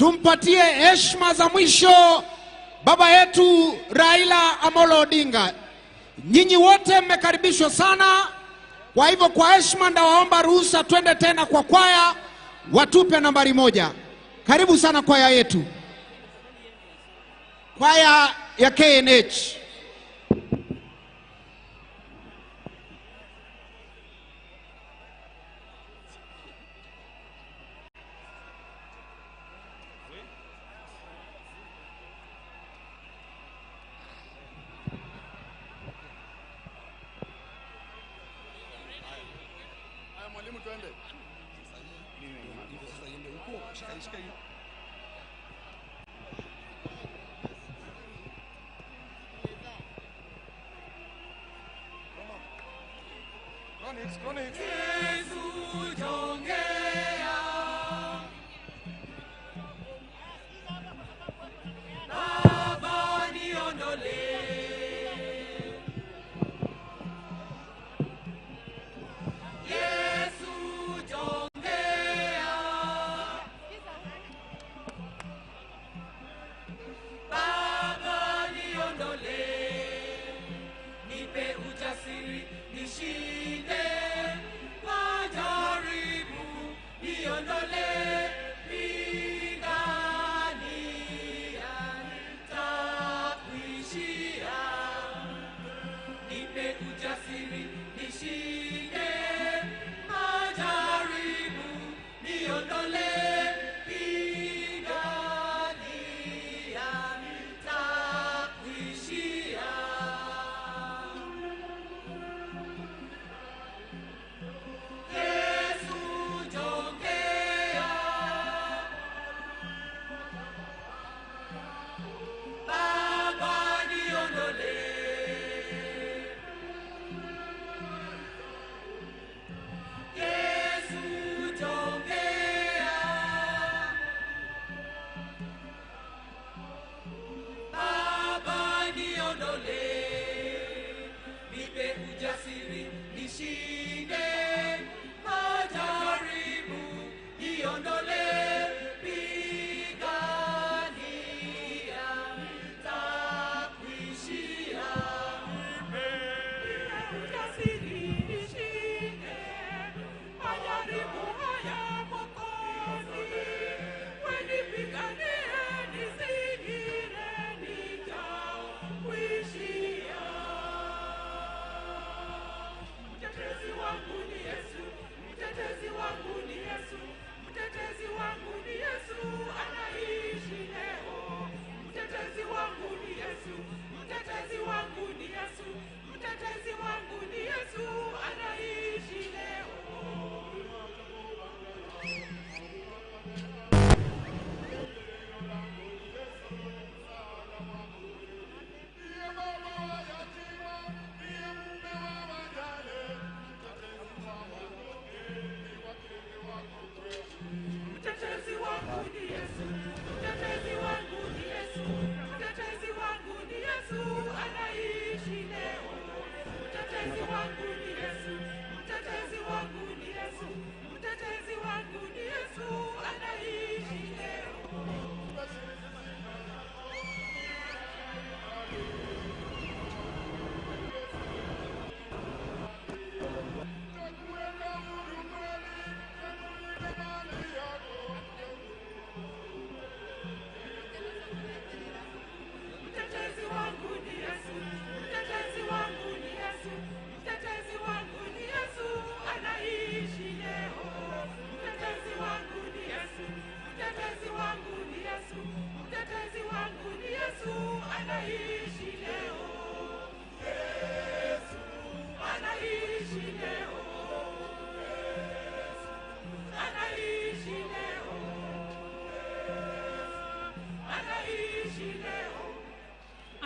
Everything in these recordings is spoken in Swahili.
tumpatie heshima za mwisho baba yetu Raila Amolo Odinga. Nyinyi wote mmekaribishwa sana. Kwa hivyo kwa heshima ndawaomba ruhusa twende tena kwa kwaya watupe nambari 1. Karibu sana kwaya yetu. Kwaya ya KNH.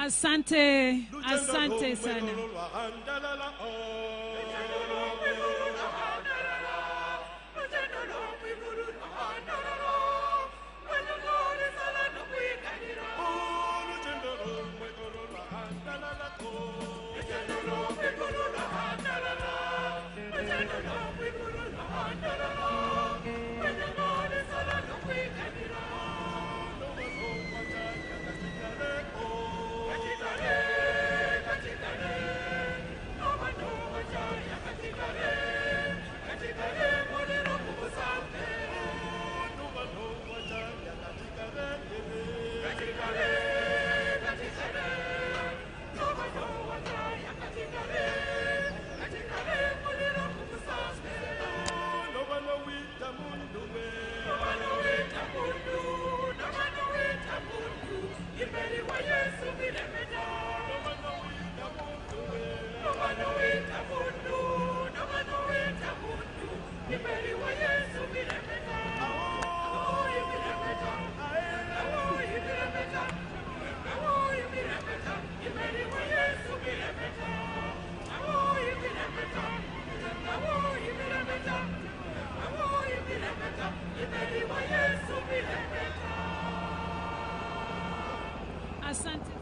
Asante, asante sana. Asante.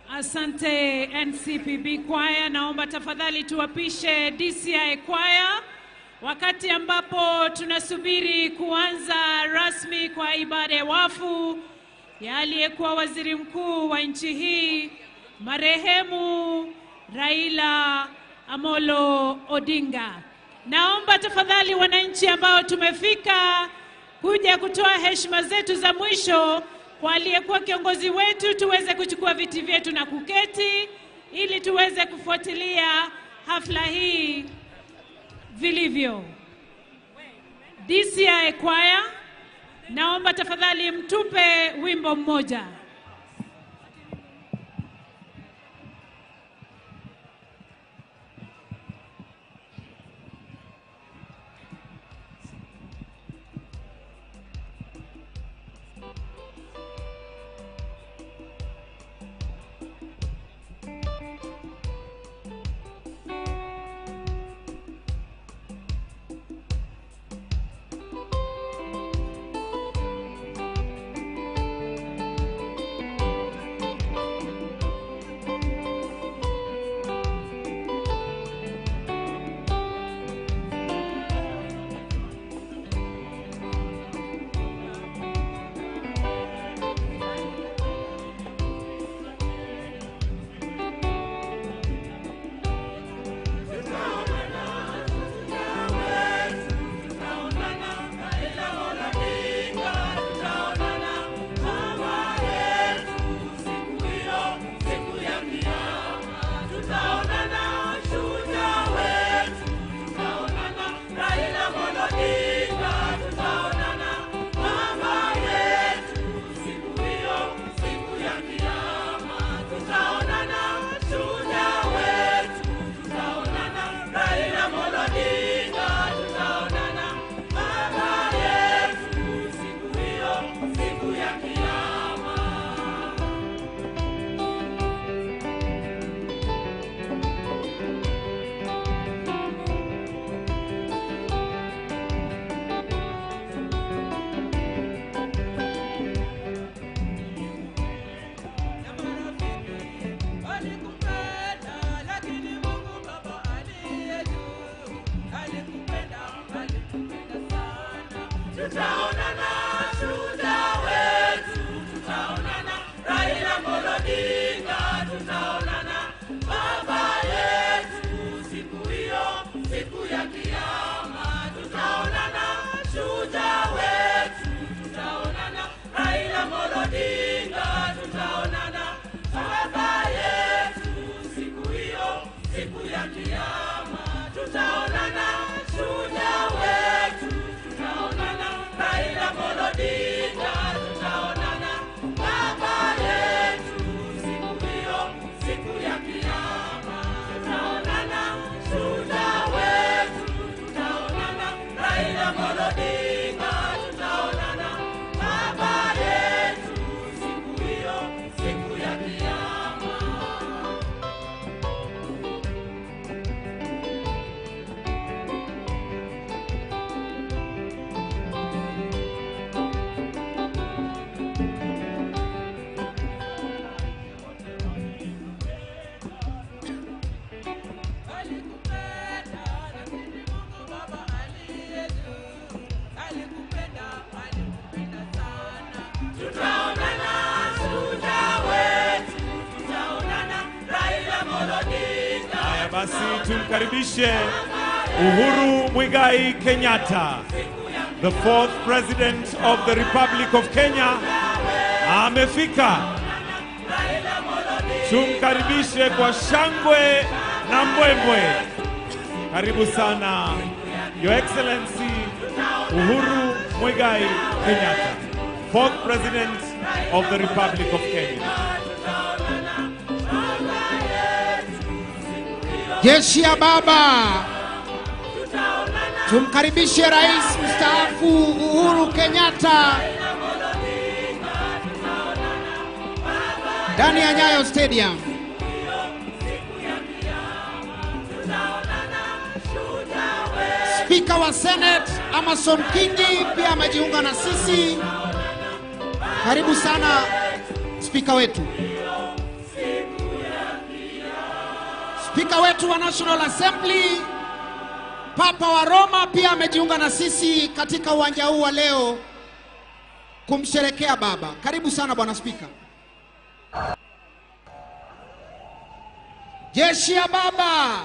Asante NCPB Choir. Naomba tafadhali tuwapishe DCI Choir wakati ambapo tunasubiri kuanza rasmi kwa ibada ya wafu ya aliyekuwa waziri mkuu wa nchi hii marehemu Raila Amolo Odinga. Naomba tafadhali wananchi ambao tumefika kuja kutoa heshima zetu za mwisho kwa aliyekuwa kiongozi wetu, tuweze kuchukua viti vyetu na kuketi ili tuweze kufuatilia hafla hii vilivyo. DCI Choir, naomba tafadhali mtupe wimbo mmoja. Basi tumkaribishe Uhuru Muigai Kenyatta, the fourth president of the Republic of Kenya. Amefika. Tumkaribishe kwa shangwe na mbwembwe. Karibu sana, Your Excellency Uhuru Muigai Kenyatta, fourth president of the Republic of Kenya. Jeshi ya Baba, tumkaribishe Rais mstaafu Uhuru Kenyatta ndani ya Nyayo Stadium. Spika wa Senate Amason Kingi pia amejiunga na sisi. Karibu sana spika wetu. Spika wetu wa National Assembly Papa wa Roma pia amejiunga na sisi katika uwanja huu wa leo kumsherekea baba. Karibu sana bwana spika. Jeshi ya baba.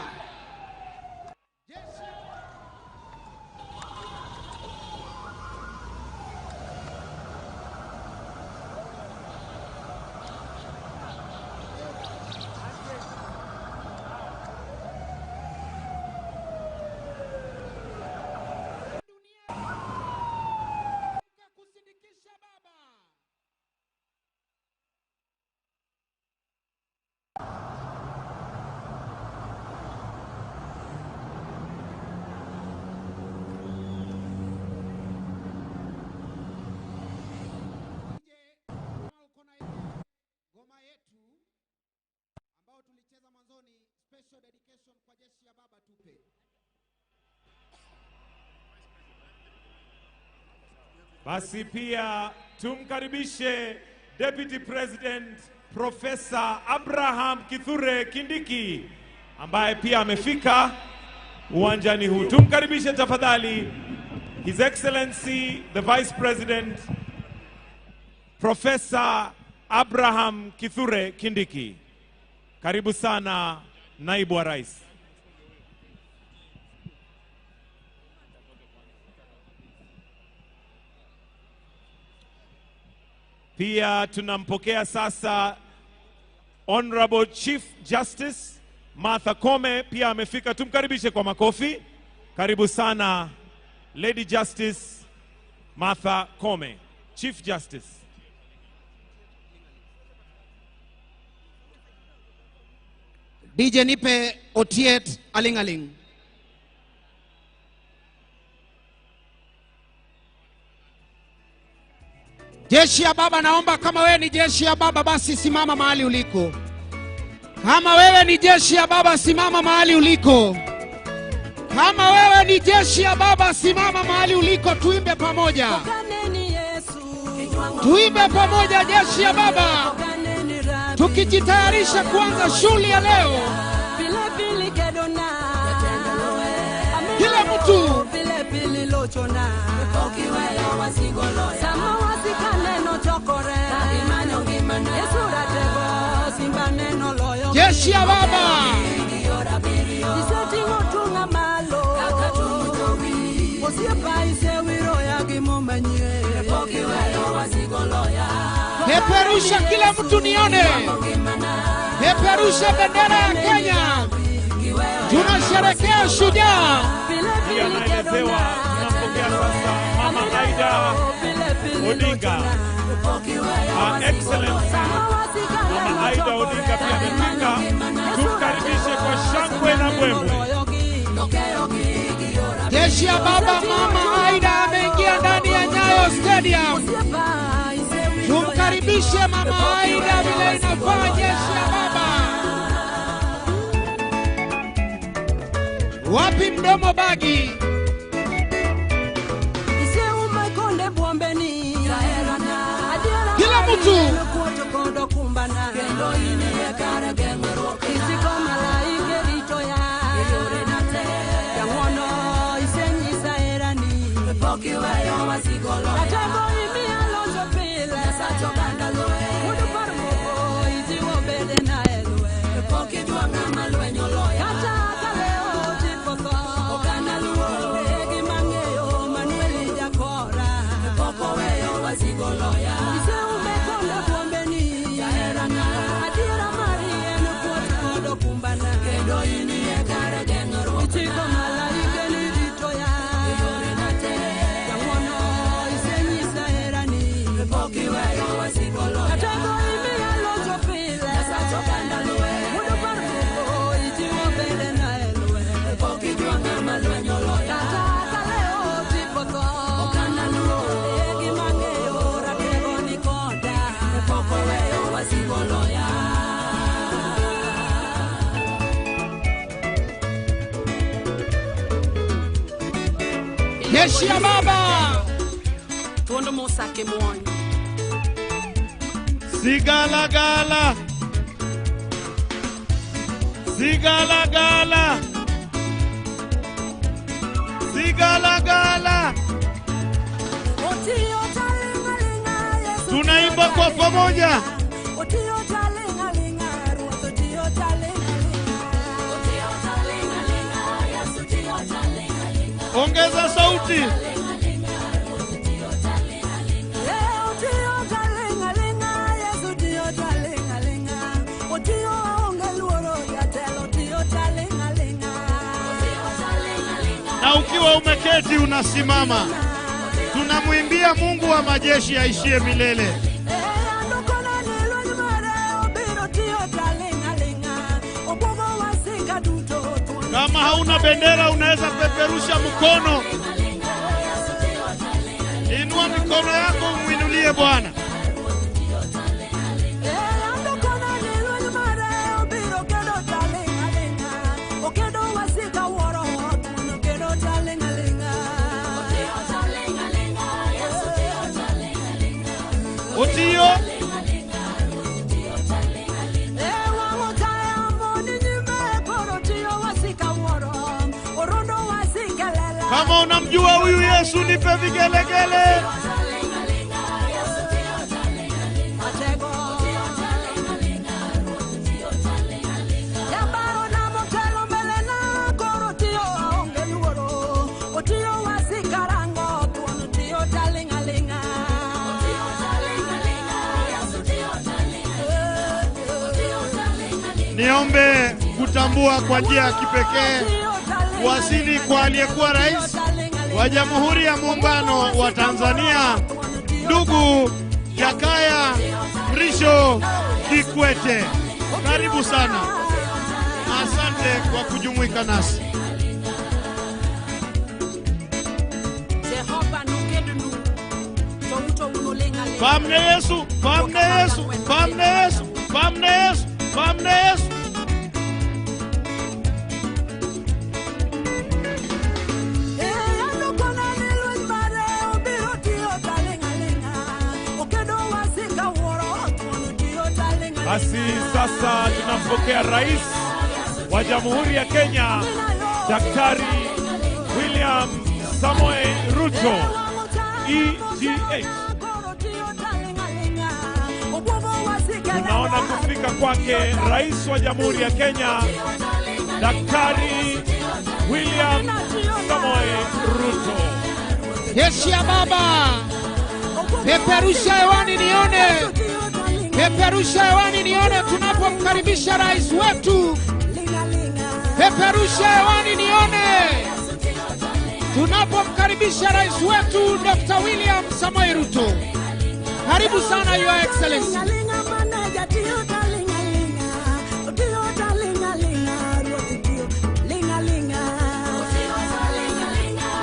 Basi pia tumkaribishe Deputy President Professor Abraham Kithure Kindiki ambaye pia amefika uwanjani huu. Tumkaribishe tafadhali His Excellency the Vice President Professor Abraham Kithure Kindiki. Karibu sana naibu wa rais. Pia tunampokea sasa Honorable Chief Justice Martha Koome pia amefika. Tumkaribishe kwa makofi. Karibu sana Lady Justice Martha Koome, Chief Justice. DJ nipe Otiet Alingaling. Jeshi ya baba, naomba kama wewe ni jeshi ya baba basi simama mahali uliko. Kama wewe ni jeshi ya baba simama mahali uliko. Kama wewe ni jeshi ya baba simama mahali uliko, tuimbe pamoja. Tuimbe pamoja jeshi ya baba. Tukijitayarisha kuanza shughuli ya leo. Kila mtu jeshi ya baba. Peperusha kila mtu nione. Peperusha bendera ya Kenya. Tunasherehekea shujaa. Pia naelezewa tunampokea sasa Mama Aida Odinga. Excellency Mama Aida Odinga pia amefika. Tumkaribishe kwa shangwe na mbwembwe. Jeshi ya baba, Mama Aida ameingia ndani ya Nyayo Stadium. Tumkaribishe Mama Aida vile inafaa jeshi ya baba. Wapi mdomo bagi? Kila mtu Jeshi ya baba. Tuondo mosake mwonyo. Sigalagala. Sigalagala. Sigalagala. Tunaimba kwa pamoja. Ongeza sauti. Na ukiwa umeketi unasimama. Tunamwimbia Mungu wa majeshi aishie milele. Kama hauna bendera unaweza peperusha mkono. Inua mikono yako umwinulie Bwana. Otio. Kama unamjua huyu Yesu nipe vigelegele. Niombe kutambua kwa njia ya kipekee kuwasili kwa aliyekuwa rais wa Jamhuri ya Muungano wa Tanzania, ndugu Jakaya Mrisho Kikwete. Karibu sana. Asante kwa kujumuika nasi. Pamne Yesu, pamne Yesu, pamne Yesu, pamne Yesu, pamne Yesu. Basi sasa tunampokea Rais wa Jamhuri ya Kenya, Daktari William Samoei Ruto, EGH. Tunaona kufika kwake Rais wa Jamhuri ya Kenya, Daktari William Samoei Ruto. Jeshi ya baba. Peperusha hewani nione. Peperusha hewani nione tunapomkaribisha rais wetu. Peperusha hewani nione tunapomkaribisha rais wetu Dr. William Samoei Ruto. Karibu sana Your Excellency.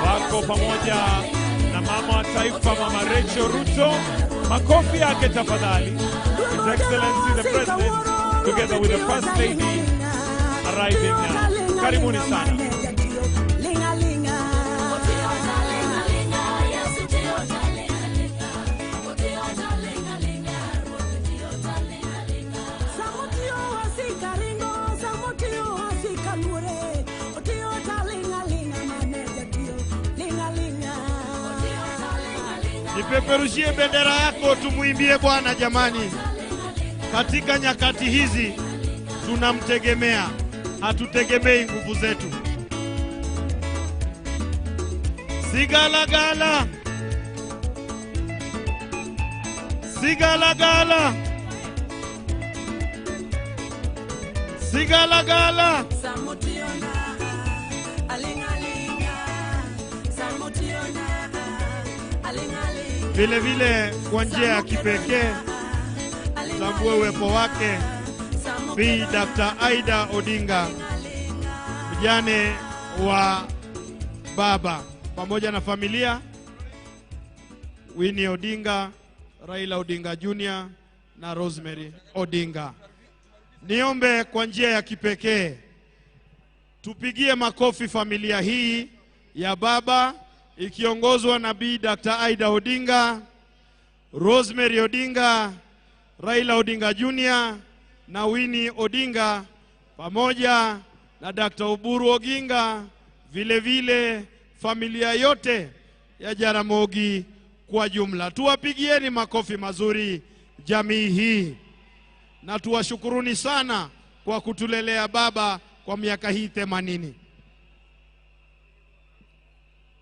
Wako pamoja na mama wa taifa, Mama Rachel Ruto. Makofi yake tafadhali. His Excellency the President together with the First Lady arriving now. Karibuni sana. Nipeperushie bendera yako tumuimbie Bwana jamani. Katika nyakati hizi tunamtegemea, hatutegemei nguvu zetu. Sigalagala. Sigalagala. Sigalagala. Vile vile kwa njia ya kipekee tambue uwepo wake Bi Dr. Aida Odinga, mjane wa baba, pamoja na familia Winnie Odinga, Raila Odinga Jr. na Rosemary Odinga. Niombe kwa njia ya kipekee tupigie makofi familia hii ya baba ikiongozwa na Bi Dr. Aida Odinga, Rosemary Odinga, Raila Odinga Jr. na Winnie Odinga pamoja na Dr. Oburu Oginga, vile vile familia yote ya Jaramogi kwa jumla. Tuwapigieni makofi mazuri jamii hii, na tuwashukuruni sana kwa kutulelea baba kwa miaka hii 80.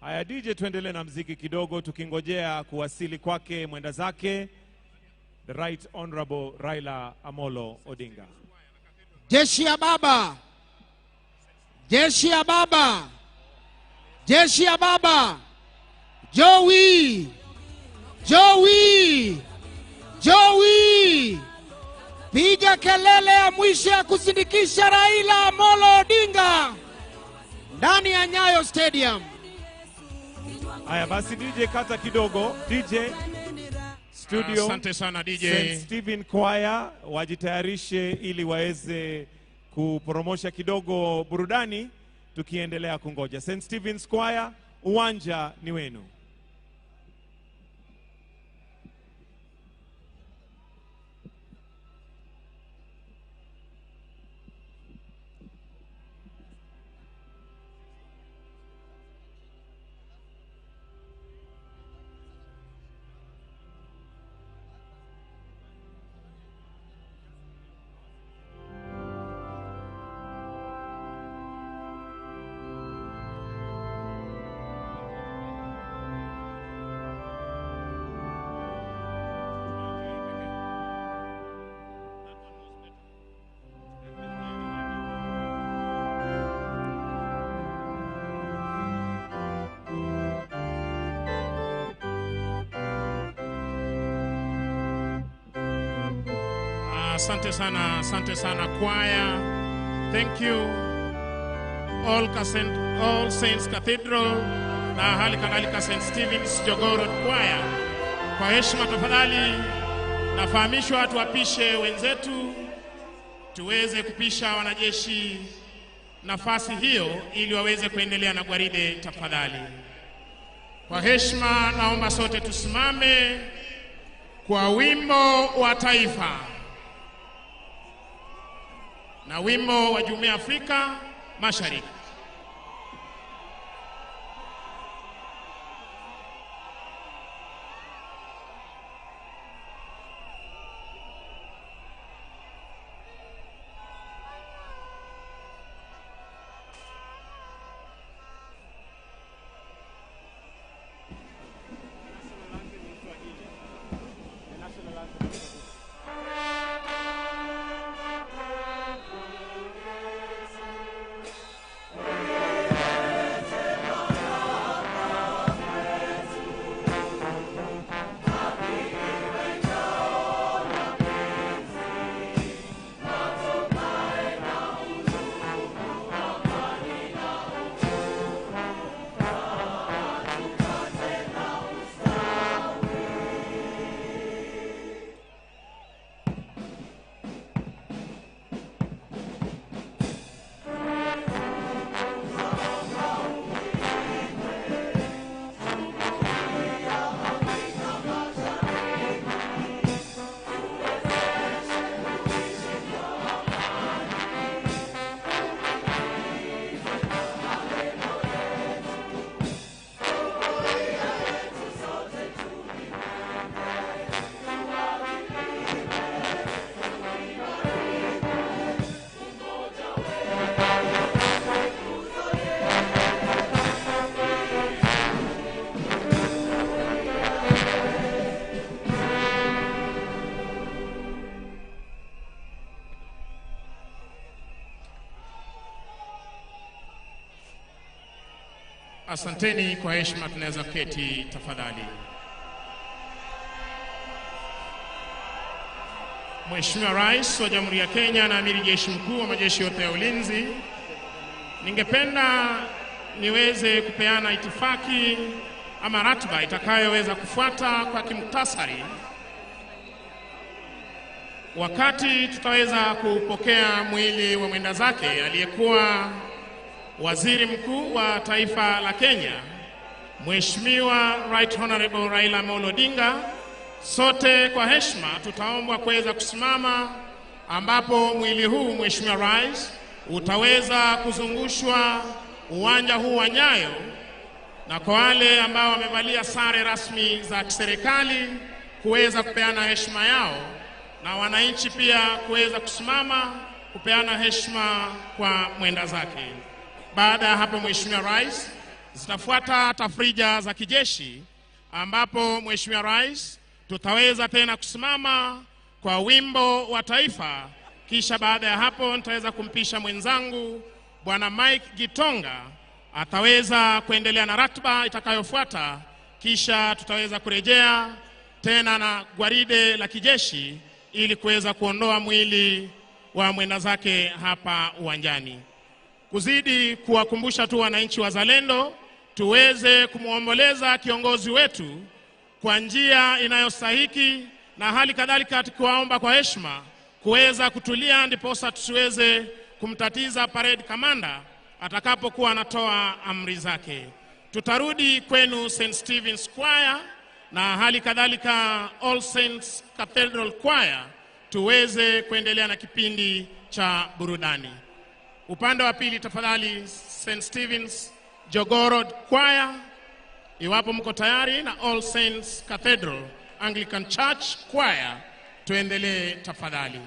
Haya DJ, tuendelee na mziki kidogo tukingojea kuwasili kwake mwenda zake the Right Honorable Raila Amolo Odinga. Jeshi ya baba, jeshi ya baba, jeshi ya baba. Joey, Joey, Joey, piga kelele ya mwisho ya kusindikisha Raila Amolo Odinga ndani ya Nyayo Stadium. Haya basi DJ, kata kidogo. DJ studio. Asante sana DJ. St. Stephen Choir wajitayarishe ili waweze kupromosha kidogo burudani tukiendelea kungoja. St. Stephen's Choir, uwanja ni wenu. Asante sana choir. Thank you all Saints Cathedral na hali kadhalika St. Stephen's Jogoo Choir. Kwa heshima tafadhali nafahamishwa tuwapishe wenzetu tuweze kupisha wanajeshi nafasi hiyo ili waweze kuendelea na gwaride tafadhali. Kwa heshima naomba sote tusimame kwa wimbo wa taifa na wimbo wa Jumuiya ya Afrika Mashariki. Asanteni, kwa heshima tunaweza keti tafadhali. Mheshimiwa Rais wa Jamhuri ya Kenya na Amiri Jeshi Mkuu wa majeshi yote ya ulinzi, ningependa niweze kupeana itifaki ama ratiba itakayoweza kufuata kwa kimuktasari wakati tutaweza kupokea mwili wa mwenda zake aliyekuwa Waziri Mkuu wa taifa la Kenya Mheshimiwa Right Honorable Raila Amolo Odinga, sote kwa heshima tutaombwa kuweza kusimama, ambapo mwili huu Mheshimiwa Rais utaweza kuzungushwa uwanja huu wa Nyayo, na kwa wale ambao wamevalia sare rasmi za kiserikali kuweza kupeana heshima yao, na wananchi pia kuweza kusimama kupeana heshima kwa mwenda zake. Baada ya hapo, Mheshimiwa Rais, zitafuata tafrija za kijeshi, ambapo Mheshimiwa Rais tutaweza tena kusimama kwa wimbo wa taifa, kisha baada ya hapo nitaweza kumpisha mwenzangu Bwana Mike Gitonga ataweza kuendelea na ratiba itakayofuata, kisha tutaweza kurejea tena na gwaride la kijeshi ili kuweza kuondoa mwili wa mwenda zake hapa uwanjani. Kuzidi kuwakumbusha tu wananchi wazalendo tuweze kumuomboleza kiongozi wetu kwa njia inayostahiki, na hali kadhalika tukiwaomba kwa heshima kuweza kutulia, ndiposa tusiweze kumtatiza parade commander atakapokuwa anatoa amri zake. Tutarudi kwenu St. Stephen's Choir na hali kadhalika All Saints Cathedral Choir tuweze kuendelea na kipindi cha burudani. Upande wa pili tafadhali St. Stephen's Jogorod Choir, iwapo mko tayari, na All Saints Cathedral Anglican Church Choir tuendelee tafadhali.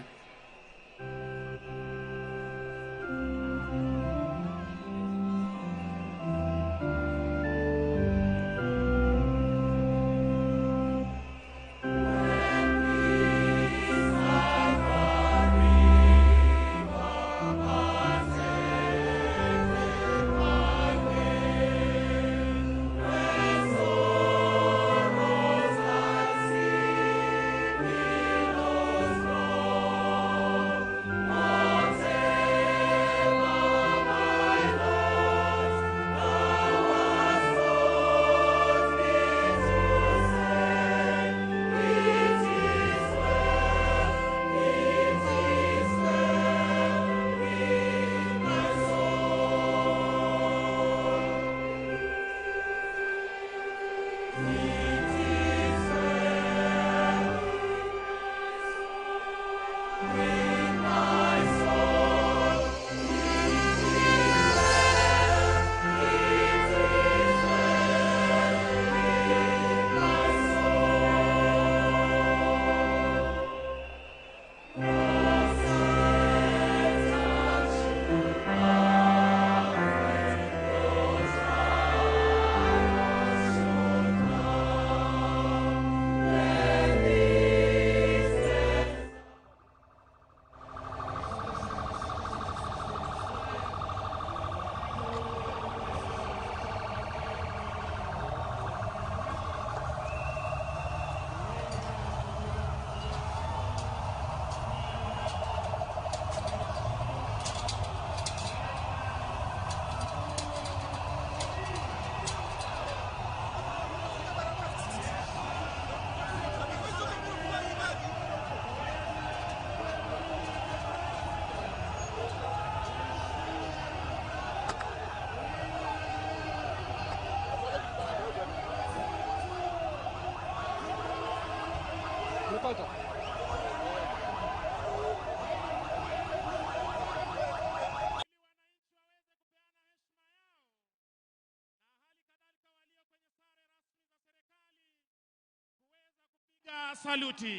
Saluti.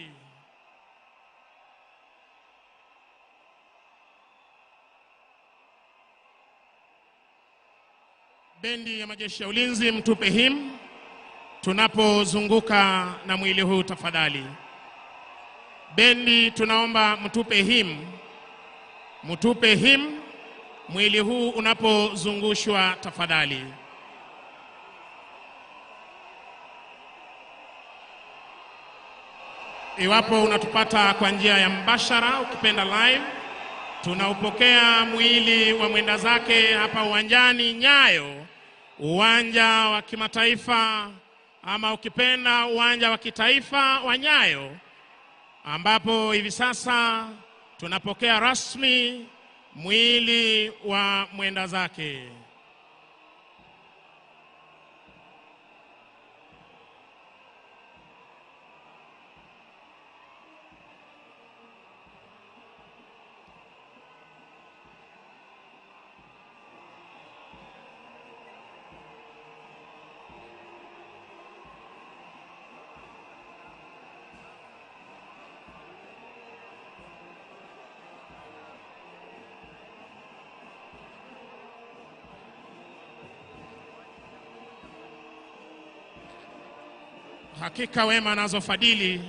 Bendi ya majeshi ya ulinzi mtupe him tunapozunguka na mwili huu tafadhali. Bendi tunaomba mtupe him mwili huu unapozungushwa tafadhali. Iwapo unatupata kwa njia ya mbashara, ukipenda live, tunaupokea mwili wa mwenda zake hapa uwanjani Nyayo, uwanja wa kimataifa ama ukipenda uwanja wa kitaifa wa Nyayo, ambapo hivi sasa tunapokea rasmi mwili wa mwenda zake. Hakika wema nazo fadhili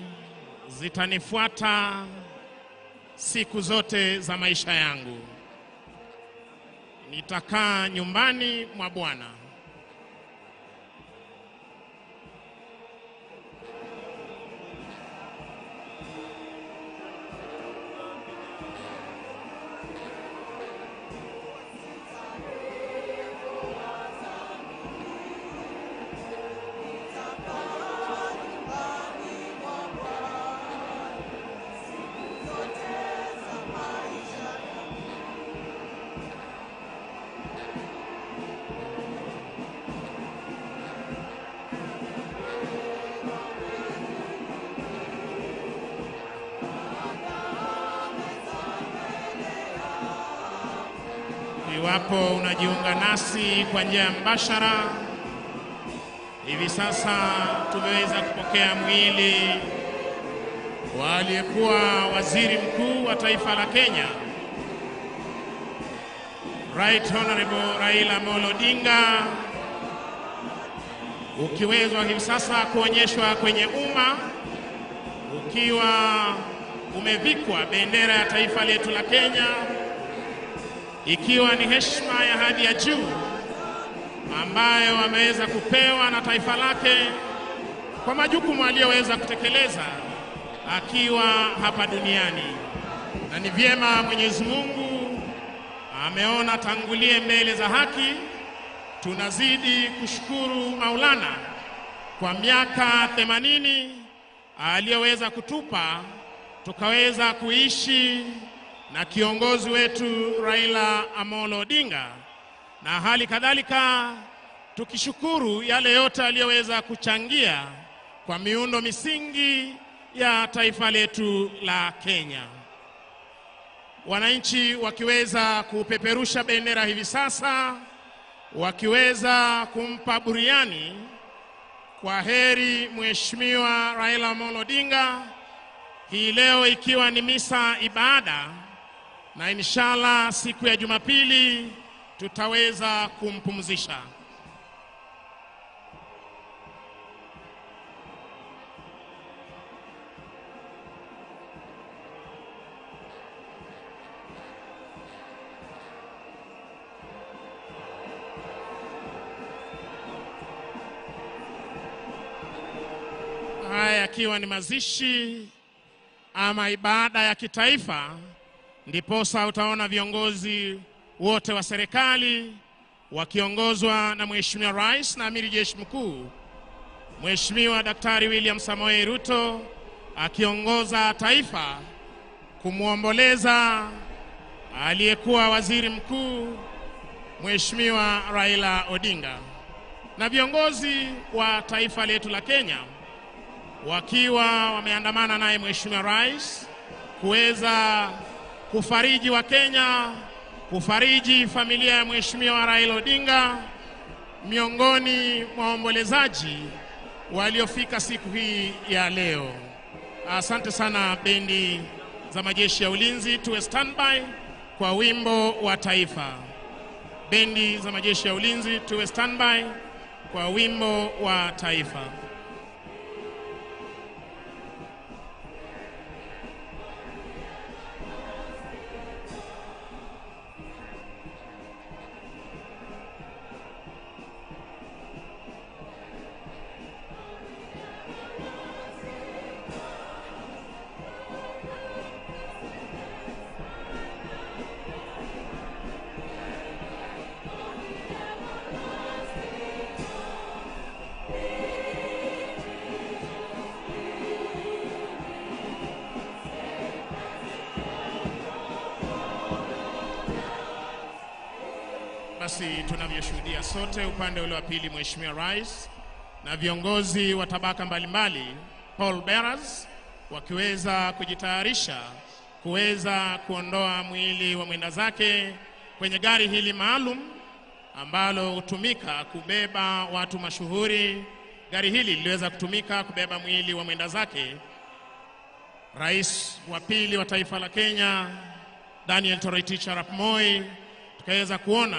zitanifuata siku zote za maisha yangu. Nitakaa nyumbani mwa Bwana. Iwapo unajiunga nasi kwa njia mbashara, hivi sasa tumeweza kupokea mwili wa aliyekuwa waziri mkuu wa taifa la Kenya, Right Honorable Raila Amolo Odinga, ukiwezwa hivi sasa kuonyeshwa kwenye umma ukiwa umevikwa bendera ya taifa letu la Kenya, ikiwa ni heshima ya hadi ya juu ambayo ameweza kupewa na taifa lake kwa majukumu aliyoweza kutekeleza akiwa hapa duniani. Na ni vyema Mwenyezi Mungu ameona tangulie mbele za haki. Tunazidi kushukuru Maulana kwa miaka 80 aliyoweza kutupa tukaweza kuishi na kiongozi wetu Raila Amolo Odinga, na hali kadhalika tukishukuru yale yote aliyoweza kuchangia kwa miundo misingi ya taifa letu la Kenya. Wananchi wakiweza kupeperusha bendera hivi sasa, wakiweza kumpa buriani kwa heri Mheshimiwa Raila Amolo Odinga, hii leo ikiwa ni misa ibada, na inshallah siku ya Jumapili tutaweza kumpumzisha. Haya akiwa ni mazishi ama ibada ya kitaifa, ndiposa utaona viongozi wote wa serikali wakiongozwa na Mheshimiwa Rais na Amiri Jeshi Mkuu Mheshimiwa Daktari William Samoei Ruto akiongoza taifa kumuomboleza aliyekuwa waziri mkuu Mheshimiwa Raila Odinga, na viongozi wa taifa letu la Kenya wakiwa wameandamana naye Mheshimiwa Rais kuweza kufariji wa Kenya, kufariji familia ya Mheshimiwa Raila Odinga, miongoni mwa waombolezaji waliofika siku hii ya leo. Asante sana bendi za majeshi ya ulinzi, tuwe standby kwa wimbo wa taifa. Bendi za majeshi ya ulinzi, tuwe standby kwa wimbo wa taifa. Basi tunavyoshuhudia sote, upande ule wa pili Mheshimiwa Rais na viongozi wa tabaka mbalimbali, Paul Bearers, wakiweza kujitayarisha kuweza kuondoa mwili wa mwenda zake kwenye gari hili maalum ambalo hutumika kubeba watu mashuhuri. Gari hili liliweza kutumika kubeba mwili wa mwenda zake Rais wa pili wa taifa la Kenya Daniel Toroitich arap Moi. Tukaweza kuona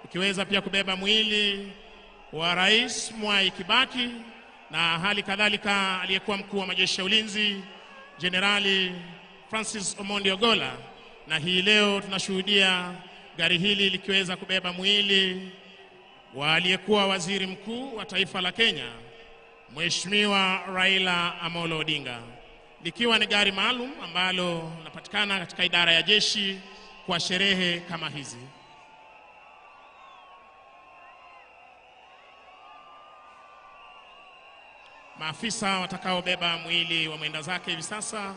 ukiweza pia kubeba mwili wa Rais Mwai Kibaki na hali kadhalika aliyekuwa mkuu wa majeshi ya ulinzi Jenerali Francis Omondi Ogolla, na hii leo tunashuhudia gari hili likiweza kubeba mwili wa aliyekuwa waziri mkuu wa taifa la Kenya Mheshimiwa Raila Amolo Odinga, likiwa ni gari maalum ambalo linapatikana katika idara ya jeshi kwa sherehe kama hizi. Maafisa watakaobeba mwili wa mwenda zake hivi sasa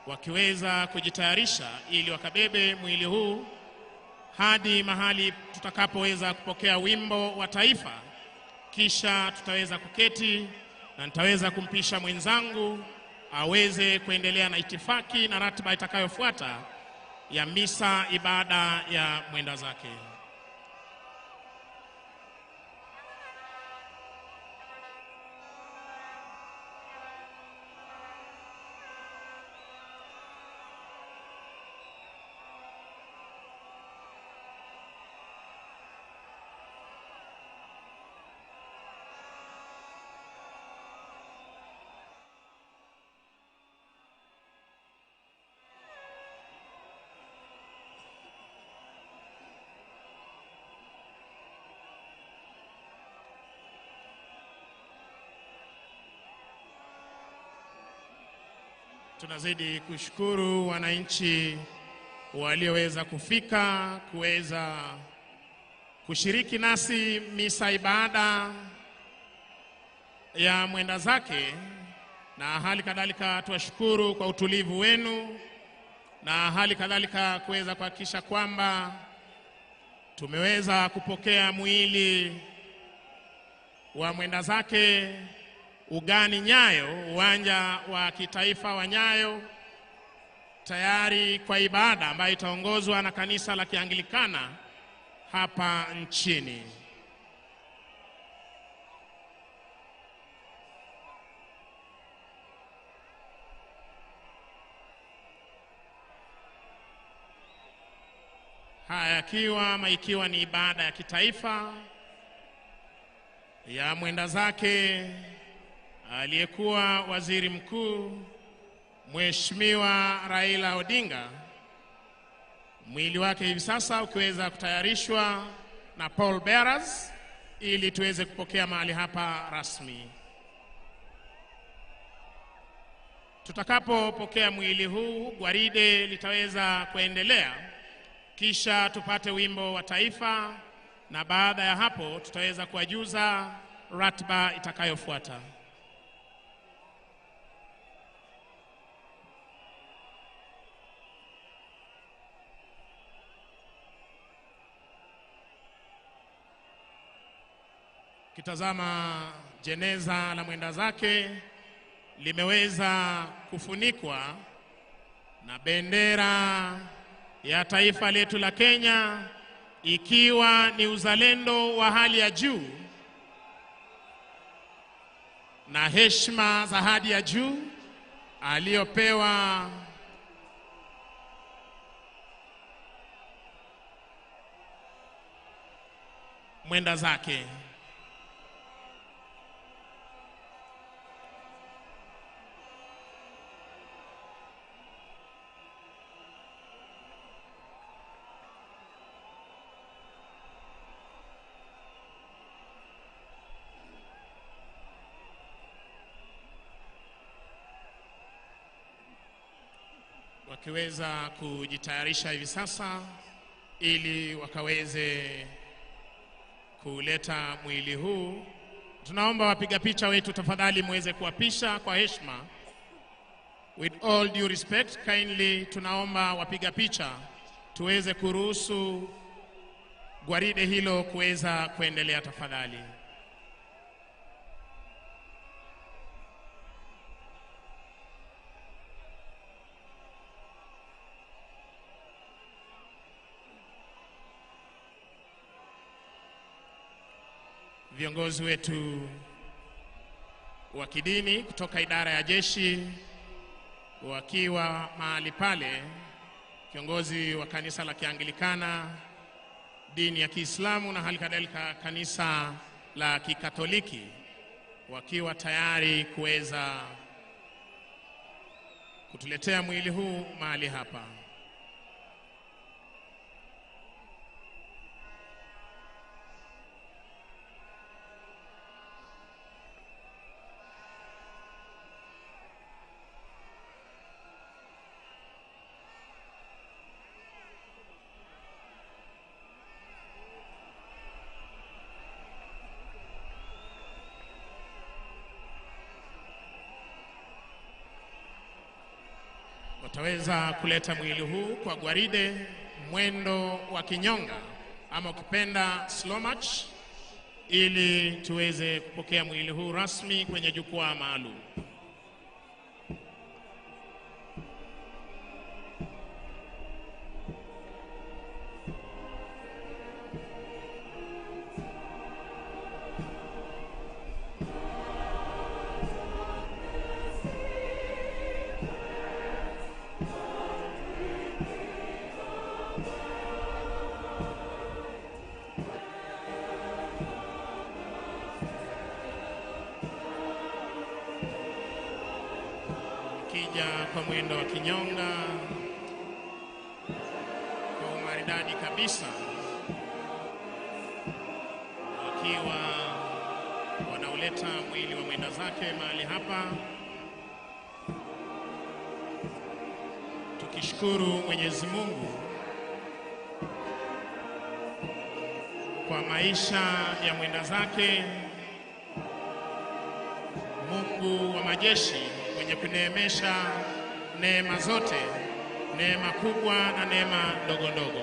wakiweza kujitayarisha ili wakabebe mwili huu hadi mahali tutakapoweza kupokea wimbo wa taifa, kisha tutaweza kuketi na nitaweza kumpisha mwenzangu aweze kuendelea na itifaki na ratiba itakayofuata ya misa ibada ya mwenda zake. Tunazidi kushukuru wananchi walioweza kufika kuweza kushiriki nasi misa ibada ya mwenda zake, na hali kadhalika tuwashukuru kwa utulivu wenu, na hali kadhalika kuweza kuhakikisha kwamba tumeweza kupokea mwili wa mwenda zake ugani Nyayo, uwanja wa kitaifa wa Nyayo, tayari kwa ibada ambayo itaongozwa na kanisa la Kianglikana hapa nchini. Haya ikiwa ni ibada ya kitaifa ya mwenda zake aliyekuwa waziri mkuu Mheshimiwa Raila Odinga, mwili wake hivi sasa ukiweza kutayarishwa na Paul Bearers ili tuweze kupokea mahali hapa rasmi. Tutakapopokea mwili huu, gwaride litaweza kuendelea, kisha tupate wimbo wa taifa, na baada ya hapo tutaweza kuwajuza ratiba itakayofuata. Kitazama jeneza la mwenda zake limeweza kufunikwa na bendera ya taifa letu la Kenya, ikiwa ni uzalendo wa hali ya juu na heshima za hadi ya juu aliyopewa mwenda zake. Wakiweza kujitayarisha hivi sasa ili wakaweze kuleta mwili huu, tunaomba wapiga picha wetu tafadhali muweze kuwapisha kwa heshima. With all due respect, kindly tunaomba wapiga picha tuweze kuruhusu gwaride hilo kuweza kuendelea tafadhali. Viongozi wetu wa kidini kutoka idara ya jeshi wakiwa mahali pale, kiongozi wa kanisa la Kianglikana, dini ya Kiislamu, na hali kadhalika kanisa la Kikatoliki, wakiwa tayari kuweza kutuletea mwili huu mahali hapa. Wataweza kuleta mwili huu kwa gwaride, mwendo wa kinyonga ama ukipenda slow march, ili tuweze kupokea mwili huu rasmi kwenye jukwaa maalum. Kija kwa mwendo wa kinyonga kwa umaridadi kabisa, wakiwa wanauleta mwili wa mwenda zake mahali hapa, tukishukuru Mwenyezi Mungu kwa maisha ya mwenda zake, Mungu wa majeshi mwenye kuneemesha neema zote, neema kubwa na neema ndogo ndogo.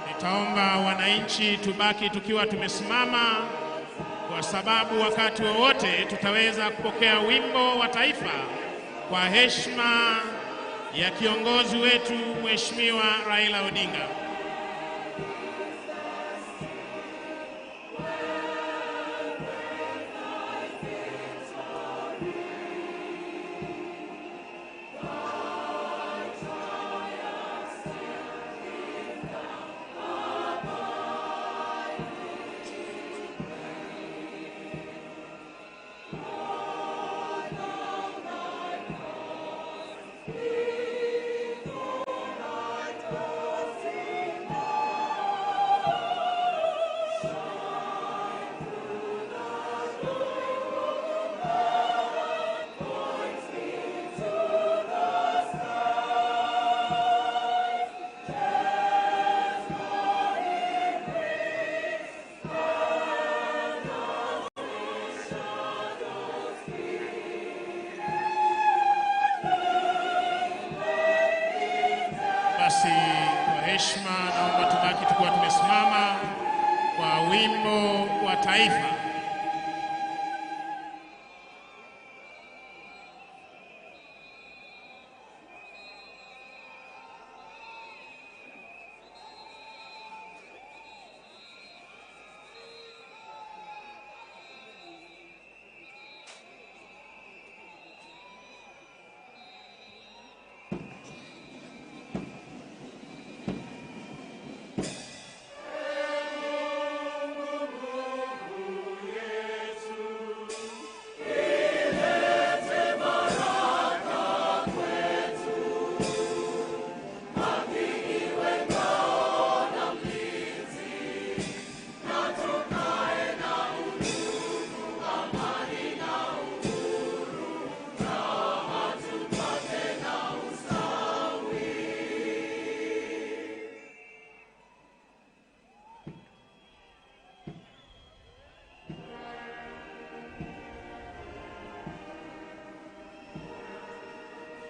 Nitaomba wananchi tubaki tukiwa tumesimama, kwa sababu wakati wowote tutaweza kupokea wimbo wa taifa kwa heshima ya kiongozi wetu Mheshimiwa Raila Odinga. Basi kwa heshima naomba tubaki tukiwa tumesimama kwa wimbo wa taifa.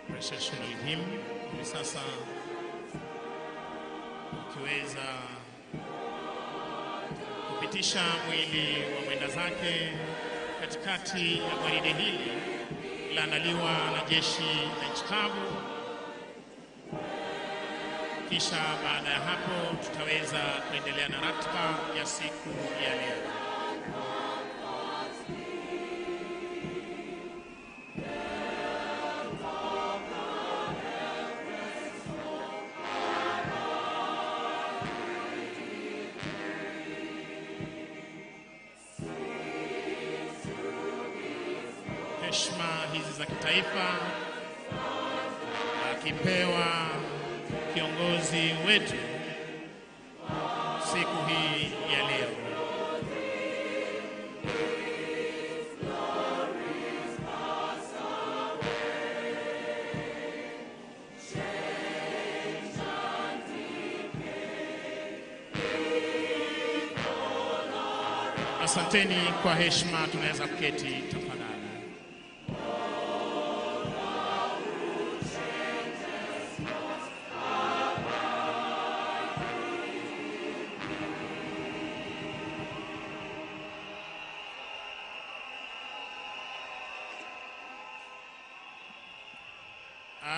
Processional hymn. Hivi sasa ukiweza kupitisha mwili wa mwenda zake katikati ya gwaride hili laandaliwa na jeshi la nchi kavu. Kisha baada ya hapo tutaweza kuendelea na ratiba ya siku ya leo. Heshima hizi za kitaifa akipewa kiongozi wetu siku hii ya leo. Asanteni kwa heshima, tunaweza kuketi tafadhali.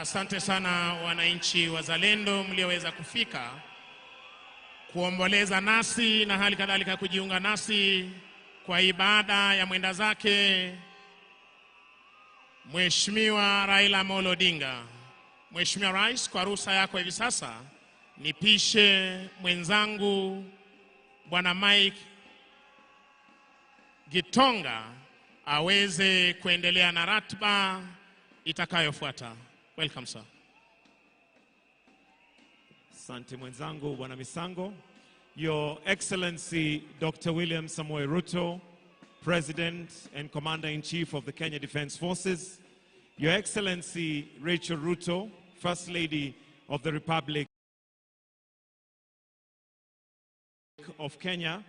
Asante sana wananchi wazalendo mlioweza kufika kuomboleza nasi na hali kadhalika kujiunga nasi kwa ibada ya mwenda zake Mheshimiwa Raila Amolo Odinga. Mheshimiwa Rais, kwa ruhusa yako hivi sasa nipishe mwenzangu Bwana Mike Gitonga aweze kuendelea na ratiba itakayofuata. Welcome, sir. Asante mwenzangu Bwana Misango. Your Excellency Dr. William Samoei Ruto, President and Commander-in-Chief of the Kenya Defence Forces. Your Excellency Rachel Ruto, First Lady of the Republic of Kenya.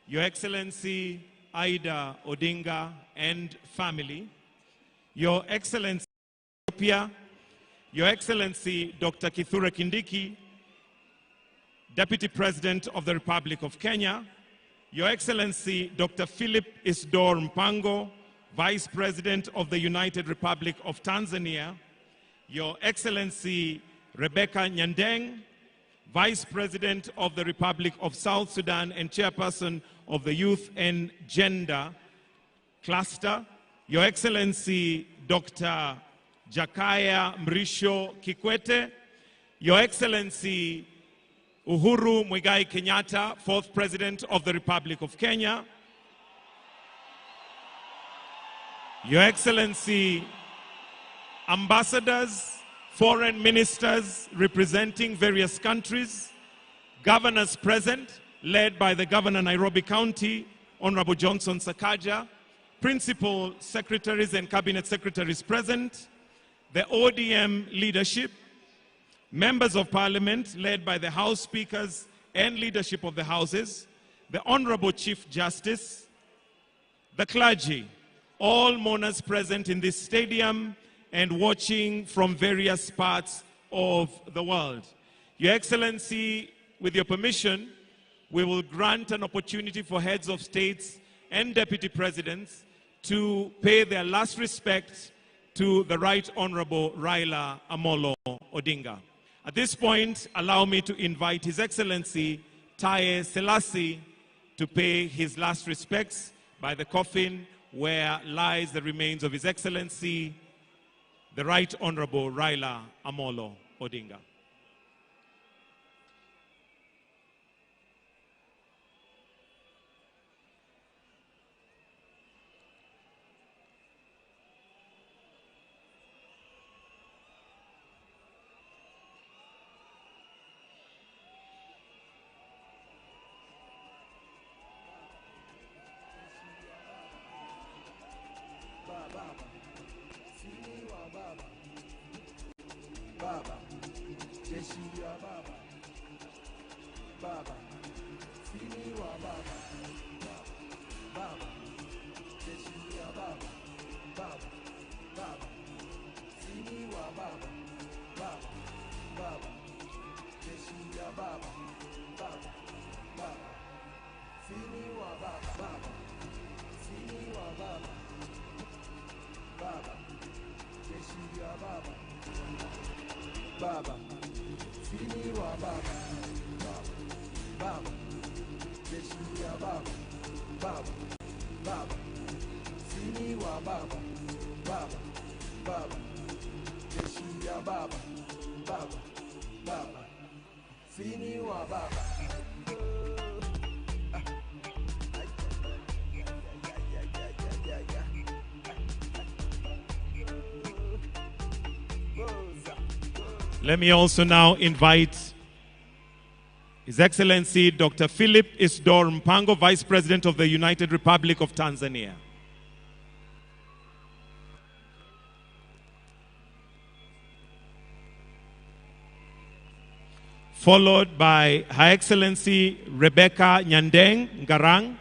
Your Excellency Aida Odinga and family. Your Excellency Ethiopia, Your Excellency Dr. Kithure Kindiki, Deputy President of the Republic of Kenya, Your Excellency Dr. Philip Isdor Mpango, Vice President of the United Republic of Tanzania, Your Excellency Rebecca Nyandeng, Vice President of the Republic of South Sudan and Chairperson of the Youth and Gender Cluster, Your Excellency Dr. Jakaya Mrisho Kikwete, Your Excellency Uhuru Muigai Kenyatta, Fourth President of the Republic of Kenya, Your Excellency Ambassadors, Foreign Ministers representing various countries, Governors present, led by the Governor Nairobi County, Honorable Johnson Sakaja, Principal Secretaries and Cabinet Secretaries present, the ODM leadership, Members of Parliament led by the House Speakers and leadership of the Houses, the Honorable Chief Justice, the clergy, all mourners present in this stadium and watching from various parts of the world. Your Excellency, with your permission, we will grant an opportunity for heads of states and deputy presidents to pay their last respect to the Right Honorable Raila Amolo Odinga. At this point, allow me to invite His Excellency Taye Selassie to pay his last respects by the coffin where lies the remains of His Excellency, the Right Honorable Raila Amolo Odinga. Let me also now invite His Excellency Dr. Philip Isdor Mpango, Vice President of the United Republic of Tanzania. Followed by Her Excellency Rebecca Nyandeng Ngarang,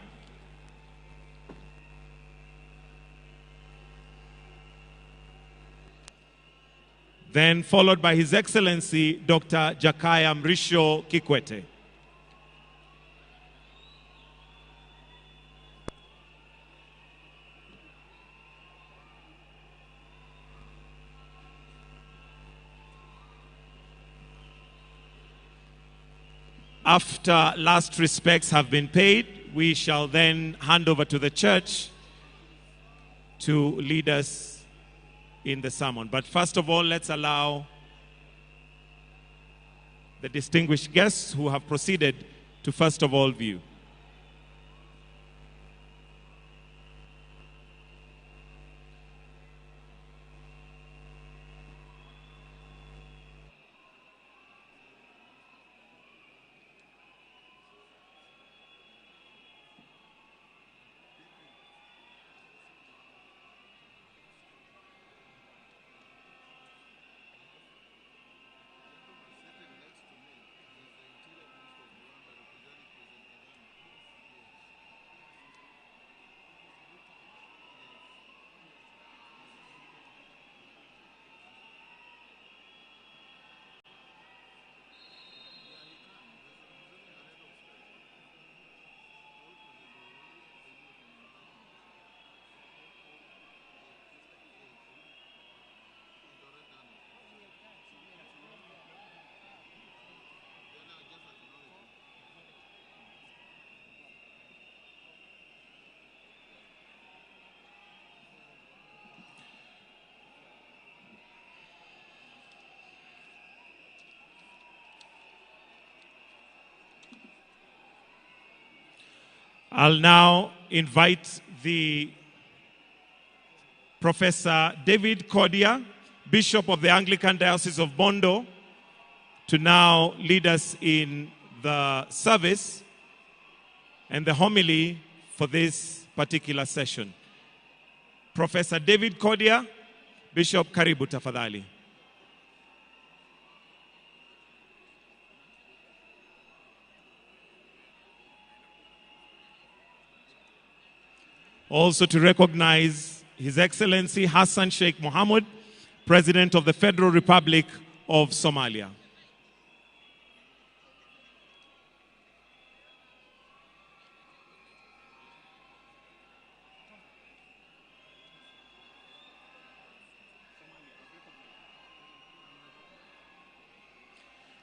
then followed by His Excellency Dr. Jakaya Mrisho Kikwete. After last respects have been paid, we shall then hand over to the church to lead us in the sermon. But first of all, let's allow the distinguished guests who have proceeded to first of all view. I'll now invite the Professor David Kodia, Bishop of the Anglican Diocese of Bondo, to now lead us in the service and the homily for this particular session. Professor David Kodia, Bishop, karibu tafadhali. Also to recognize His Excellency Hassan Sheikh Mohamud, President of the Federal Republic of Somalia.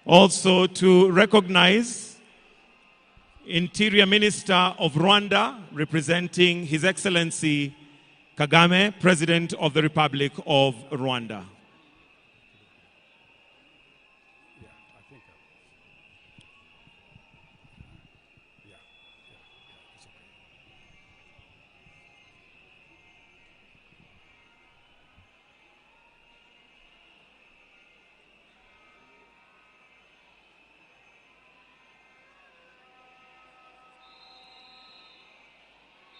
Also to recognize Interior Minister of Rwanda, representing His Excellency Kagame, President of the Republic of Rwanda.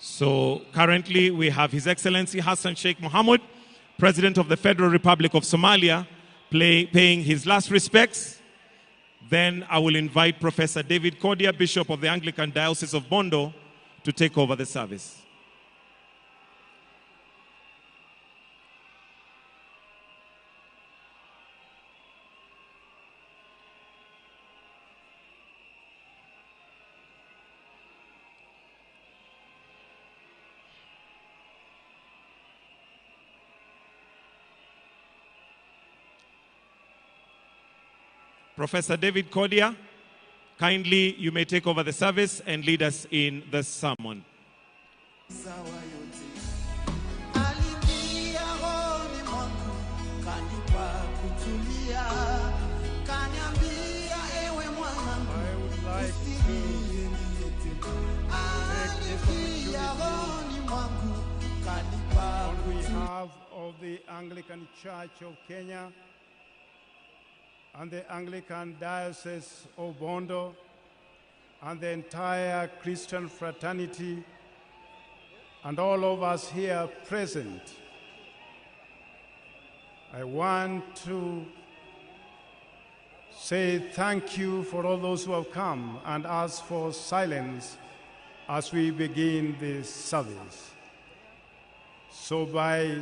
So currently we have His Excellency Hassan Sheikh Mohamud, President of the Federal Republic of Somalia, paying his last respects. Then I will invite Professor David Kodia, Bishop of the Anglican Diocese of Bondo, to take over the service. Professor David Kodia, kindly you may take over the service and lead us in the sermon. On behalf of the Anglican Church of Kenya and the Anglican Diocese of Bondo and the entire Christian fraternity and all of us here present, I want to say thank you for all those who have come and ask for silence as we begin this service. So by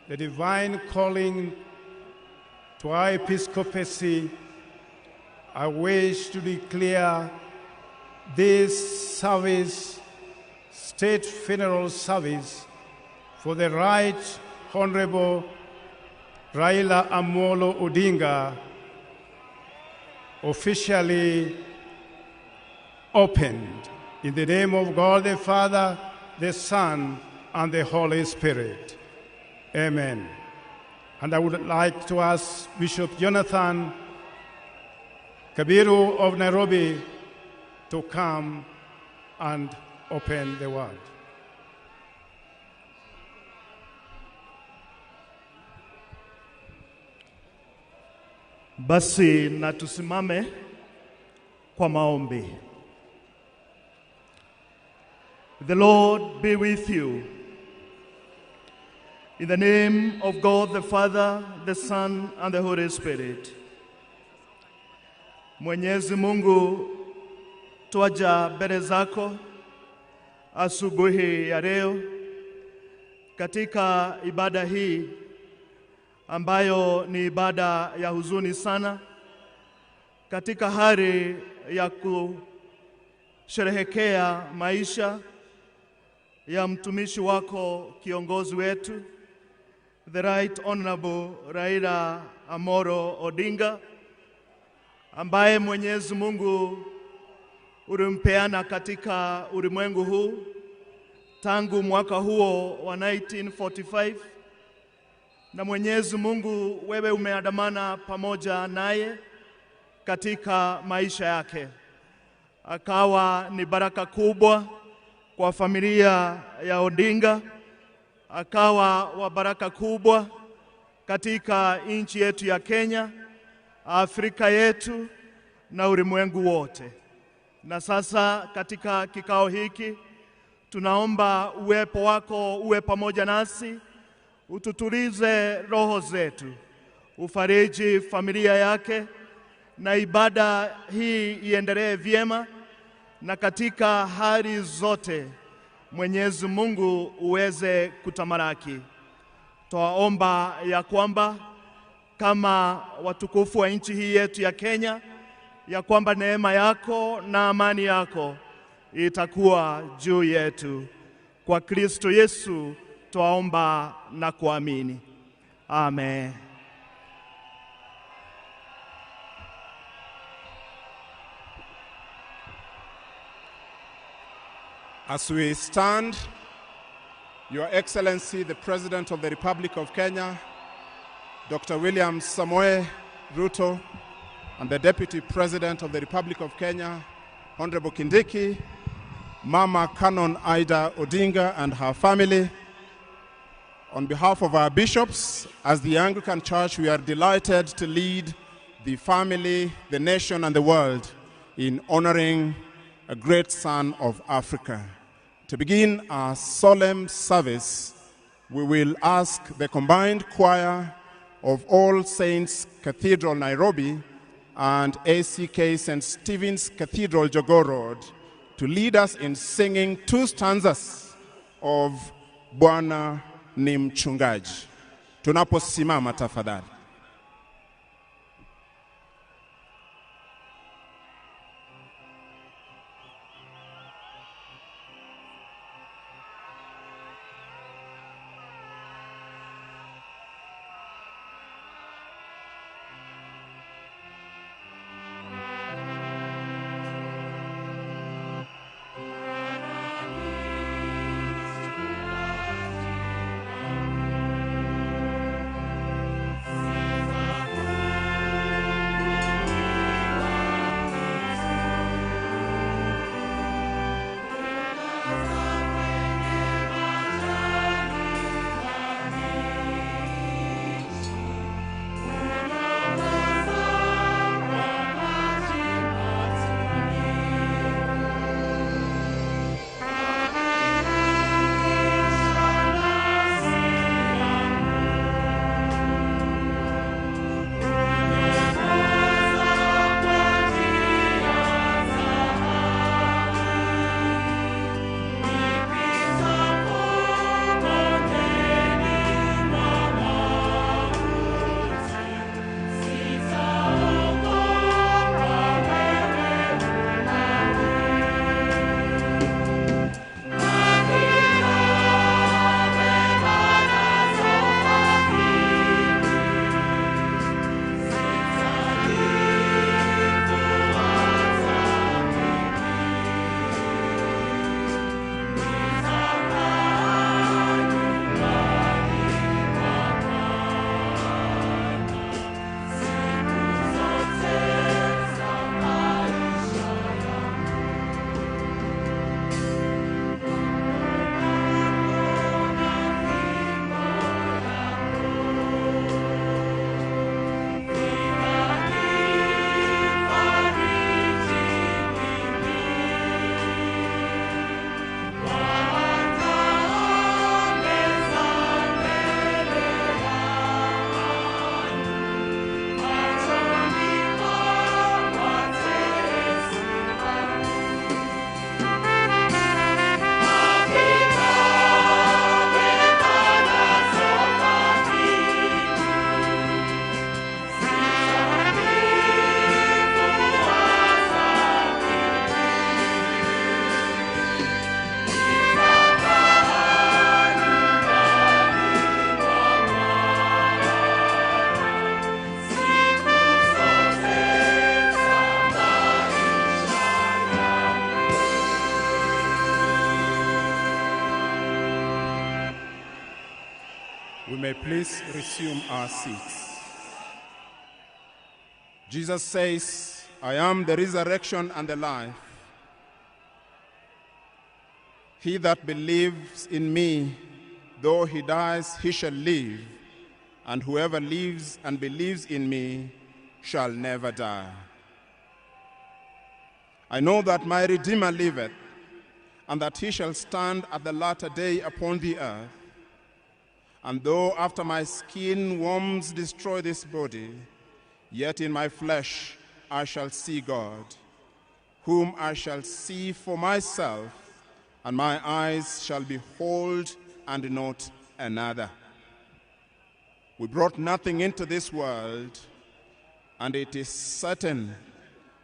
the divine calling to our episcopacy, I wish to declare this service, state funeral service, for the Right Honorable Raila Amolo Odinga officially opened in the name of God the Father, the Son, and the Holy Spirit. Amen. And I would like to ask Bishop Jonathan Kabiru of Nairobi to come and open the word. Basi na tusimame kwa maombi. The Lord be with you. In the name of God the Father, the Son, and the Holy Spirit. Mwenyezi Mungu, twaja mbele zako asubuhi ya leo katika ibada hii ambayo ni ibada ya huzuni sana, katika hali ya kusherehekea maisha ya mtumishi wako, kiongozi wetu, the Right Honorable Raila Amolo Odinga, ambaye Mwenyezi Mungu ulimpeana katika ulimwengu huu tangu mwaka huo wa 1945, na Mwenyezi Mungu wewe umeandamana pamoja naye katika maisha yake. Akawa ni baraka kubwa kwa familia ya Odinga, akawa wa baraka kubwa katika nchi yetu ya Kenya, Afrika yetu na ulimwengu wote. Na sasa katika kikao hiki tunaomba uwepo wako uwe pamoja nasi, ututulize roho zetu, ufariji familia yake, na ibada hii iendelee vyema, na katika hali zote Mwenyezi Mungu uweze kutamalaki. Twaomba ya kwamba kama watukufu wa nchi hii yetu ya Kenya, ya kwamba neema yako na amani yako itakuwa juu yetu. Kwa Kristo Yesu twaomba na kuamini. Amen. As we stand, Your Excellency, the President of the Republic of Kenya, Dr. William Samoei Ruto, and the Deputy President of the Republic of Kenya, Honorable Kindiki, Mama Canon Ida Odinga and her family, on behalf of our bishops, as the Anglican Church, we are delighted to lead the family, the nation, and the world in honoring a great son of Africa. To begin our solemn service, we will ask the combined choir of All Saints Cathedral, Nairobi, and ACK St. Stephen's Cathedral, Jogoo Road, to lead us in singing two stanzas of Bwana ni Mchungaji. Tunaposimama tafadhali. may please resume our seats. Jesus says, I am the resurrection and the life. He that believes in me, though he dies, he shall live, and whoever lives and believes in me shall never die. I know that my Redeemer liveth, and that he shall stand at the latter day upon the earth. And though after my skin worms destroy this body, yet in my flesh I shall see God, whom I shall see for myself, and my eyes shall behold and not another. We brought nothing into this world, and it is certain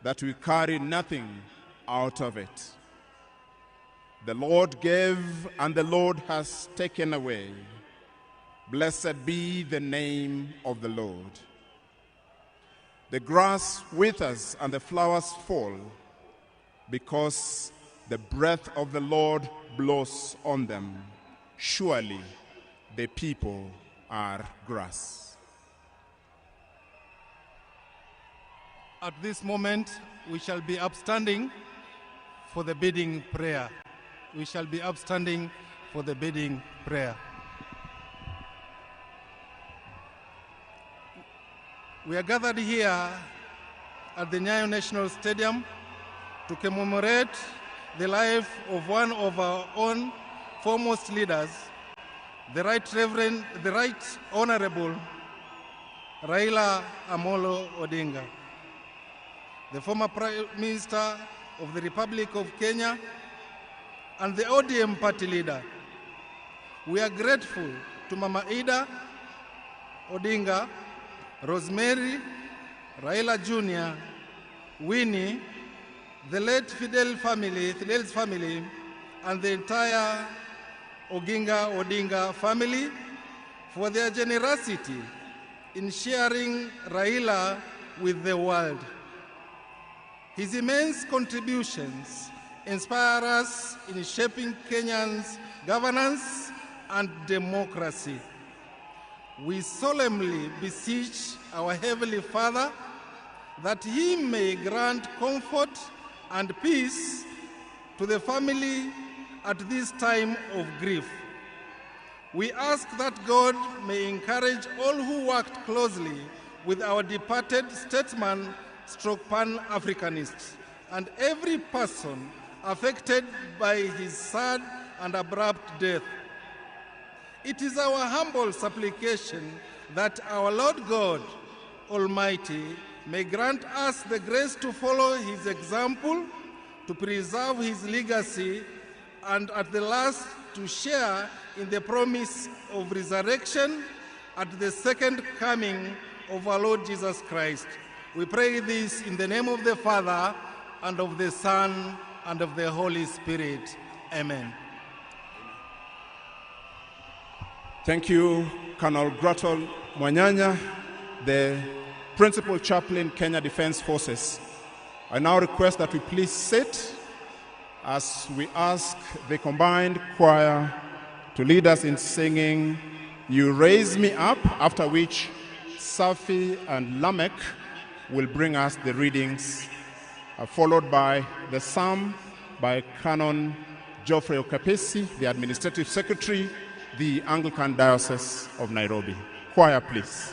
that we carry nothing out of it. The Lord gave, and the Lord has taken away. Blessed be the name of the Lord. The grass withers and the flowers fall, because the breath of the Lord blows on them. Surely the people are grass. At this moment, we shall be upstanding for the bidding prayer. We shall be upstanding for the bidding prayer. We are gathered here at the Nyayo National Stadium to commemorate the life of one of our own foremost leaders, the Right Honorable Raila Amolo Odinga, the former Prime Minister of the Republic of Kenya and the ODM party leader. We are grateful to Mama Ida Odinga, Rosemary, Raila Jr., Winnie, the late Fidel's family, and the entire Odinga family for their generosity in sharing Raila with the world. His immense contributions inspire us in shaping Kenyans' governance and democracy. We solemnly beseech our Heavenly Father that He may grant comfort and peace to the family at this time of grief. We ask that God may encourage all who worked closely with our departed statesman stroke Pan-Africanist and every person affected by his sad and abrupt death. It is our humble supplication that our Lord God Almighty may grant us the grace to follow his example, to preserve his legacy, and at the last to share in the promise of resurrection at the second coming of our Lord Jesus Christ. We pray this in the name of the Father, and of the Son, and of the Holy Spirit. Amen. Thank you, Colonel Gratol Mwanyanya, the Principal Chaplain, Kenya Defense Forces. I now request that we please sit as we ask the combined choir to lead us in singing You Raise Me Up, after which Safi and Lamek will bring us the readings, followed by the psalm by Canon Geoffrey Okapesi, the Administrative Secretary, the Anglican Diocese of Nairobi. Choir, please.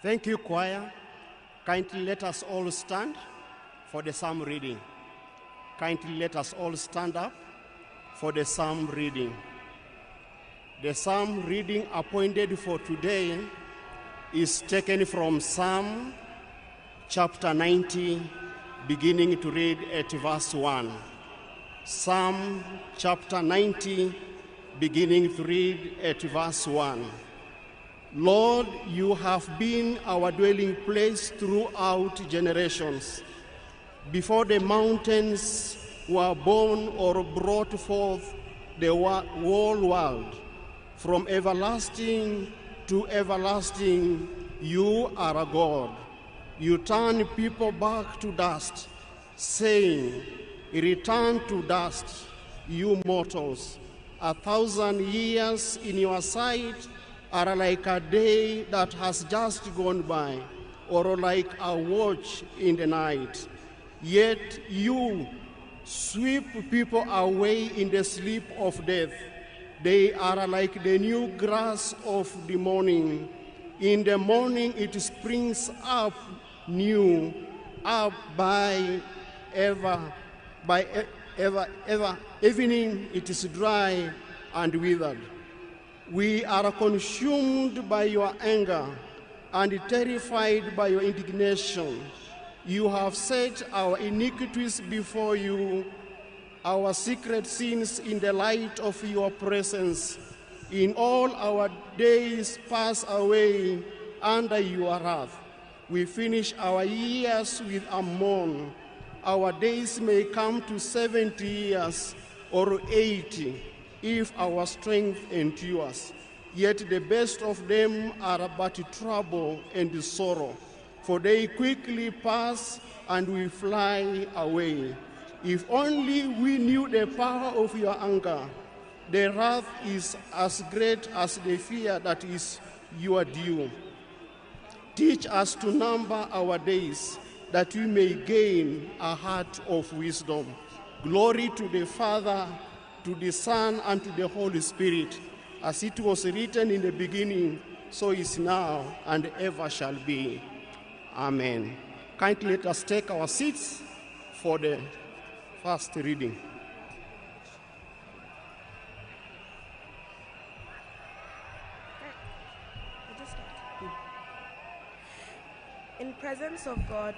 Thank you, choir. Kindly let us all stand for the psalm reading. Kindly let us all stand up for the psalm reading. The psalm reading appointed for today is taken from Psalm chapter 90, beginning to read at verse 1. Psalm chapter 90, beginning to read at verse 1. Lord, you have been our dwelling place throughout generations. Before the mountains were born or brought forth the whole world, from everlasting to everlasting, you are a God. You turn people back to dust, saying, return to dust, you mortals. 1,000 years in your sight are like a day that has just gone by, or like a watch in the night. Yet you sweep people away in the sleep of death. They are like the new grass of the morning. In the morning it springs up new, up by evening it is dry and withered. We are consumed by your anger and terrified by your indignation. You have set our iniquities before you, our secret sins in the light of your presence. In all our days pass away under your wrath. We finish our years with a mourn. Our days may come to 70 years or 80 if our strength endures. Yet the best of them are but trouble and sorrow, for they quickly pass and we fly away. If only we knew the power of your anger. The wrath is as great as the fear that is your due. Teach us to number our days, that we may gain a heart of wisdom. Glory to the Father, to the Son, and to the Holy Spirit, as it was written in the beginning, so is now, and ever shall be. Amen. Kindly let us take our seats for the first reading. In presence of God,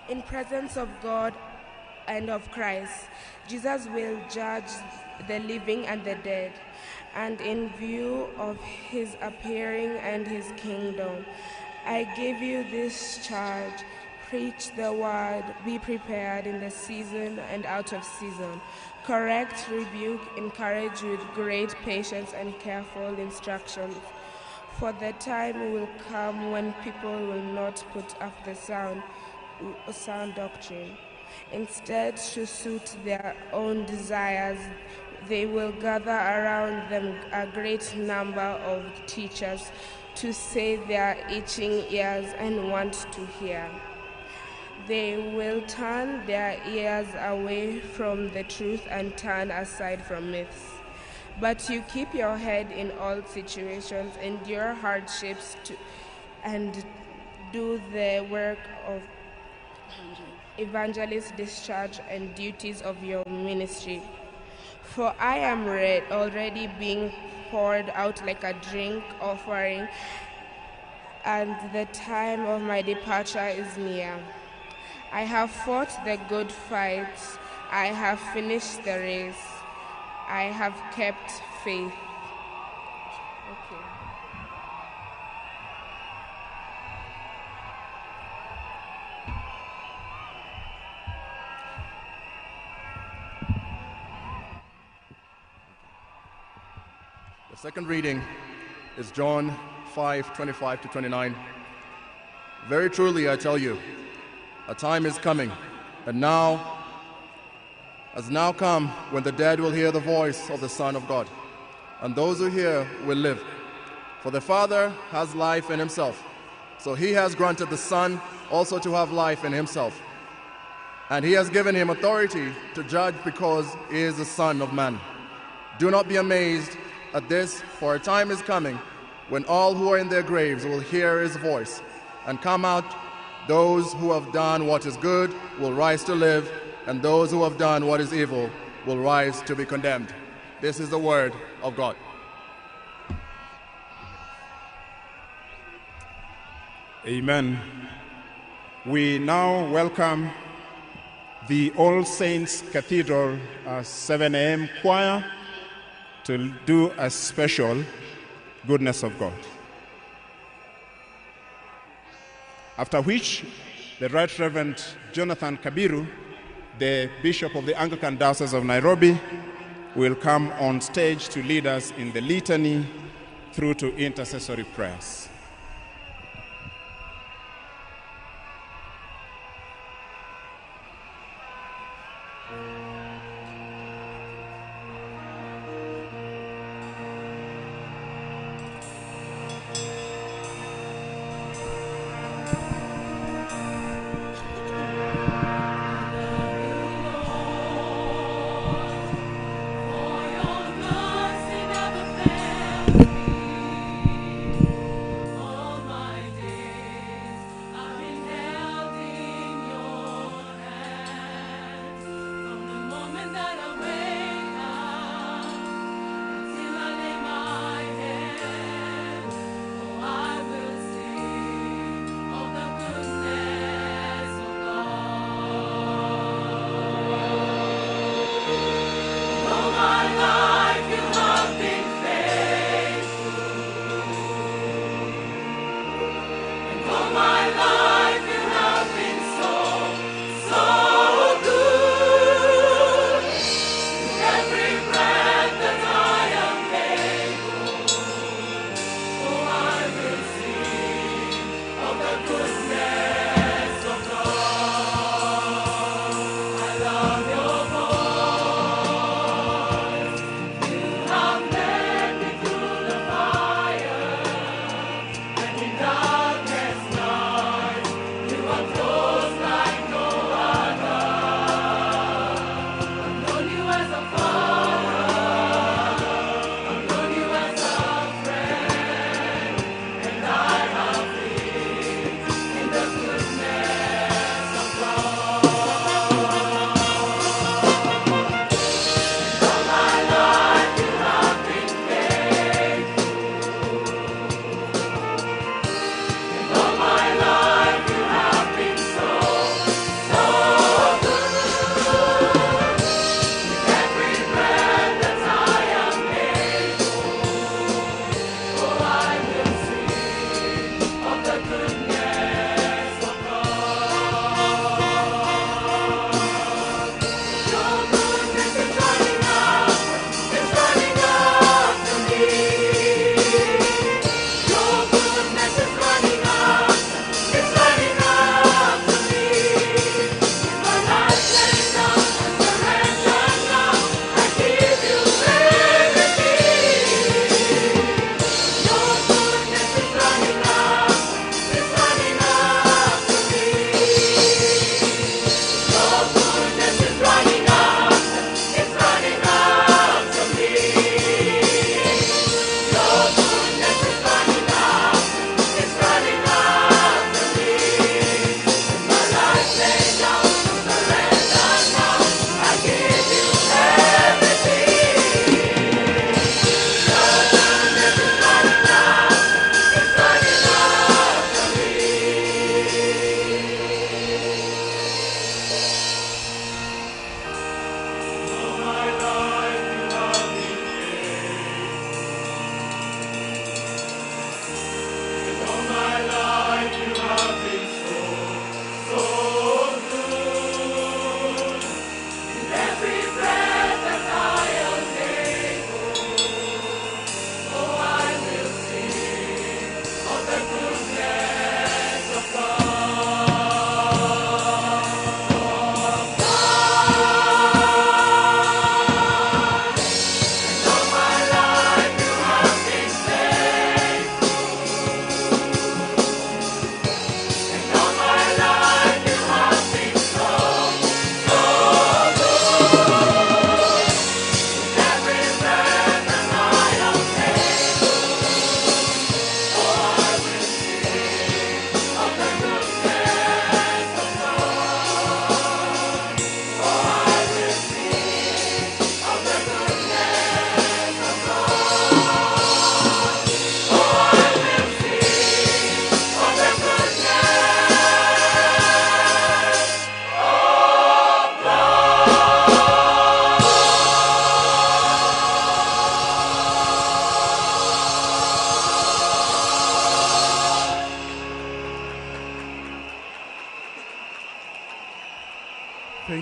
In presence of God and of Christ, Jesus will judge the living and the dead, and in view of his appearing and his kingdom, I give you this charge: preach the word, be prepared in the season and out of season. Correct, rebuke, encourage with great patience and careful instruction. For the time will come when people will not put up the sound doctrine. Instead, to suit their own desires, they will gather around them a great number of teachers to save their itching ears and want to hear. They will turn their ears away from the truth and turn aside from myths. But you keep your head in all situations, endure hardships, and do the work of evangelist, discharge and duties of your ministry. For I am already being poured out like a drink offering, and the time of my departure is near. I have fought the good fight. I have finished the race. I have kept faith. Okay. The second reading is John 5:25 to 29. Very truly I tell you, a time is coming, and now has now come when the dead will hear the voice of the Son of God, and those who hear will live. For the Father has life in himself, so he has granted the Son also to have life in himself. And he has given him authority to judge because he is the Son of Man. Do not be amazed at this, for a time is coming when all who are in their graves will hear his voice and come out. Those who have done what is good will rise to live, and those who have done what is evil will rise to be condemned. This is the word of God. Amen. We now welcome the All Saints Cathedral 7 a.m. choir to do a special Goodness of God. After which, the Right Reverend Jonathan Kabiru, the Bishop of the Anglican Diocese of Nairobi, will come on stage to lead us in the litany through to intercessory prayers.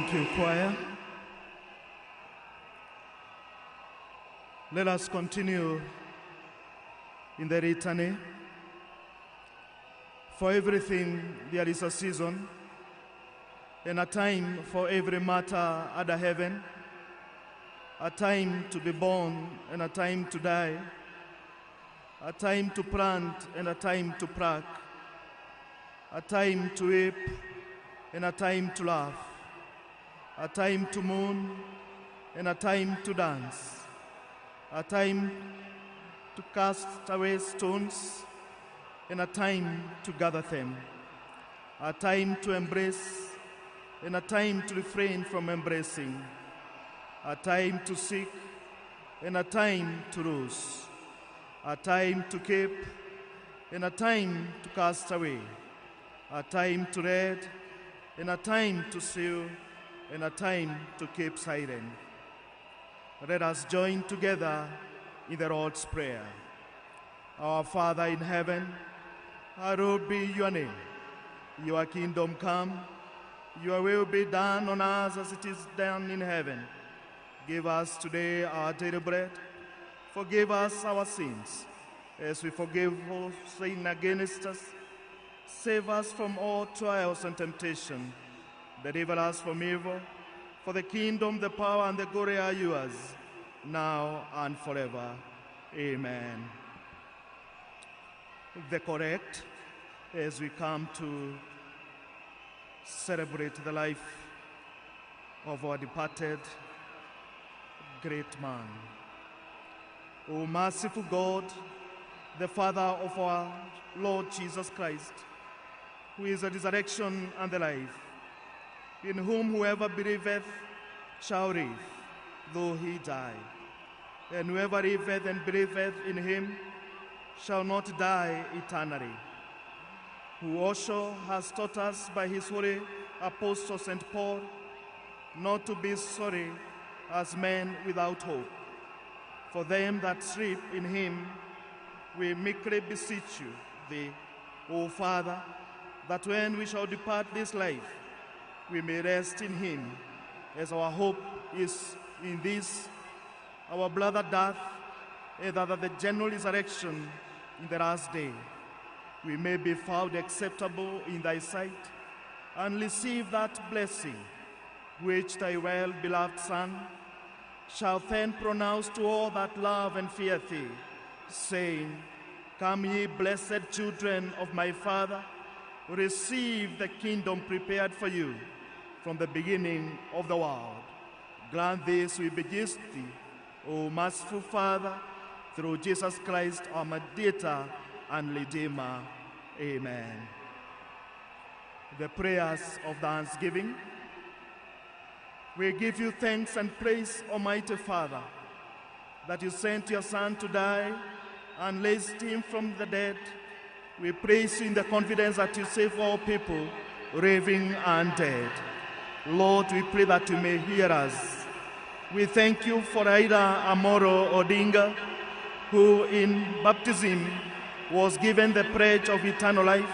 Thank you, choir. Let us continue in the litany. For everything there is a season, and a time for every matter under heaven, a time to be born and a time to die, a time to plant and a time to pluck, a time to weep and a time to laugh, a time to mourn and a time to dance, a time to cast away stones and a time to gather them, a time to embrace and a time to refrain from embracing, a time to seek and a time to lose, a time to keep and a time to cast away, a time to read and a time to seal and a time to keep silent. Let us join together in the Lord's Prayer. Our Father in heaven, hallowed be your name. Your kingdom come, your will be done on earth as it is done in heaven. Give us today our daily bread. Forgive us our sins, as we forgive those who sin against us. Save us from all trials and temptation. Deliver us from evil. For the kingdom, the power, and the glory are yours, now and forever. Amen. The correct, as we come to celebrate the life of our departed great man. O merciful God, the Father of our Lord Jesus Christ, who is the resurrection and the life, in whom whoever believeth shall live, though he die. And whoever liveth and believeth in him shall not die eternally. Who also has taught us by his holy apostle St. Paul not to be sorry as men without hope. For them that sleep in him, we meekly beseech you, thee, O Father, that when we shall depart this life, we may rest in him, as our hope is in this, our brother death, and that the general resurrection in the last day, we may be found acceptable in thy sight, and receive that blessing which thy well-beloved Son shall then pronounce to all that love and fear thee, saying, Come ye, blessed children of my Father, receive the kingdom prepared for you from the beginning of the world. Grant this, we beseech thee, O merciful Father, through Jesus Christ, our mediator and Redeemer. Amen. The prayers of thanksgiving. We give you thanks and praise, Almighty Father, that you sent your Son to die and raised him from the dead. We praise you in the confidence that you save all people, living and dead. Lord, we pray that you may hear us. We thank you for Raila Amolo Odinga, who in baptism was given the pledge of eternal life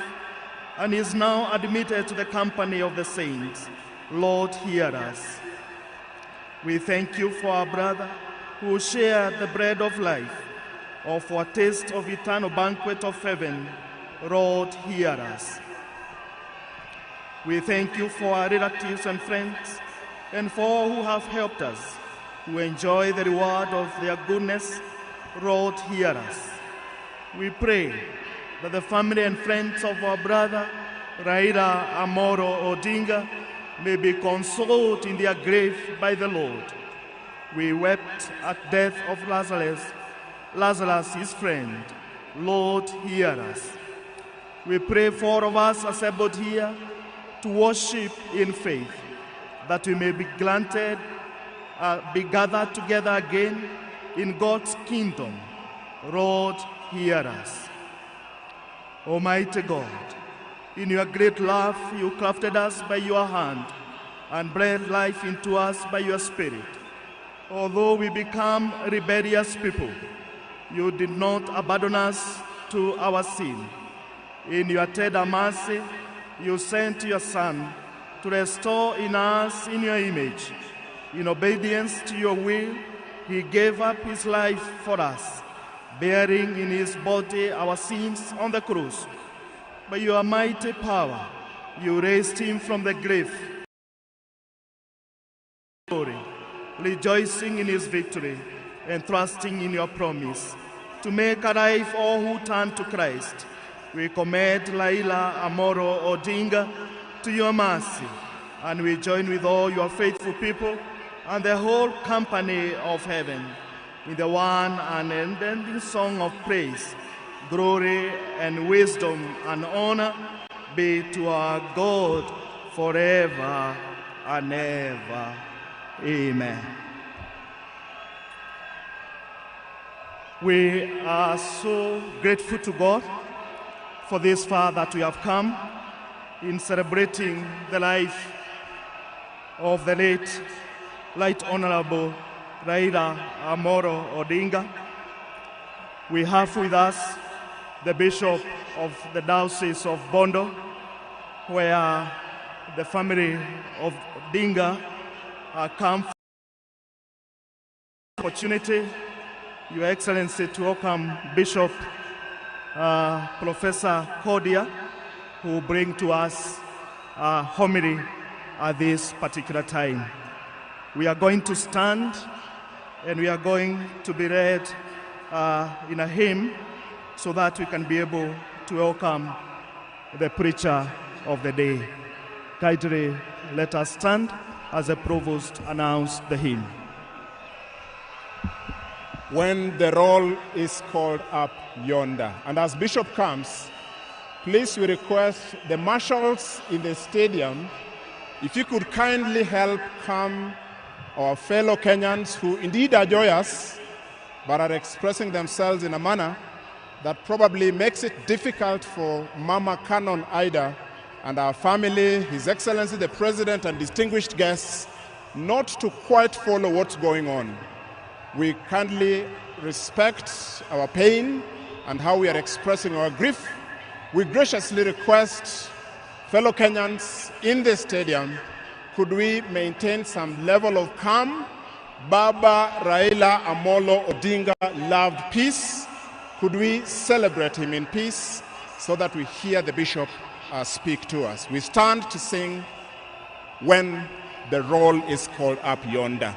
and is now admitted to the company of the saints. Lord, hear us. We thank you for our brother who shared the bread of life, or for a taste of eternal banquet of heaven. Lord, hear us. We thank you for our relatives and friends, and for all who have helped us, who enjoy the reward of their goodness. Lord, hear us. We pray that the family and friends of our brother Raila Amolo Odinga may be consoled in their grief by the Lord. We wept at death of Lazarus, his friend. Lord, hear us. We pray for all of us assembled here to worship in faith, that we may be granted, be gathered together again in God's kingdom. Lord, hear us. Almighty God, in your great love, you crafted us by your hand and breathed life into us by your Spirit. Although we become rebellious people, you did not abandon us to our sin. In your tender mercy, you sent your Son to restore in us in your image. In obedience to your will, he gave up his life for us, bearing in his body our sins on the cross. By your mighty power, you raised him from the grave, glory, rejoicing in his victory and trusting in your promise to make alive all who turn to Christ. We commend Raila, Amolo, Odinga to your mercy, and we join with all your faithful people and the whole company of heaven in the one and unending song of praise. Glory and wisdom and honor be to our God forever and ever. Amen. We are so grateful to God for this far that we have come in celebrating the life of the late Right Honorable Raila Amolo Odinga. We have with us the Bishop of the Diocese of Bondo, where the family of Odinga come for the opportunity, Your Excellency, to welcome Bishop Professor Cordia, who bring to us a homily at this particular time. We are going to stand and we are going to be read in a hymn so that we can be able to welcome the preacher of the day. Kindly let us stand as the provost announced the hymn. When the roll is called up yonder. And as Bishop comes, please we request the marshals in the stadium, if you could kindly help calm our fellow Kenyans who indeed are joyous, but are expressing themselves in a manner that probably makes it difficult for Mama Canon Ida and our family, His Excellency the President and distinguished guests, not to quite follow what's going on. We kindly respect our pain and how we are expressing our grief. We graciously request fellow Kenyans in the stadium, could we maintain some level of calm? Baba Raila Amolo Odinga loved peace. Could we celebrate him in peace so that we hear the bishop speak to us? We stand to sing When the Roll is Called Up Yonder.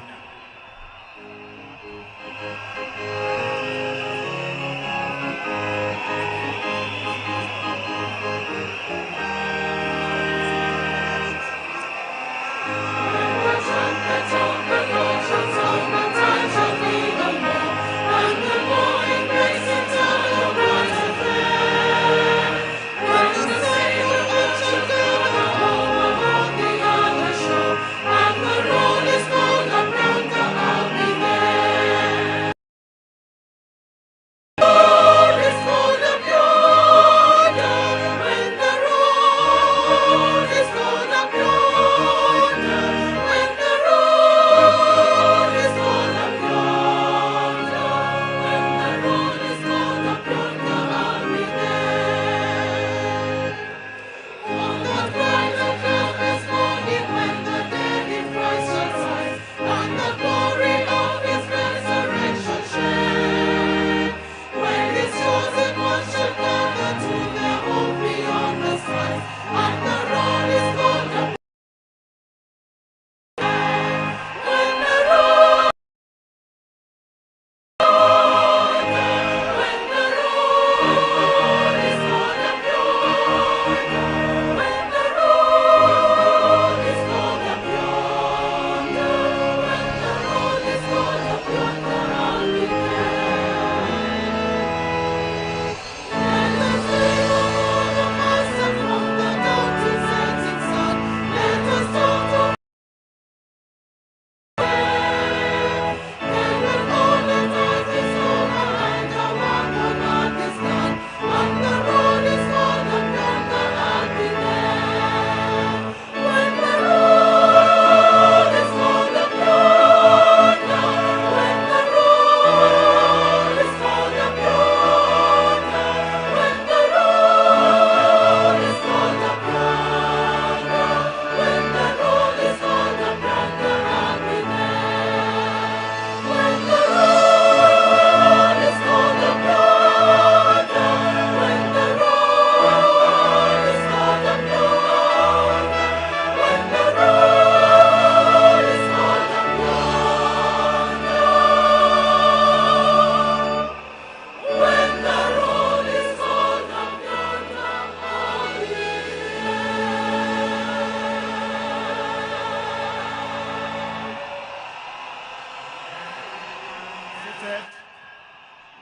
seated.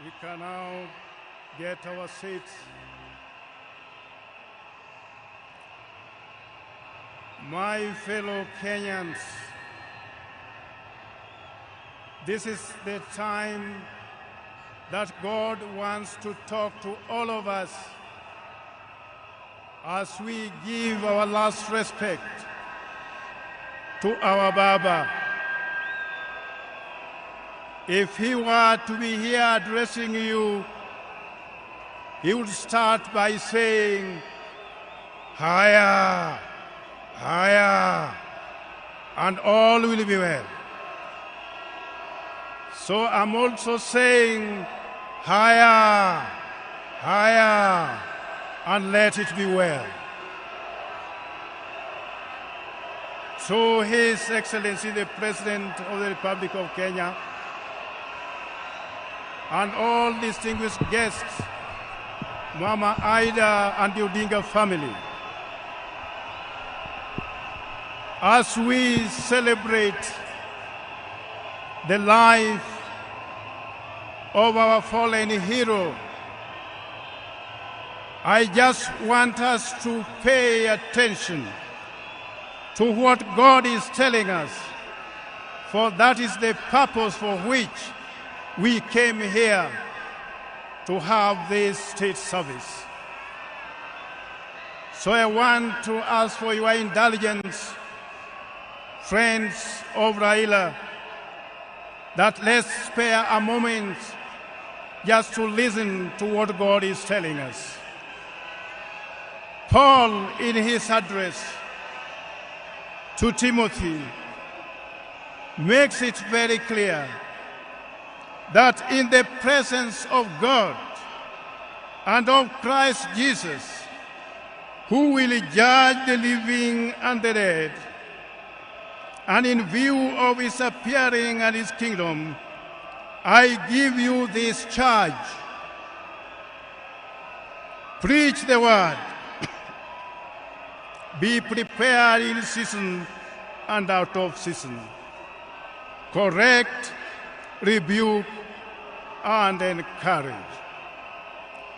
We can now get our seats. My fellow Kenyans, this is the time that God wants to talk to all of us as we give our last respect to our Baba. If he were to be here addressing you, he would start by saying, "Higher, higher," and all will be well. So I'm also saying, higher, higher, and let it be well. To His Excellency the President of the Republic of Kenya and all distinguished guests, Mama Ida and the Odinga family, as we celebrate the life of our fallen hero, I just want us to pay attention to what God is telling us, for that is the purpose for which we came here to have this state service. So I want to ask for your indulgence, friends of Raila, that let's spare a moment just to listen to what God is telling us. Paul, in his address to Timothy, makes it very clear that in the presence of God and of Christ Jesus, who will judge the living and the dead, and in view of his appearing and his kingdom, I give you this charge. Preach the word. Be prepared in season and out of season. Correct, rebuke, and encourage.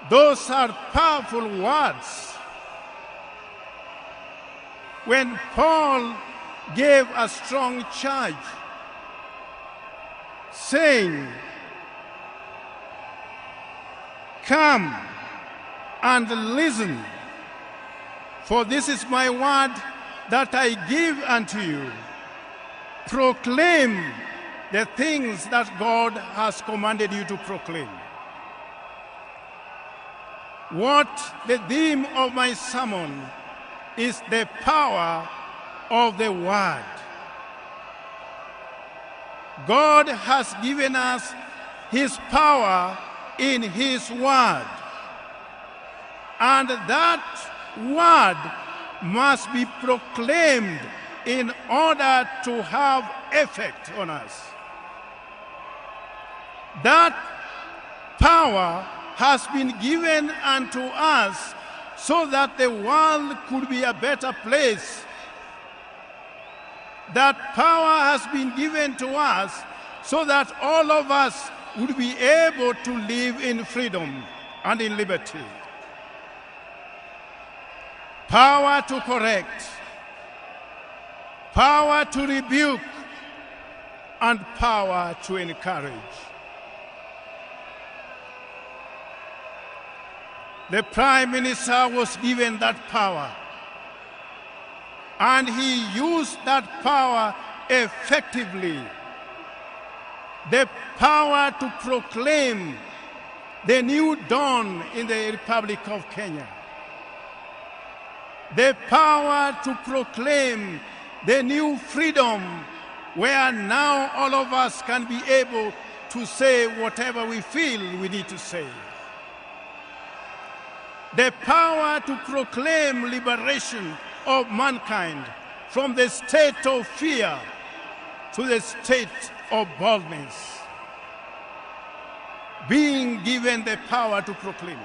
Those are powerful words. When Paul gave a strong charge, saying, "Come and listen, for this is my word that I give unto you. Proclaim the things that God has commanded you to proclaim." What the theme of my sermon is: the power of the word. God has given us his power in his word, and that word must be proclaimed in order to have effect on us. That power has been given unto us so that the world could be a better place. That power has been given to us so that all of us would be able to live in freedom and in liberty. Power to correct, power to rebuke, and power to encourage. The Prime Minister was given that power, and he used that power effectively. The power to proclaim the new dawn in the Republic of Kenya. The power to proclaim the new freedom where now all of us can be able to say whatever we feel we need to say. The power to proclaim liberation of mankind from the state of fear to the state of boldness. Being given the power to proclaim.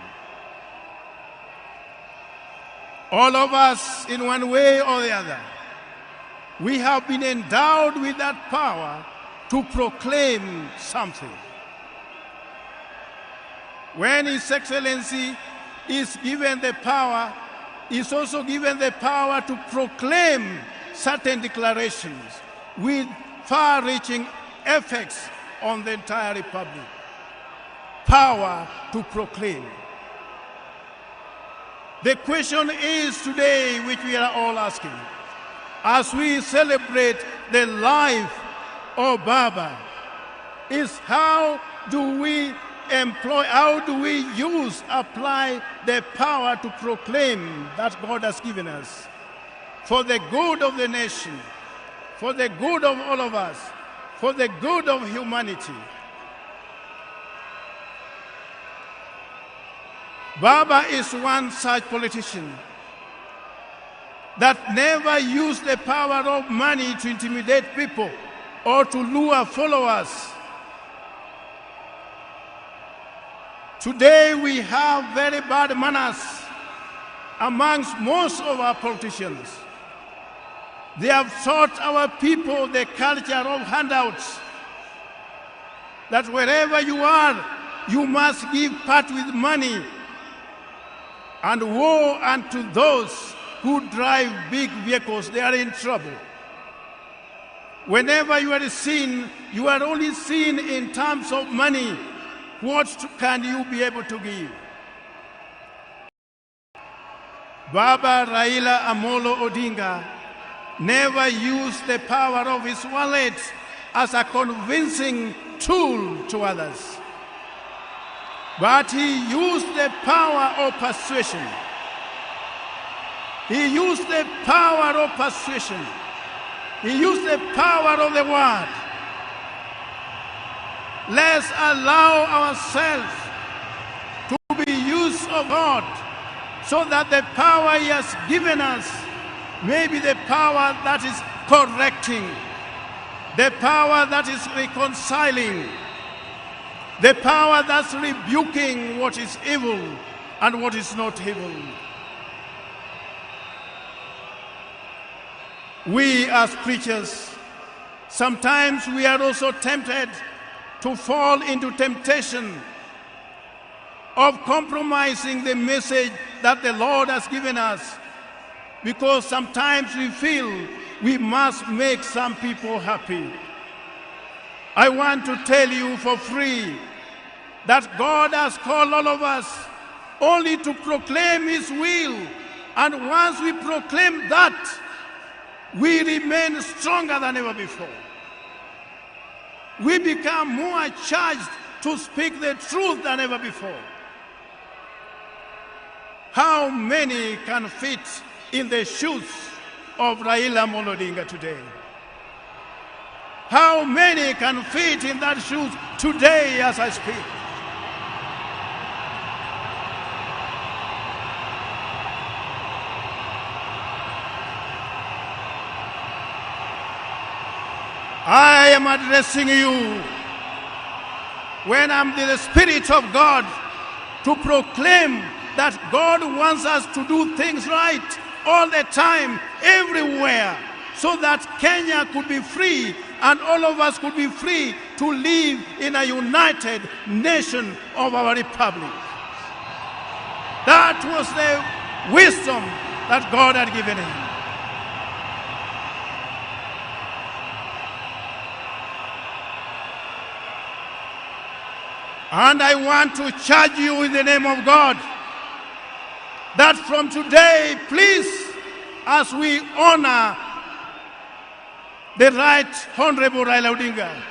All of us, in one way or the other, we have been endowed with that power to proclaim something. when His Excellency is given the power, is also given the power to proclaim certain declarations with far-reaching effects on the entire Republic. Power to proclaim. The question is today, which we are all asking, as we celebrate the life of Baba, is how do we apply the power to proclaim that God has given us for the good of the nation, for the good of all of us, for the good of humanity. Baba is one such politician that never used the power of money to intimidate people or to lure followers. Today we have very bad manners amongst most of our politicians. They have taught our people the culture of handouts, that wherever you are, you must give part with money. And woe unto those who drive big vehicles, they are in trouble. Whenever you are seen, you are only seen in terms of money. What can you be able to give? Baba Raila Amolo Odinga never used the power of his wallet as a convincing tool to others, but he used the power of persuasion. He used the power of persuasion. He used the power of the word. Let's allow ourselves to be used of God, so that the power He has given us may be the power that is correcting, the power that is reconciling, the power that's rebuking what is evil and what is not evil. We as preachers, sometimes we are also tempted to fall into temptation of compromising the message that the Lord has given us, because sometimes we feel we must make some people happy. I want to tell you for free that God has called all of us only to proclaim His will, and once we proclaim that, we remain stronger than ever before. We become more charged to speak the truth than ever before. How many can fit in the shoes of Raila Amolo Odinga today? How many can fit in that shoes today as I speak? I am addressing you when I'm in the Spirit of God to proclaim that God wants us to do things right all the time, everywhere, so that Kenya could be free and all of us could be free to live in a united nation of our republic. That was the wisdom that God had given him. And I want to charge you in the name of God that from today, please, as we honor the Right Honorable Raila Odinga,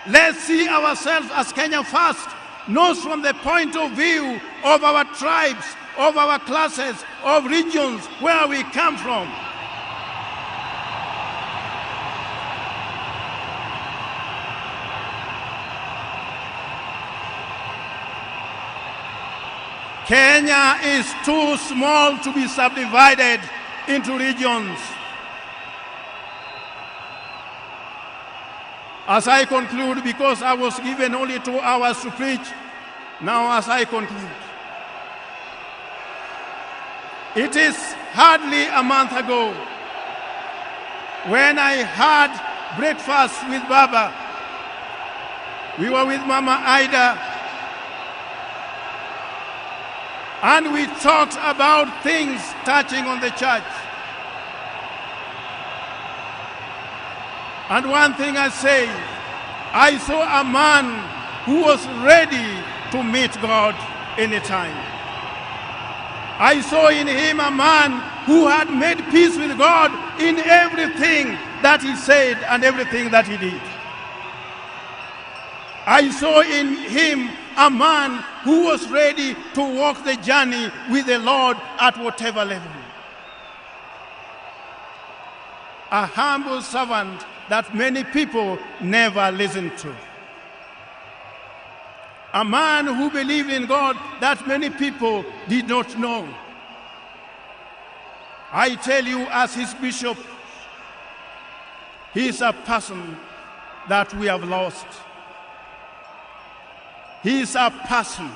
let's see ourselves as Kenya First, not from the point of view of our tribes, of our classes, of regions where we come from. Kenya is too small to be subdivided into regions. As I conclude, because I was given only 2 hours to preach, now as I conclude, it is hardly a month ago when I had breakfast with Baba. We were with Mama Ida, And we talked about things touching on the church. And one thing I say, I saw a man who was ready to meet God anytime. I saw in him a man who had made peace with God in everything that he said and everything that he did. I saw in him a man who was ready to walk the journey with the Lord at whatever level. A humble servant that many people never listened to. A man who believed in God that many people did not know. I tell you, as his bishop, he is a person that we have lost. He is a person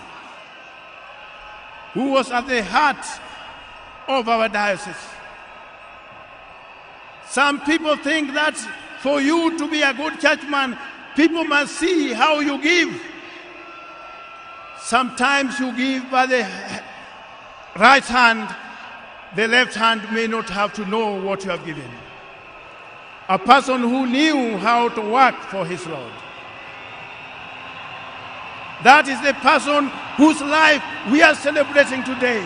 who was at the heart of our diocese. Some people think that for you to be a good churchman, people must see how you give. Sometimes you give by the right hand, the left hand may not have to know what you have given. A person who knew how to work for his Lord. That is the person whose life we are celebrating today.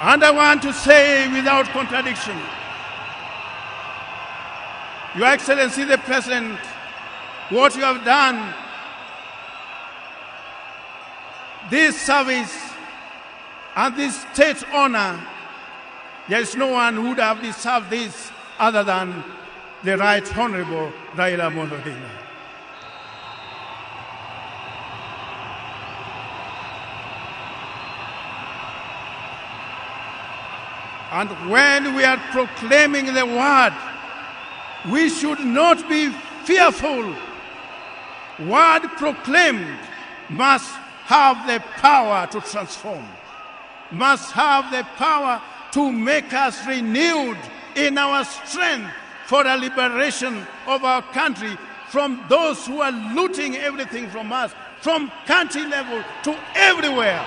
And I want to say without contradiction, Your Excellency the President, what you have done, this service and this state honor, there is no one who would have deserved this other than the Right Honorable Raila Amolo Odinga. And when we are proclaiming the word, we should not be fearful. Word proclaimed must have the power to transform, must have the power to make us renewed in our strength for the liberation of our country from those who are looting everything from us, from country level to everywhere.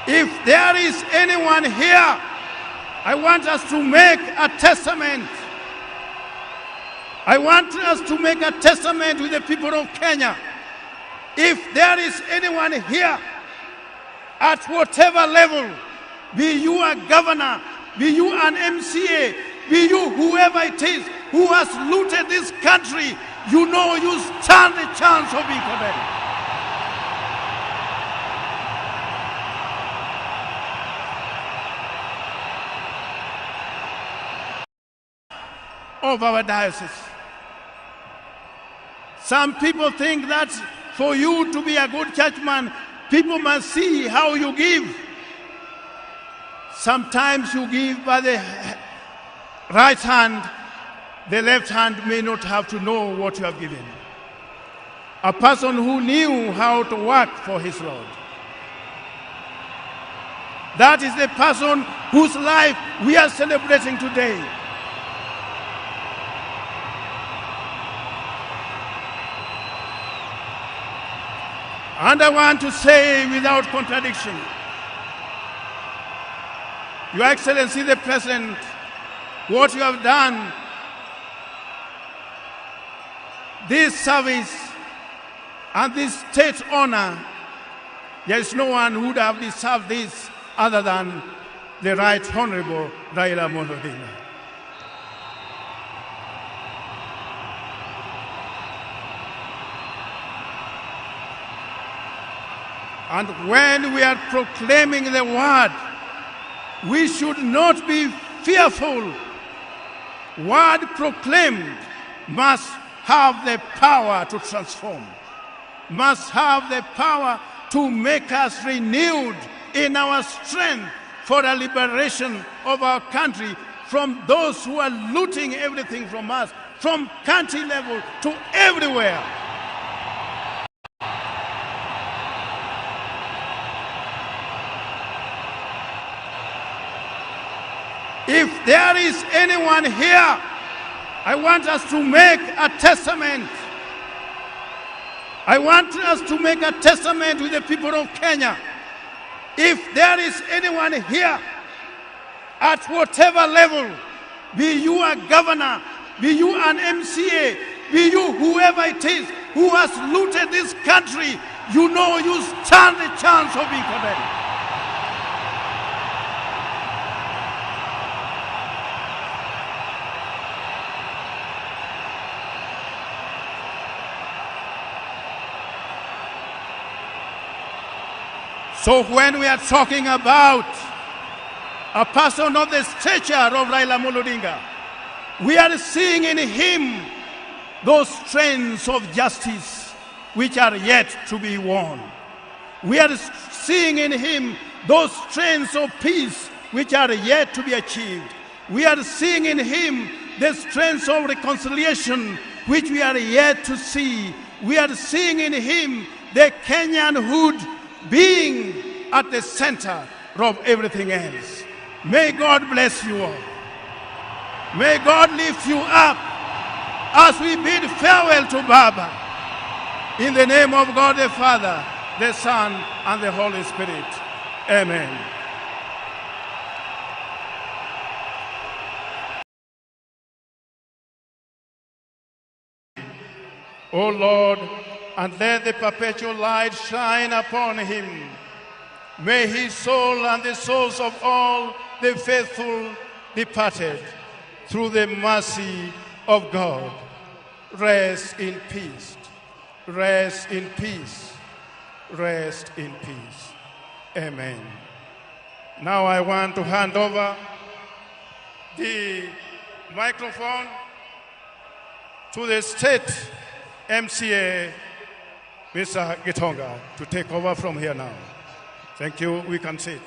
If there is anyone here, I want us to make a testament. I want us to make a testament with the people of Kenya. If there is anyone here, at whatever level, be you a governor, be you an MCA, be you whoever it is who has looted this country, you know you stand a chance of being condemned. Of our diocese. Some people think that for you to be a good churchman, people must see how you give. Sometimes you give by the right hand, the left hand may not have to know what you have given. A person who knew how to work for his Lord. That is the person whose life we are celebrating today. And I want to say without contradiction, Your Excellency the President, what you have done, this service and this state honor, there is no one who would have deserved this other than the Right Honorable Raila Amolo Odinga. And when we are proclaiming the word, we should not be fearful. Word proclaimed must have the power to transform, must have the power to make us renewed in our strength for the liberation of our country from those who are looting everything from us, from country level to everywhere. If there is anyone here, I want us to make a testament. I want us to make a testament with the people of Kenya. If there is anyone here, at whatever level, be you a governor, be you an MCA, be you whoever it is who has looted this country, you know you stand a chance of being condemned. So when we are talking about a person of the stature of Raila Amolo Odinga, we are seeing in him those strengths of justice which are yet to be won. We are seeing in him those strengths of peace which are yet to be achieved. We are seeing in him the strengths of reconciliation which we are yet to see. We are seeing in him the Kenyanhood being at the center of everything else. May God bless you all. May God lift you up as we bid farewell to Baba. In the name of God the Father, the Son, and the Holy Spirit. Amen. O Lord, and let the perpetual light shine upon him. May his soul and the souls of all the faithful departed through the mercy of God rest in peace. Rest in peace. Rest in peace. Amen. Now I want to hand over the microphone to the state MCA, Mr. Gitonga, to take over from here now. Thank you. We can sit.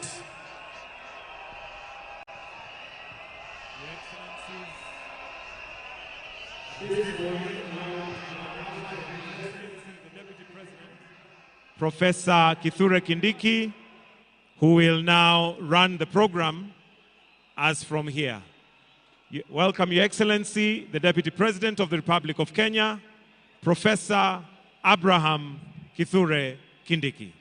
Professor Kithure Kindiki, who will now run the program as from here. Welcome, Your Excellency, the Deputy President of the Republic of Kenya, Professor Abraham Kithure Kindiki.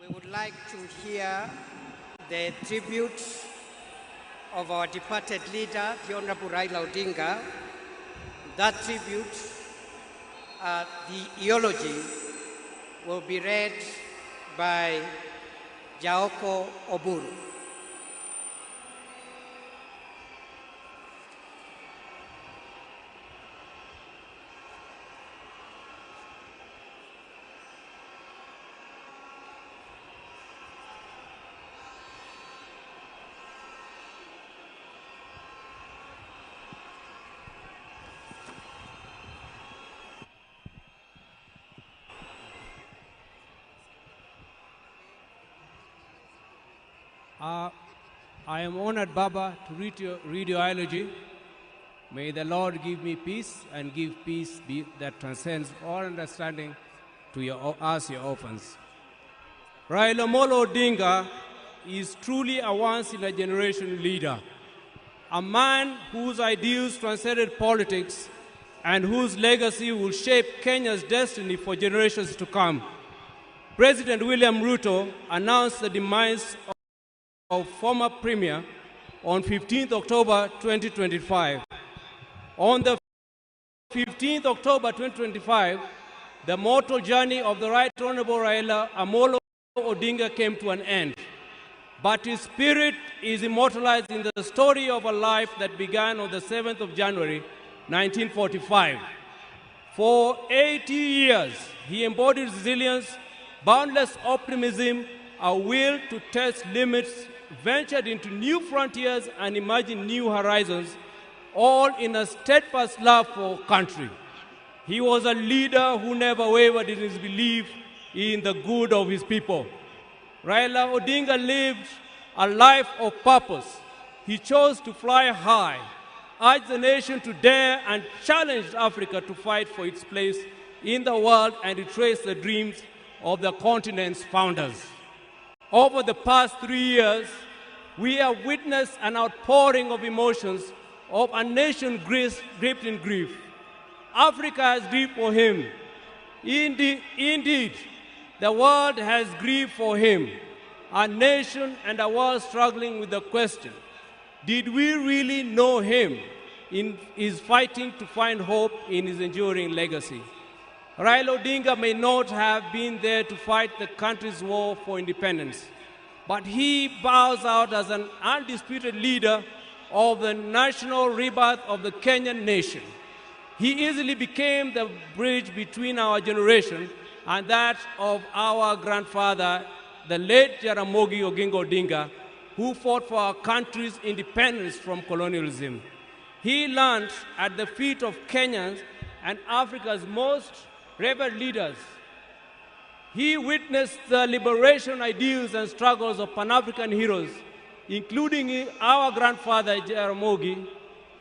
We would like to hear the tribute of our departed leader, the Honorable Raila Odinga. That tribute, the eulogy, will be read by Jaoko Oburu. I am honored, Baba, to read your eulogy. May the Lord give me peace and give peace that transcends all understanding to us, your orphans. Raila Amolo Odinga is truly a once-in-a-generation leader, a man whose ideals transcended politics and whose legacy will shape Kenya's destiny for generations to come. President William Ruto announced the demise of former Premier on 15th October 2025. On the 15th October 2025, the mortal journey of the Right Honorable Raila Amolo Odinga came to an end. But his spirit is immortalized in the story of a life that began on the 7th of January 1945. For 80 years, he embodied resilience, boundless optimism, a will to test limits, ventured into new frontiers and imagined new horizons, all in a steadfast love for country. He was a leader who never wavered in his belief in the good of his people. Raila Odinga lived a life of purpose. He chose to fly high, urged the nation to dare, and challenged Africa to fight for its place in the world and retrace the dreams of the continent's founders. Over the past 3 years, we have witnessed an outpouring of emotions of a nation gripped in grief. Africa has grieved for him. Indeed, the world has grieved for him. A nation and a world struggling with the question, did we really know him in his fighting to find hope in his enduring legacy? Raila Odinga may not have been there to fight the country's war for independence, but he bows out as an undisputed leader of the national rebirth of the Kenyan nation. He easily became the bridge between our generation and that of our grandfather, the late Jaramogi Oginga Odinga, who fought for our country's independence from colonialism. He learned at the feet of Kenyans and Africa's most revered leaders. He witnessed the liberation ideals and struggles of Pan-African heroes, including our grandfather Jaramogi,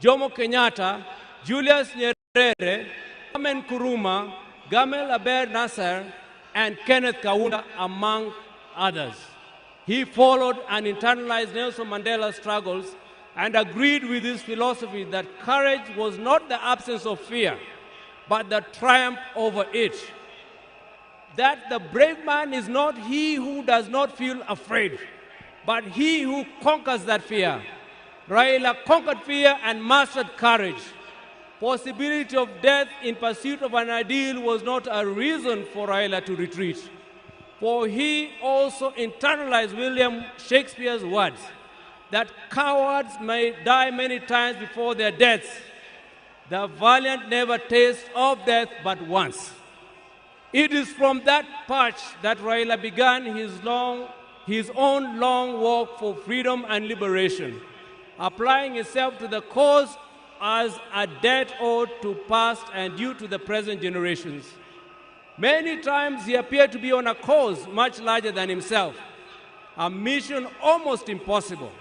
Jomo Kenyatta, Julius Nyerere, Kwame Nkrumah, Gamal Abdel Nasser, and Kenneth Kaunda, among others. He followed and internalized Nelson Mandela's struggles and agreed with his philosophy that courage was not the absence of fear, but the triumph over it. That the brave man is not he who does not feel afraid, but he who conquers that fear. Raila conquered fear and mastered courage. Possibility of death in pursuit of an ideal was not a reason for Raila to retreat, for he also internalized William Shakespeare's words that cowards may die many times before their deaths. The valiant never taste of death but once. It is from that perch that Raila began his own long walk for freedom and liberation, applying himself to the cause as a debt owed to past and due to the present generations. Many times he appeared to be on a cause much larger than himself, a mission almost impossible,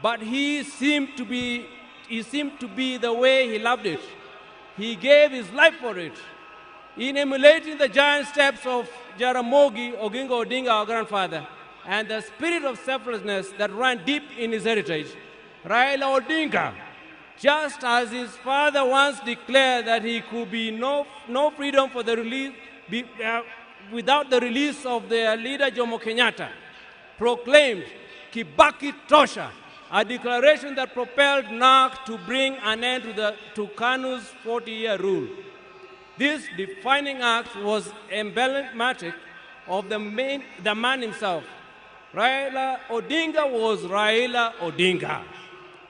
but he seemed to be the way he loved it. He gave his life for it. In emulating the giant steps of Jaramogi Oginga Odinga, our grandfather, and the spirit of selflessness that ran deep in his heritage, Raila Odinga, just as his father once declared that he could be no freedom for the release, without the release of their leader Jomo Kenyatta, proclaimed Kibaki Tosha, a declaration that propelled NARC to bring an end to KANU's 40-year rule. This defining act was emblematic of the man himself. Raila Odinga was Raila Odinga.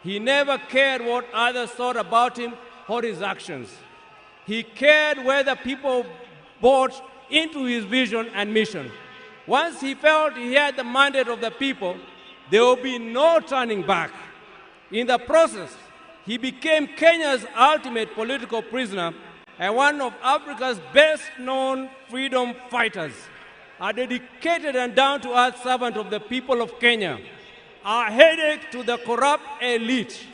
He never cared what others thought about him or his actions. He cared whether people bought into his vision and mission. Once he felt he had the mandate of the people, there will be no turning back. In the process, he became Kenya's ultimate political prisoner and one of Africa's best-known freedom fighters, a dedicated and down-to-earth servant of the people of Kenya, a headache to the corrupt elite,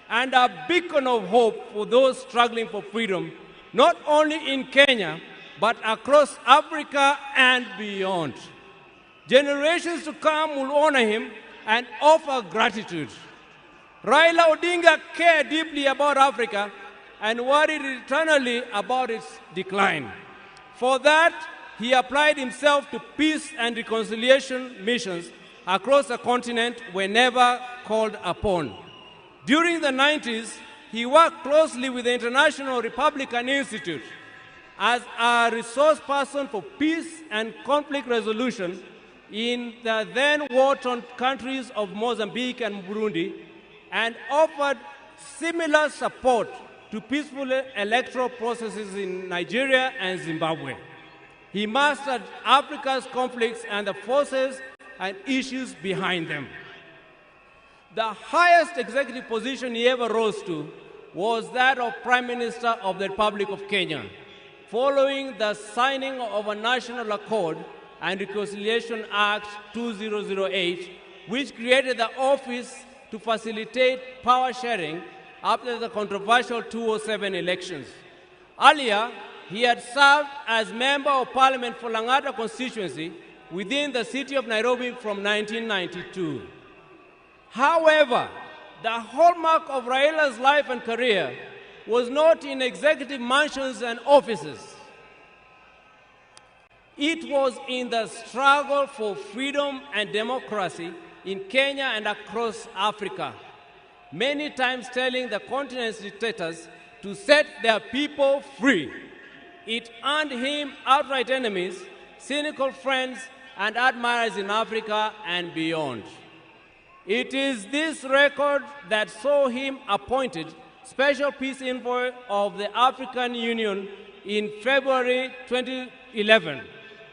and a beacon of hope for those struggling for freedom, not only in Kenya, but across Africa and beyond. Generations to come will honor him and offer gratitude. Raila Odinga cared deeply about Africa and worried eternally about its decline. For that, he applied himself to peace and reconciliation missions across the continent whenever called upon. During the 90s, he worked closely with the International Republican Institute as a resource person for peace and conflict resolution in the then war-torn countries of Mozambique and Burundi, and offered similar support to peaceful electoral processes in Nigeria and Zimbabwe. He mastered Africa's conflicts and the forces and issues behind them. The highest executive position he ever rose to was that of Prime Minister of the Republic of Kenya, following the signing of a national accord and Reconciliation Act 2008, which created the office to facilitate power sharing after the controversial 2007 elections. Earlier, he had served as Member of Parliament for Lang'ata constituency within the city of Nairobi from 1992. However, the hallmark of Raila's life and career was not in executive mansions and offices. It was in the struggle for freedom and democracy in Kenya and across Africa, many times telling the continent's dictators to set their people free. It earned him outright enemies, cynical friends, and admirers in Africa and beyond. It is this record that saw him appointed Special Peace Envoy of the African Union in February 2011,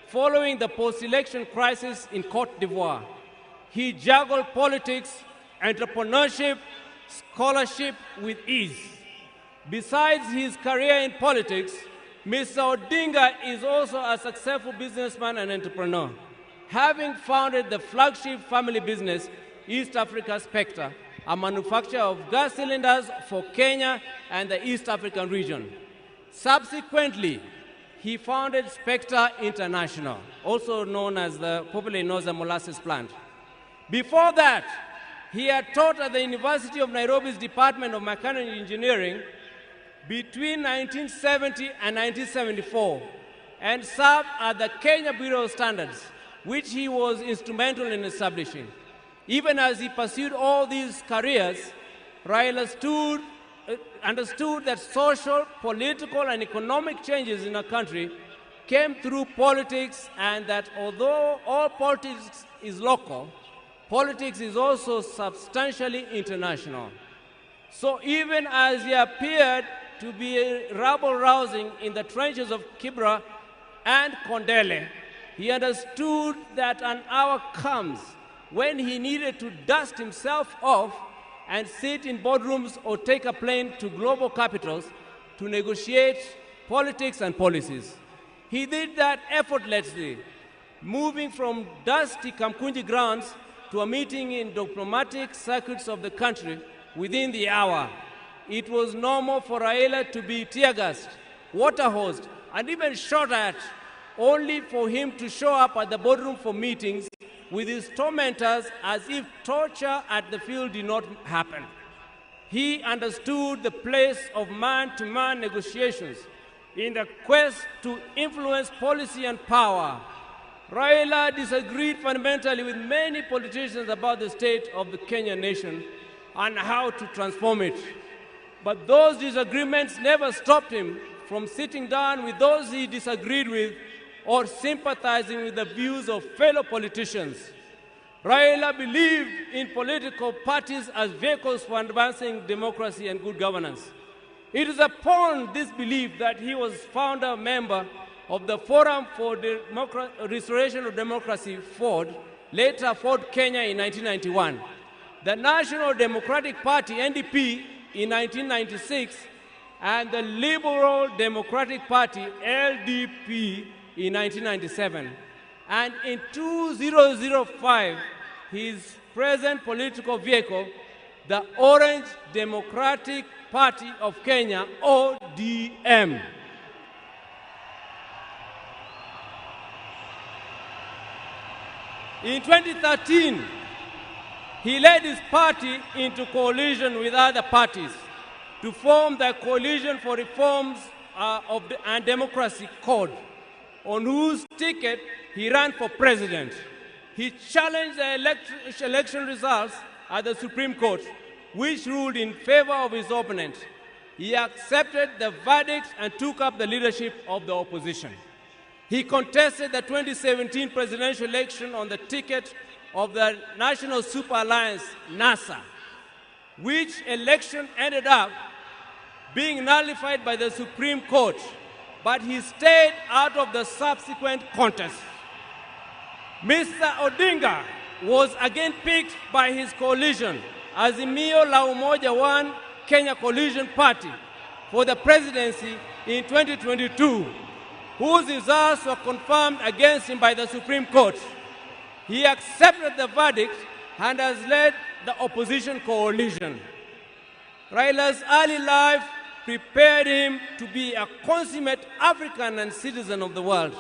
following the post-election crisis in Cote d'Ivoire. He juggled politics, entrepreneurship, scholarship with ease. Besides his career in politics, Mr. Odinga is also a successful businessman and entrepreneur, having founded the flagship family business, East Africa Spectre, a manufacturer of gas cylinders for Kenya and the East African region. Subsequently, he founded Spectre International, also known as the popularly known as the molasses plant. Before that, he had taught at the University of Nairobi's Department of Mechanical Engineering between 1970 and 1974, and served at the Kenya Bureau of Standards, which he was instrumental in establishing. Even as he pursued all these careers, Raila understood that social, political, and economic changes in a country came through politics, and that although all politics is local, politics is also substantially international. So even as he appeared to be rabble-rousing in the trenches of Kibra and Kondele, he understood that an hour comes when he needed to dust himself off and sit in boardrooms or take a plane to global capitals to negotiate politics and policies. He did that effortlessly, moving from dusty Kamkunji grounds to a meeting in diplomatic circuits of the country within the hour. It was normal for Raila to be tear-gassed, water-hosed, and even shot at, only for him to show up at the boardroom for meetings with his tormentors as if torture at the field did not happen. He understood the place of man-to-man negotiations in the quest to influence policy and power. Raila disagreed fundamentally with many politicians about the state of the Kenyan nation and how to transform it. But those disagreements never stopped him from sitting down with those he disagreed with or sympathizing with the views of fellow politicians. Raila believed in political parties as vehicles for advancing democracy and good governance. It is upon this belief that he was founder member of the Forum for Restoration of Democracy, FORD, later FORD Kenya in 1991, the National Democratic Party, NDP, in 1996, and the Liberal Democratic Party, LDP, in 1997. And in 2005, his present political vehicle, the Orange Democratic Party of Kenya, ODM. In 2013, he led his party into coalition with other parties to form the Coalition for Reforms and Democracy Code, on whose ticket he ran for president. He challenged the election results at the Supreme Court, which ruled in favor of his opponent. He accepted the verdict and took up the leadership of the opposition. He contested the 2017 presidential election on the ticket of the National Super Alliance, NASA, which election ended up being nullified by the Supreme Court, but he stayed out of the subsequent contest. Mr. Odinga was again picked by his coalition, Azimio la Umoja One Kenya Coalition Party, for the presidency in 2022. whose results were confirmed against him by the Supreme Court. He accepted the verdict and has led the opposition coalition. Raila's early life prepared him to be a consummate African and citizen of the world,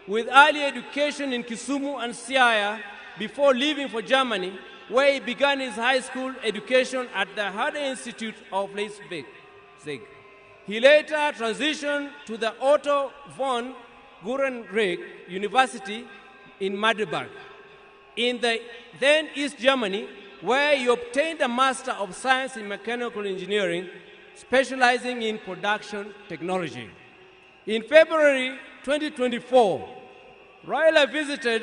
with early education in Kisumu and Siaya before leaving for Germany, where he began his high school education at the Herder Institute of Leipzig. He later transitioned to the Otto von Gutenberg University in Magdeburg, in the then East Germany, where he obtained a Master of Science in Mechanical Engineering, specializing in production technology. In February 2024, Raila visited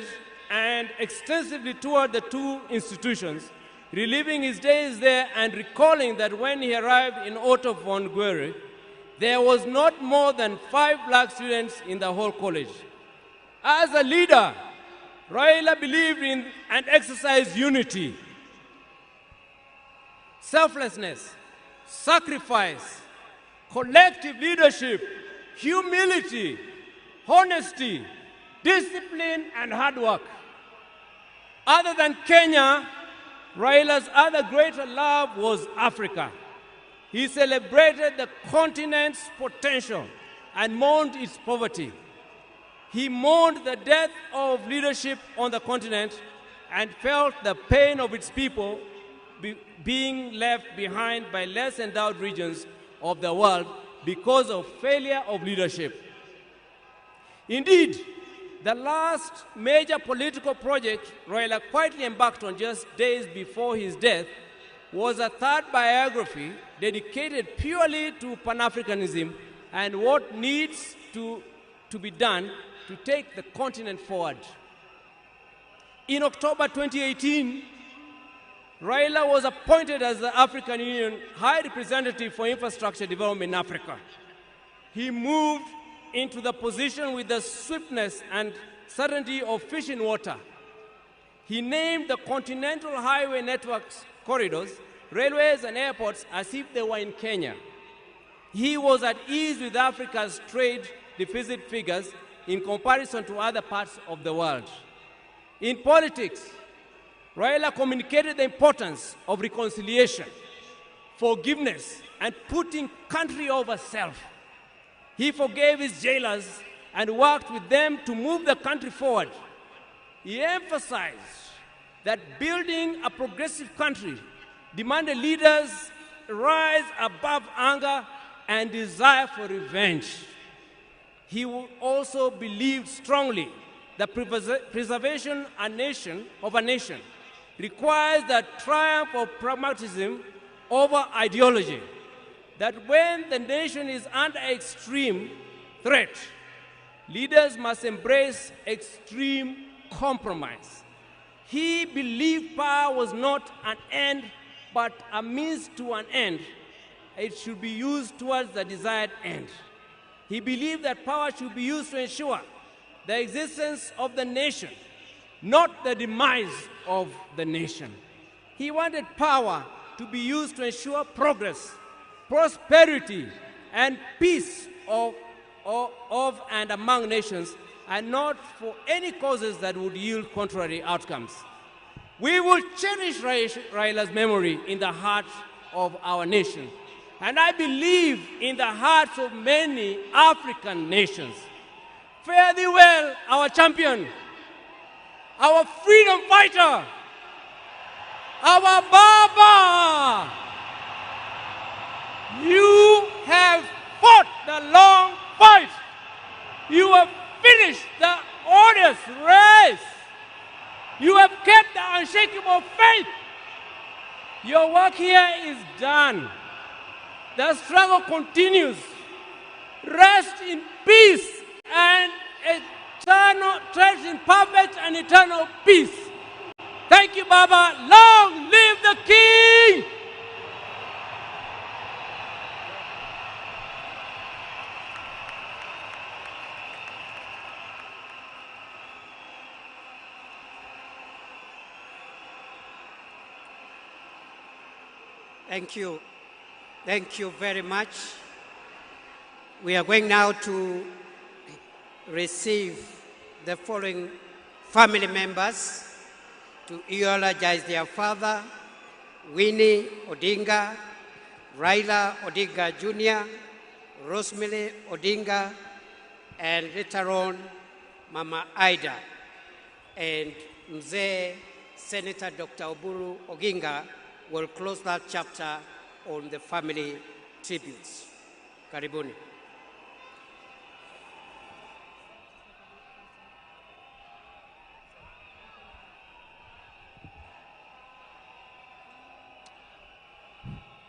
and extensively toured the two institutions, reliving his days there and recalling that when he arrived in Otto von Guerre, there was not more than 5 black students in the whole college. As a leader, Raila believed in and exercised unity, selflessness, sacrifice, collective leadership, humility, honesty, discipline, and hard work. Other than Kenya, Raila's other greater love was Africa. He celebrated the continent's potential and mourned its poverty. He mourned the death of leadership on the continent and felt the pain of its people being left behind by less endowed regions of the world because of failure of leadership. Indeed, the last major political project Raila quietly embarked on just days before his death was a third biography dedicated purely to Pan-Africanism and what needs to be done to take the continent forward. In October 2018, Raila was appointed as the African Union High Representative for Infrastructure Development in Africa. He moved into the position with the swiftness and certainty of fish in water. He named the continental highway networks corridors, railways, and airports as if they were in Kenya. He was at ease with Africa's trade deficit figures in comparison to other parts of the world. In politics, Raila communicated the importance of reconciliation, forgiveness, and putting country over self. He forgave his jailers and worked with them to move the country forward. He emphasized that building a progressive country demanded leaders rise above anger and desire for revenge. He also believed strongly that preservation of a nation requires the triumph of pragmatism over ideology, that when the nation is under extreme threat, leaders must embrace extreme compromise. He believed power was not an end, but a means to an end. It should be used towards the desired end. He believed that power should be used to ensure the existence of the nation, not the demise of the nation. He wanted power to be used to ensure progress, prosperity, and peace of and among nations, and not for any causes that would yield contrary outcomes. We will cherish Raila's memory in the heart of our nation, and I believe in the hearts of many African nations. Fare thee well, our champion, our freedom fighter, our Baba. You have fought the long fight. You have finished the odious race. You have kept the unshakable faith. Your work here is done. The struggle continues. Rest in peace and eternal, rest in perfect and eternal peace. Thank you, Baba. Long live the King! Thank you. Thank you very much. We are going now to receive the following family members to eulogize their father, Winnie Odinga, Raila Odinga Jr., Rosemary Odinga, and later on, Mama Ida. And Mzee Senator Dr. Oburu Oginga will close that chapter on the family tributes. Karibuni.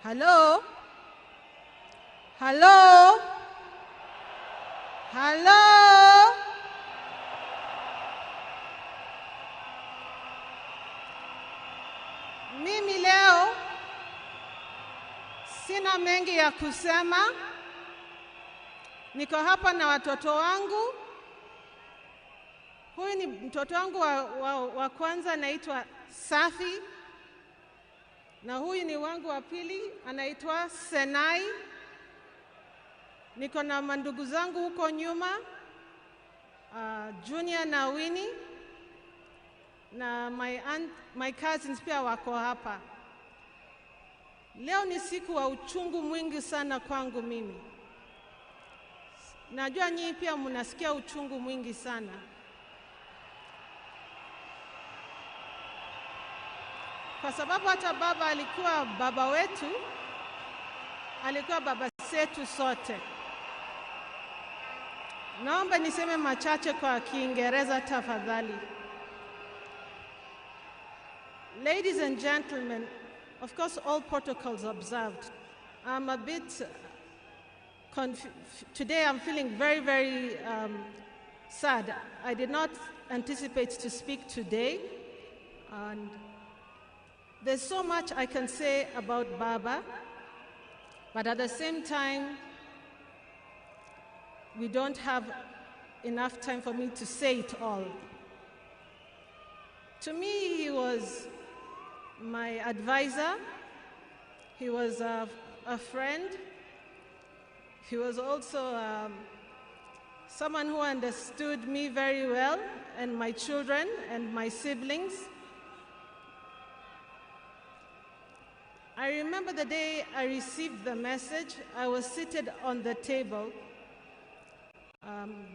Hello? Hello? Hello? Mimi leo sina mengi ya kusema. Niko hapa na watoto wangu. Huyu ni mtoto wangu wa kwanza anaitwa Safi. Na huyu ni wangu wa pili anaitwa Senai. Niko na mandugu zangu huko nyuma, Junior na Winnie, na my cousins pia wako hapa. Leo ni siku wa uchungu mwingi sana kwangu mimi. Najua nyinyi pia mnasikia uchungu mwingi sana. Kwa sababu hata baba alikuwa baba wetu, alikuwa baba zetu sote. Naomba niseme machache kwa Kiingereza tafadhali. Ladies and gentlemen, of course all protocols observed. I'm a bit today I'm feeling very, very sad. I did not anticipate to speak today, and there's so much I can say about Baba, but at the same time, we don't have enough time for me to say it all. To me, he was my advisor. He was a friend. He was also someone who understood me very well and my children and my siblings. I remember the day I received the message. I was seated on the table,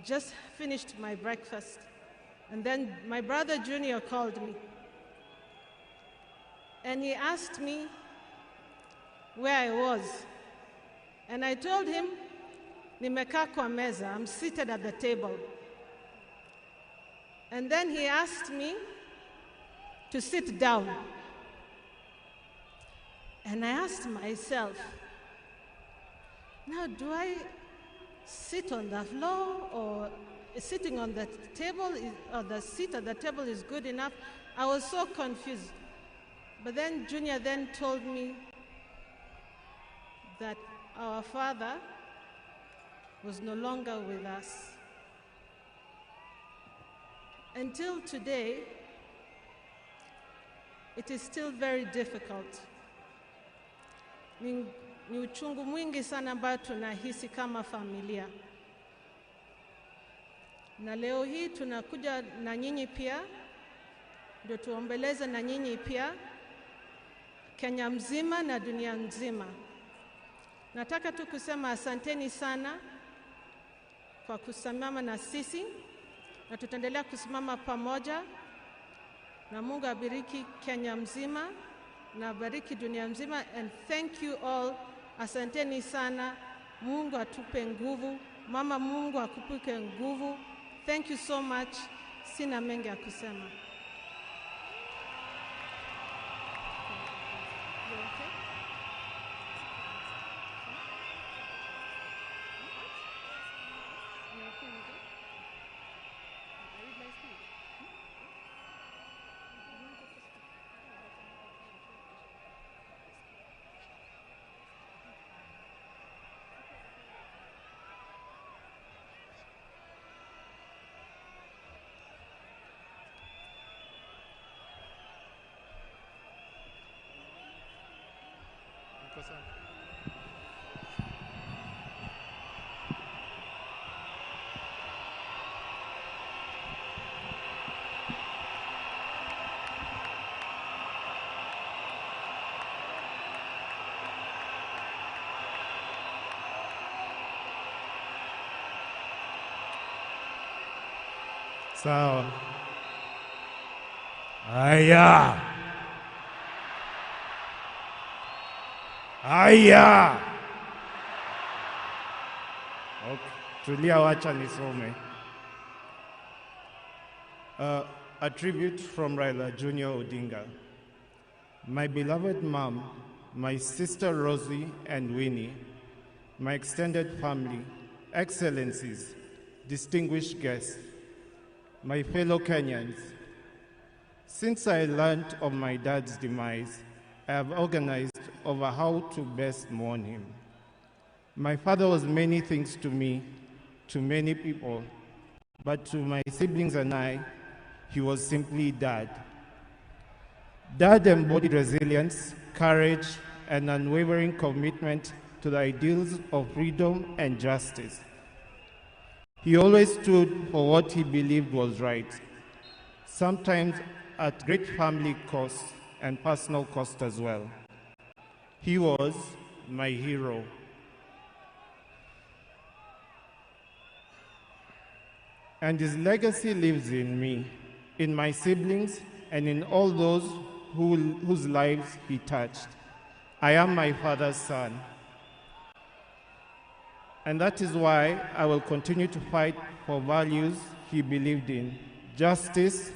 just finished my breakfast. And then my brother Junior called me. And he asked me where I was. And I told him, nimekaa kwa meza, I'm seated at the table. And then he asked me to sit down. And I asked myself, now do I sit on the floor, or sitting on the table, or the seat at the table is good enough? I was so confused. But then Junior then told me that our father was no longer with us. Until today, it is still very difficult. Ni uchungu mwingi sana ambao tunahisi kama familia. Na leo hii tunakuja na nyinyi pia, ndio tuombeleze na nyinyi pia, Kenya mzima na dunia nzima. Nataka tu kusema asanteni sana kwa kusimama na sisi, na tutaendelea kusimama pamoja, na Mungu abariki Kenya mzima na bariki dunia mzima. And thank you all. Asanteni sana. Mungu atupe nguvu. Mama, Mungu akupe nguvu. Thank you so much. Sina mengi ya kusema. Sawa. Haya. Haya. Okay. Tulia, wacha nisome. A tribute from Raila Junior Odinga. My beloved mom, my sister Rosie and Winnie, my extended family, excellencies, distinguished guests, my fellow Kenyans. Since I learned of my dad's demise, I have organized over how to best mourn him. My father was many things to me, to many people, but to my siblings and I, he was simply Dad. Dad embodied resilience, courage, and unwavering commitment to the ideals of freedom and justice. He always stood for what he believed was right, sometimes at great family cost and personal cost as well. He was my hero. And his legacy lives in me, in my siblings, and in all those whose lives he touched. I am my father's son. And that is why I will continue to fight for values he believed in: justice,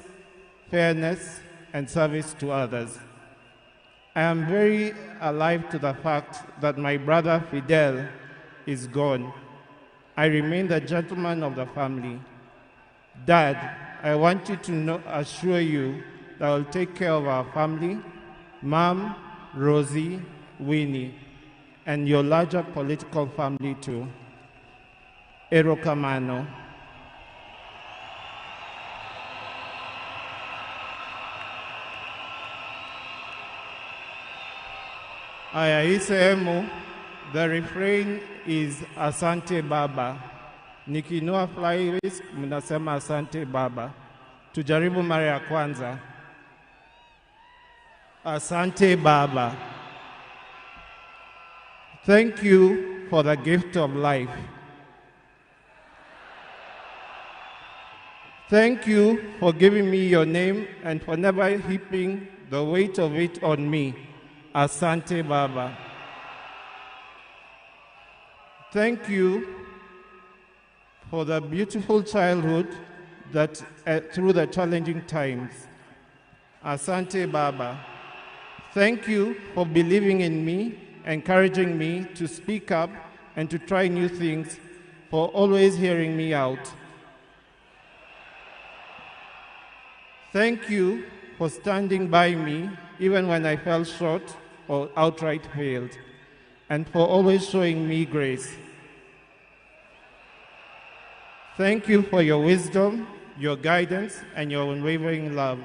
fairness, and service to others. I am very alive to the fact that my brother Fidel is gone. I remain the gentleman of the family. Dad, I want you to assure you that I will take care of our family, Mom, Rosie, Winnie, and your larger political family too. Erokamano. Aya, hii sehemu, the refrain is Asante Baba. Nikinua fly risk, mnasema Asante Baba. Tujaribu mara ya kwanza. Asante Baba. Thank you for the gift of life. Thank you for giving me your name and for never heaping the weight of it on me. Asante Baba. Thank you for the beautiful childhood that through the challenging times. Asante Baba. Thank you for believing in me, encouraging me to speak up and to try new things, for always hearing me out. Thank you for standing by me even when I fell short or outright failed, and for always showing me grace. Thank you for your wisdom, your guidance, and your unwavering love,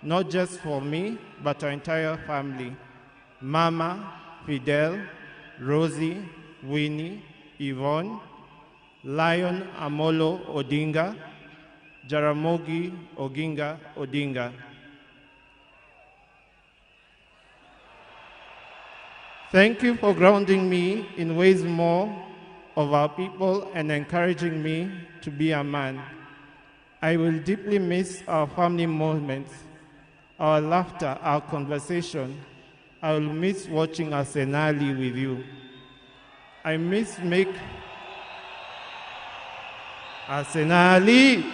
not just for me, but our entire family. Mama, Fidel, Rosie, Winnie, Yvonne, Lion Amolo Odinga, Jaramogi Oginga Odinga. Thank you for grounding me in ways more of our people and encouraging me to be a man. I will deeply miss our family moments, our laughter, our conversation. I will miss watching Arsenali with you. I miss Arsenali.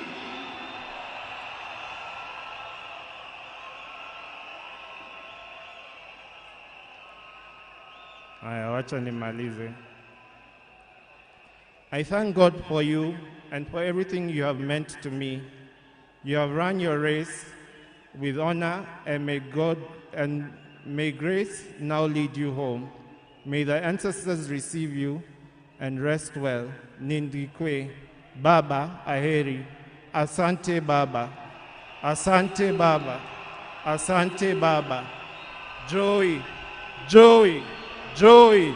Aya, wacha nimalize. I thank God for you and for everything you have meant to me. You have run your race with honor, and may grace now lead you home. May the ancestors receive you and rest well. Nindikwe, Baba, Aheri, Asante Baba, Asante Baba, Asante Baba, Joey, Joey, Joey.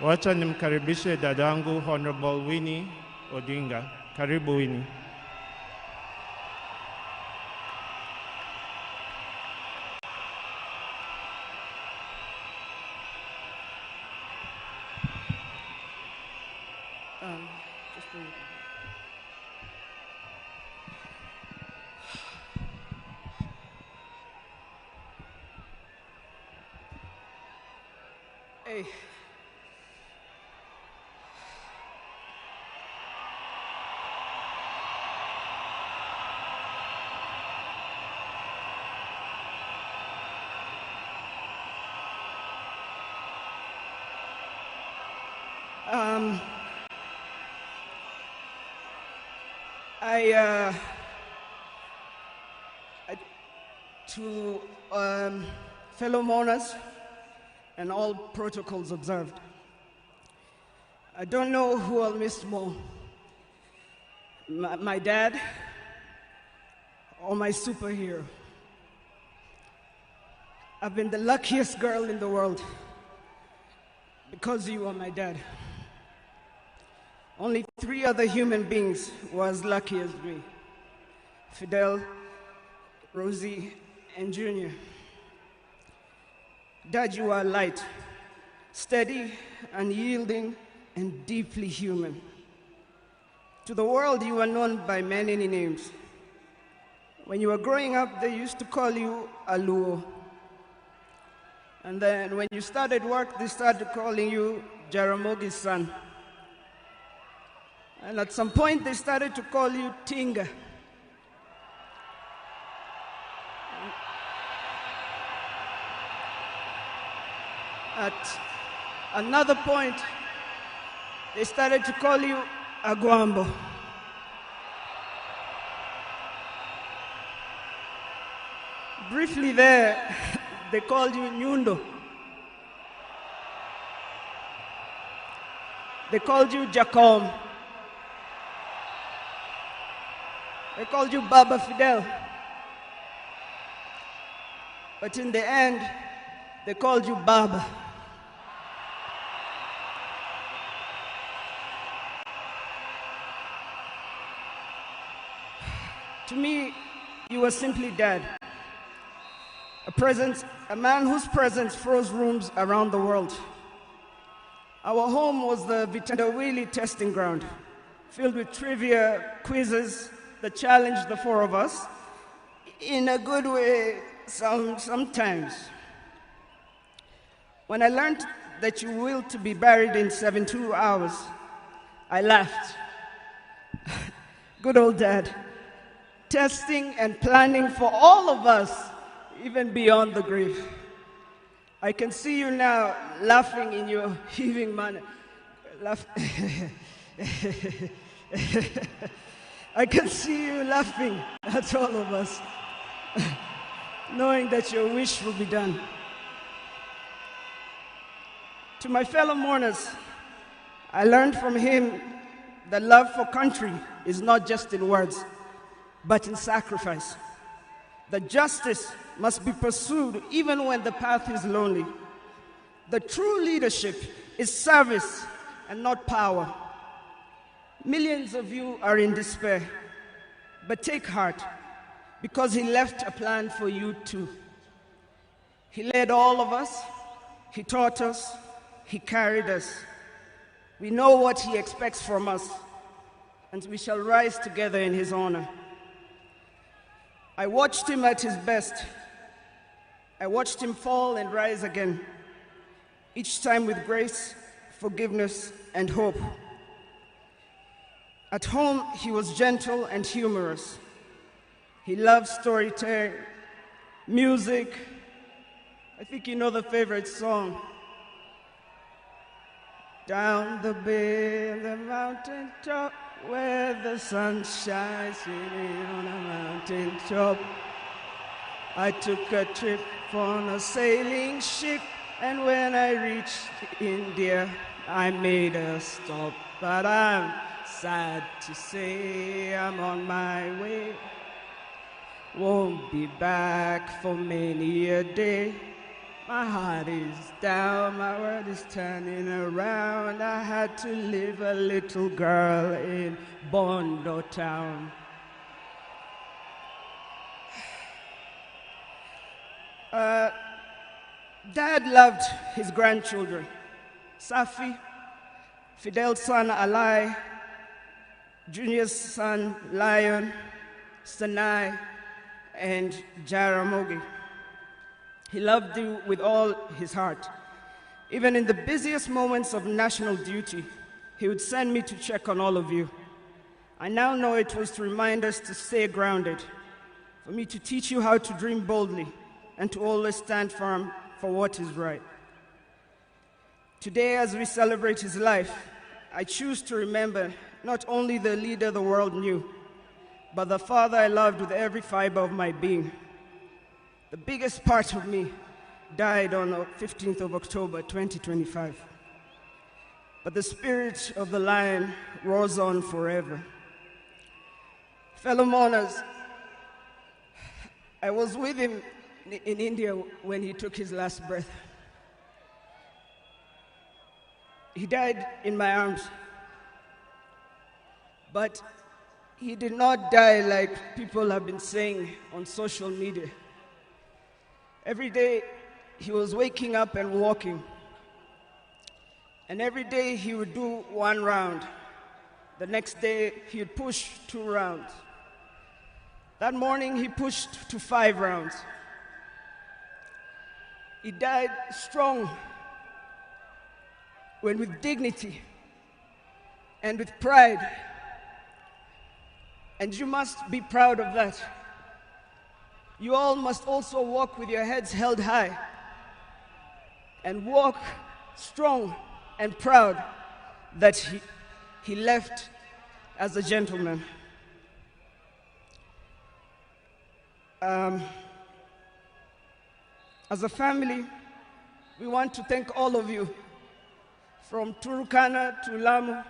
Wacha nimkaribishe dadangu Honorable Winnie Odinga. Karibu Winnie. Hey. To fellow mourners and all protocols observed, I don't know who I'll miss more, my dad or my superhero. I've been the luckiest girl in the world because you are my dad. Only 3 other human beings were as lucky as me: Fidel, Rosie, and Junior. Dad, you are light, steady, unyielding, and deeply human. To the world, you are known by many names. When you were growing up, they used to call you Aluo. And then when you started work, they started calling you Jaramogi's son. And at some point, they started to call you Tinga. At another point, they started to call you Aguambo. Briefly there, they called you Nyundo. They called you Jacom. They called you Baba Fidel. But in the end, they called you Baba. To me, you were simply Dad. A man whose presence froze rooms around the world. Our home was the Vitendawili testing ground, filled with trivia, quizzes that challenged the 4 of us, in a good way sometimes. When I learned that you willed to be buried in 72 hours, I laughed. Good old Dad, testing and planning for all of us, even beyond the grave. I can see you now laughing in your heaving manner. I can see you laughing at all of us, knowing that your wish will be done. To my fellow mourners, I learned from him that love for country is not just in words, but in sacrifice. That justice must be pursued even when the path is lonely. The true leadership is service and not power. Millions of you are in despair, but take heart, because he left a plan for you too. He led all of us, he taught us, he carried us. We know what he expects from us, and we shall rise together in his honor. I watched him at his best. I watched him fall and rise again, each time with grace, forgiveness, and hope. At home, he was gentle and humorous. He loved storytelling, music. I think you know the favorite song. Down the bay, the mountain top, where the sun shines on a mountain top. I took a trip on a sailing ship, and when I reached India, I made a stop. But I'm sad to say I'm on my way. Won't be back for many a day. My heart is down, my world is turning around. I had to leave a little girl in Bondo town. Dad loved his grandchildren. Safi, Fidel's son Alai, Junior's son Lion, Sanai, and Jaramogi. He loved you with all his heart. Even in the busiest moments of national duty, he would send me to check on all of you. I now know it was to remind us to stay grounded, for me to teach you how to dream boldly, and to always stand firm for what is right. Today, as we celebrate his life, I choose to remember not only the leader the world knew, but the father I loved with every fiber of my being. The biggest part of me died on the 15th of October, 2025. But the spirit of the lion roars on forever. Fellow mourners, I was with him in India when he took his last breath. He died in my arms. But he did not die like people have been saying on social media. Every day he was waking up and walking. And every day he would do 1 round. The next day he would push 2 rounds. That morning he pushed to 5 rounds. He died strong, when with dignity and with pride. And you must be proud of that. You all must also walk with your heads held high and walk strong and proud that he left as a gentleman. As a family, we want to thank all of you, from Turkana to Lamu,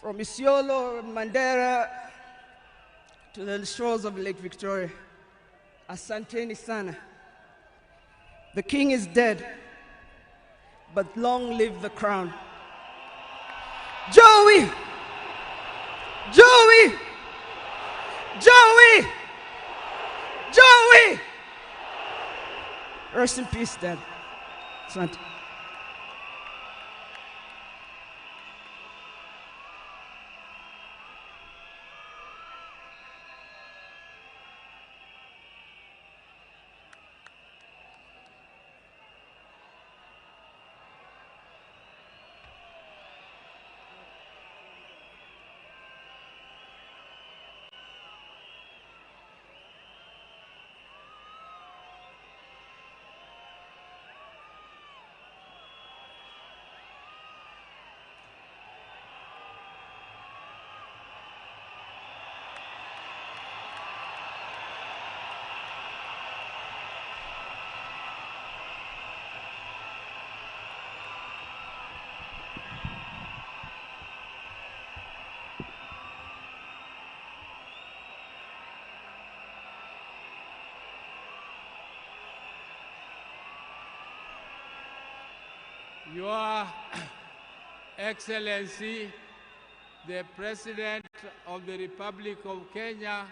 from Isiolo, Mandera, to the shores of Lake Victoria. Asanteni sana. The king is dead, but long live the crown. Joey! Joey! Joey! Joey! Rest in peace, Dad. Asante. Your Excellency, the President of the Republic of Kenya,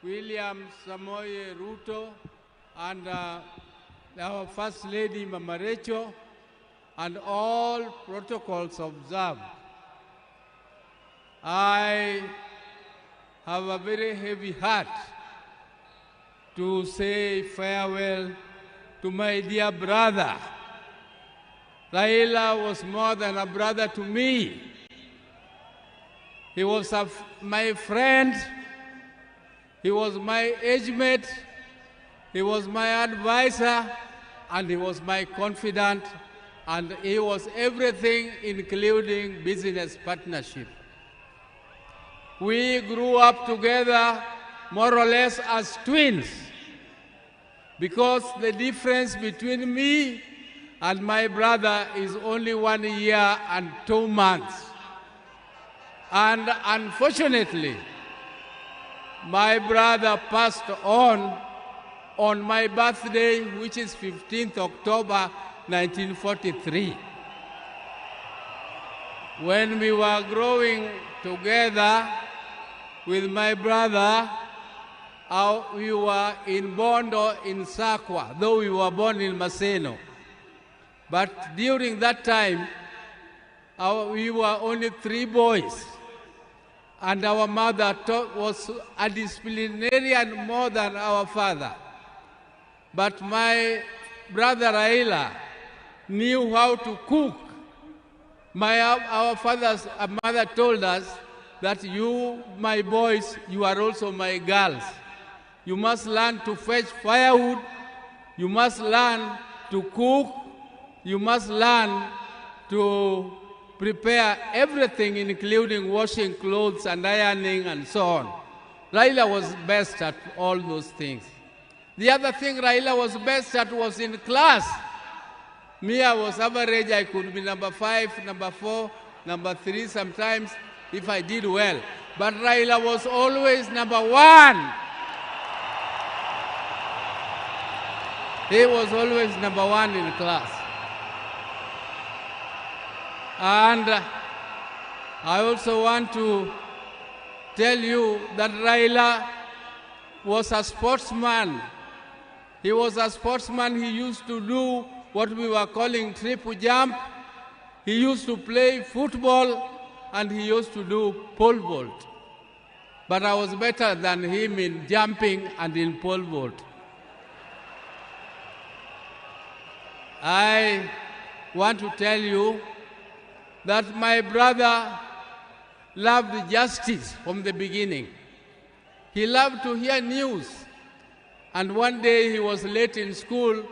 William Samoei Ruto, and our First Lady, Mama Rachel, and all protocols observed. I have a very heavy heart to say farewell to my dear brother. Raila was more than a brother to me. He was my friend, he was my age mate, he was my advisor, and he was my confidant, and he was everything, including business partnership. We grew up together more or less as twins, because the difference between me and my brother is only 1 year and 2 months. And unfortunately, my brother passed on my birthday, which is 15th October 1943. When we were growing together with my brother, we were in Bondo in Sakwa, though we were born in Maseno. But during that time, we were only 3 boys. And our mother was a disciplinarian more than our father. But my brother Raila knew how to cook. Our mother told us that you, my boys, you are also my girls. You must learn to fetch firewood. You must learn to cook. You must learn to prepare everything, including washing clothes and ironing and so on. Raila was best at all those things. The other thing Raila was best at was in class. Me, I was average. I could be number 5, number 4, number 3 sometimes if I did well. But Raila was always number 1. He was always number 1 in class. And I also want to tell you that Raila was a sportsman. He was a sportsman. He used to do what we were calling triple jump. He used to play football, and he used to do pole vault. But I was better than him in jumping and in pole vault. I want to tell you that my brother loved justice from the beginning. He loved to hear news. And one day he was late in school,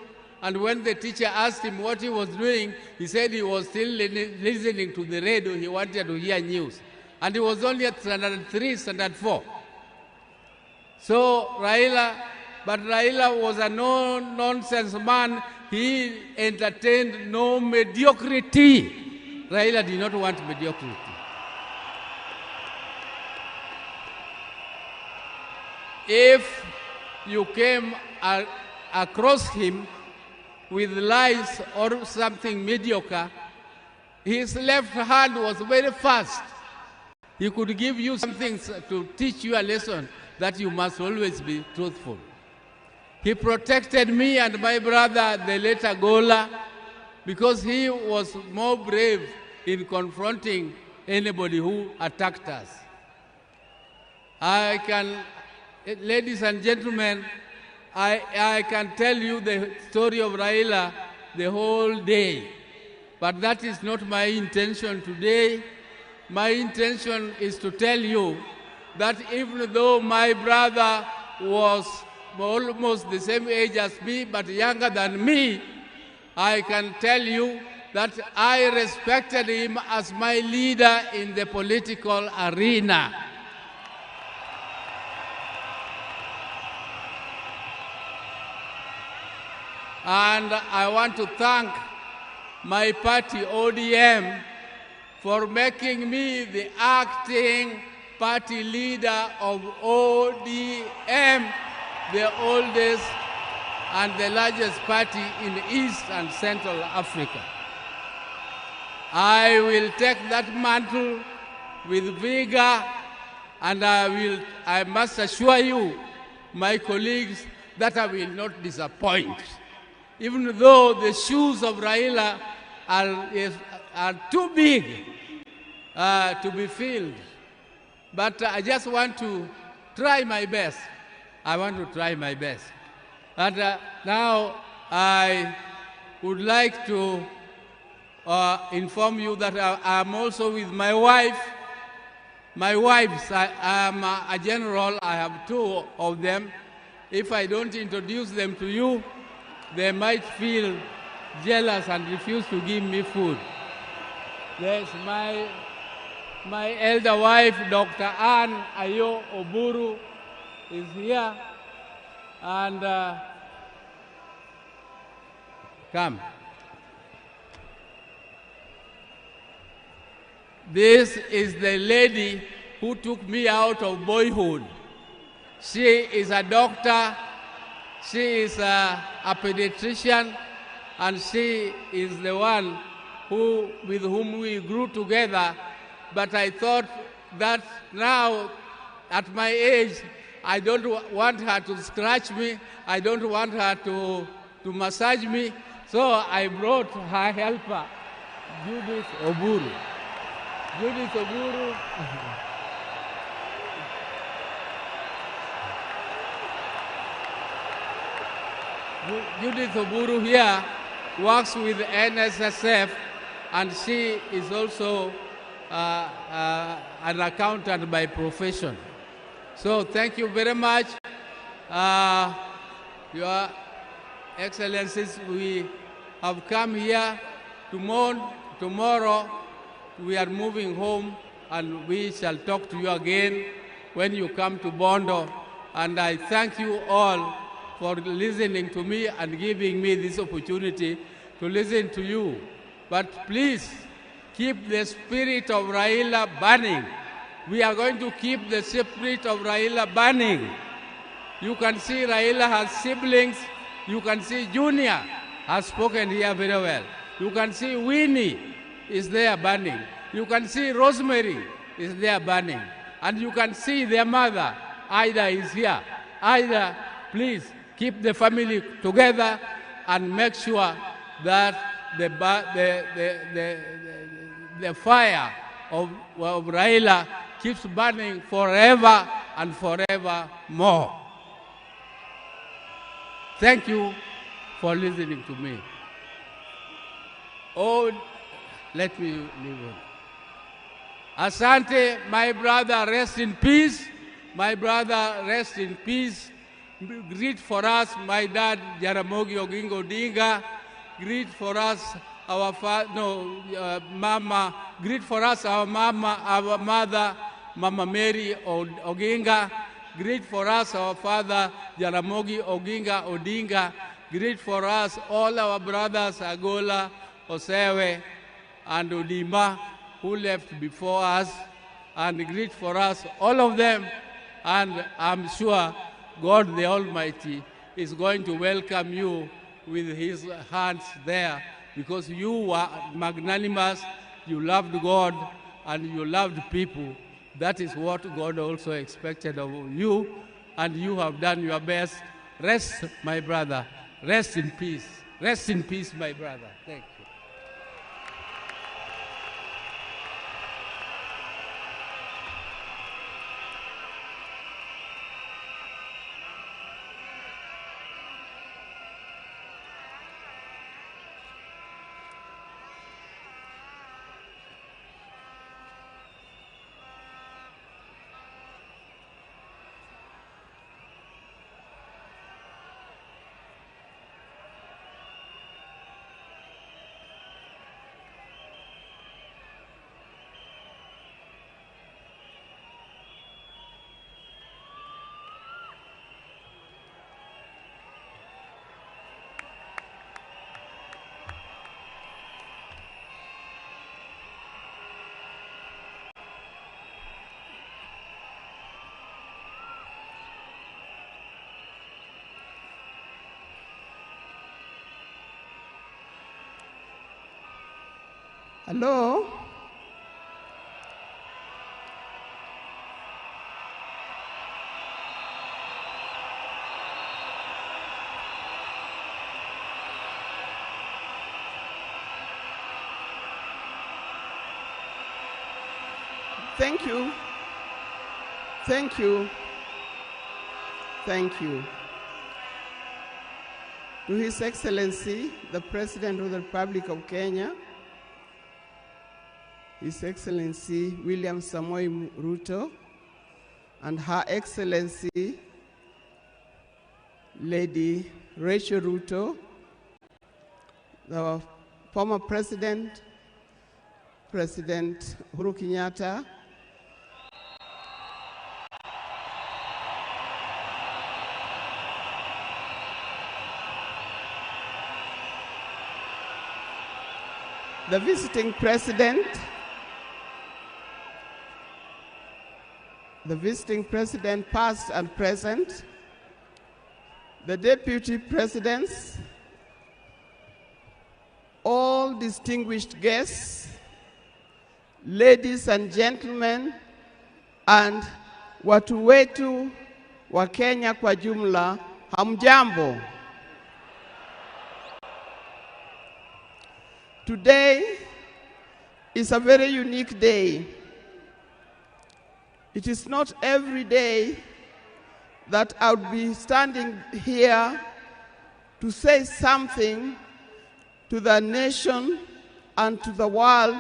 and when the teacher asked him what he was doing, he said he was still listening to the radio. He wanted to hear news. And he was only at standard 3, standard 4. So Raila was a no-nonsense man. He entertained no mediocrity. Raila did not want mediocrity. If you came across him with lies or something mediocre, his left hand was very fast. He could give you something to teach you a lesson that you must always be truthful. He protected me and my brother, the later Gola, because he was more brave in confronting anybody who attacked us. Ladies and gentlemen, I can tell you the story of Raila the whole day, but that is not my intention today. My intention is to tell you that even though my brother was almost the same age as me, but younger than me, I can tell you that I respected him as my leader in the political arena. And I want to thank my party, ODM, for making me the acting party leader of ODM, the oldest and the largest party in East and Central Africa. I will take that mantle with vigor, and I must assure you, my colleagues, that I will not disappoint. Even though the shoes of Raila are too big to be filled. But I just want to try my best. I want to try my best. And now I would like to inform you that I'm also with my wife. My wives, I am a general. I have 2 of them. If I don't introduce them to you, they might feel jealous and refuse to give me food. Yes, my elder wife, Dr. Ann Ayo Oburu, is here. And come. This is the lady who took me out of boyhood. She is a doctor. She is a pediatrician, and she is the one with whom we grew together. But I thought that now, at my age, I don't want her to scratch me. I don't want her to massage me. So I brought her helper, Judith Oburu. Judith Oburu. Judith Oburu here works with NSSF, and she is also an accountant by profession. So thank you very much. Your Excellencies, we have come here. Tomorrow we are moving home, and we shall talk to you again when you come to Bondo. And I thank you all for listening to me and giving me this opportunity to listen to you. But please, keep the spirit of Raila burning. We are going to keep the spirit of Raila burning. You can see Raila has siblings. You can see Junior has spoken here very well. You can see Winnie is there burning. You can see Rosemary is there burning. And you can see their mother, Ida, is here. Ida, please keep the family together and make sure that the fire of Raila keeps burning forever and forever more. Thank you for listening to me. Oh, let me leave on. Asante, my brother, rest in peace. My brother, rest in peace. Greet for us, my dad, Jaramogi Oginga Odinga. Greet for us, our mama. Greet for us, our mama, our mother, Mama Mary Oginga. Greet for us, our father, Jaramogi Oginga Odinga. Greet for us, all our brothers, Agola, Osewe, and Odima, who left before us. And greet for us, all of them. And I'm sure God the Almighty is going to welcome you with his hands there, because you were magnanimous, you loved God, and you loved people. That is what God also expected of you, and you have done your best. Rest, my brother. Rest in peace. Rest in peace, my brother. Thank you. Hello? Thank you. Thank you. Thank you. To His Excellency, the President of the Republic of Kenya, His Excellency William Samoei Ruto, and Her Excellency Lady Rachel Ruto, the former President, President Uhuru Kenyatta, the visiting President, past and present, the Deputy Presidents, all distinguished guests, ladies and gentlemen, and watu wetu wa Kenya kwa jumla, hamjambo. Today is a very unique day. It is not every day that I would be standing here to say something to the nation and to the world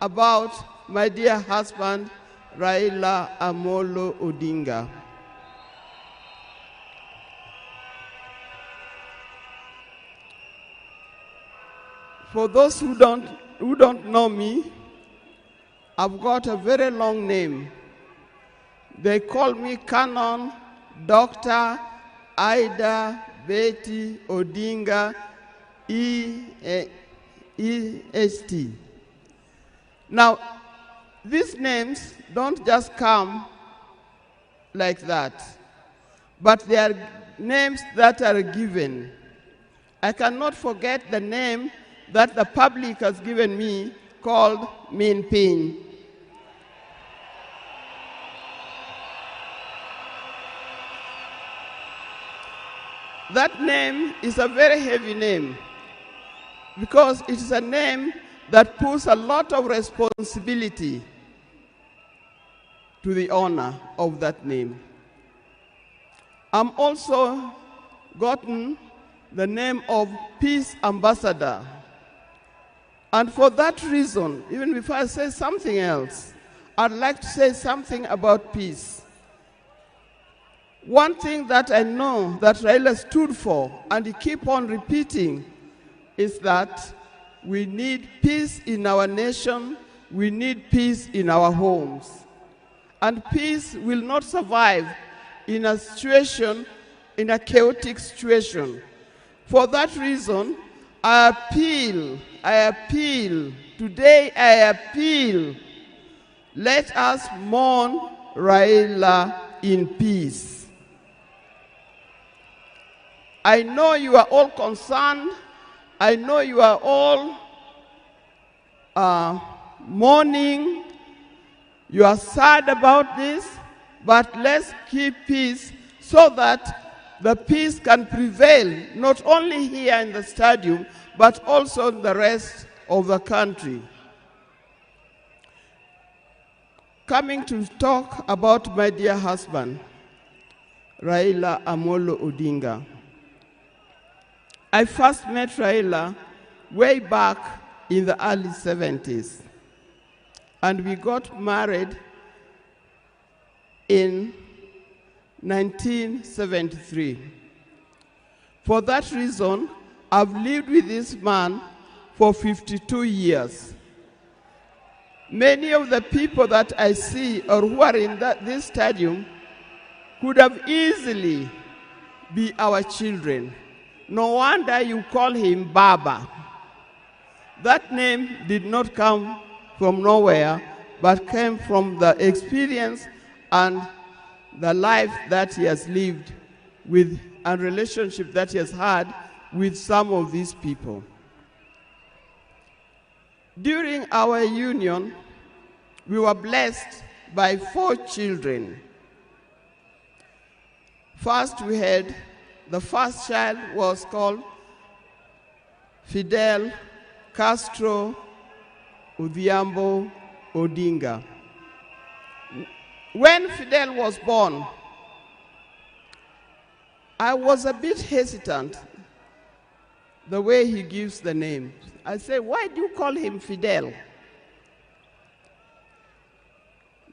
about my dear husband, Raila Amolo Odinga. For those who don't know me, I've got a very long name. They call me Canon Dr. Ida Betty Odinga EST. Now, these names don't just come like that, but they are names that are given. I cannot forget the name that the public has given me called Min Pin. That name is a very heavy name because it is a name that puts a lot of responsibility to the owner of that name. I'm also gotten the name of Peace Ambassador. And for that reason, even before I say something else, I'd like to say something about peace. One thing that I know that Raila stood for, and he keep on repeating, is that we need peace in our nation, we need peace in our homes. And peace will not survive in a situation, in a chaotic situation. For that reason, I appeal, today I appeal, let us mourn Raila in peace. I know you are all concerned. I know you are all mourning. You are sad about this, but let's keep peace so that the peace can prevail, not only here in the stadium, but also in the rest of the country. Coming to talk about my dear husband, Raila Amolo Odinga. I first met Raila way back in the early 70s, and we got married in 1973. For that reason, I've lived with this man for 52 years. Many of the people that I see or who are in this stadium could have easily be our children. No wonder you call him Baba. That name did not come from nowhere, but came from the experience and the life that he has lived with and relationship that he has had with some of these people. During our union, we were blessed by 4 children. First, we had the first child was called Fidel Castro Odhiambo Odinga. When Fidel was born, I was a bit hesitant the way he gives the name. I said, why do you call him Fidel?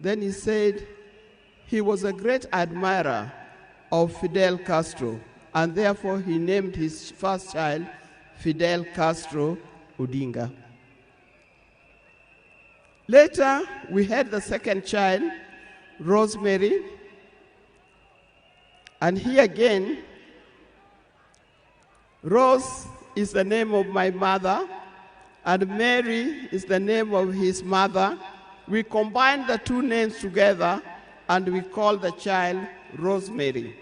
Then he said he was a great admirer of Fidel Castro, and therefore he named his first child Fidel Castro Odinga. Later, we had the second child, Rosemary, and here again, Rose is the name of my mother, and Mary is the name of his mother. We combined the 2 names together, and we call the child Rosemary.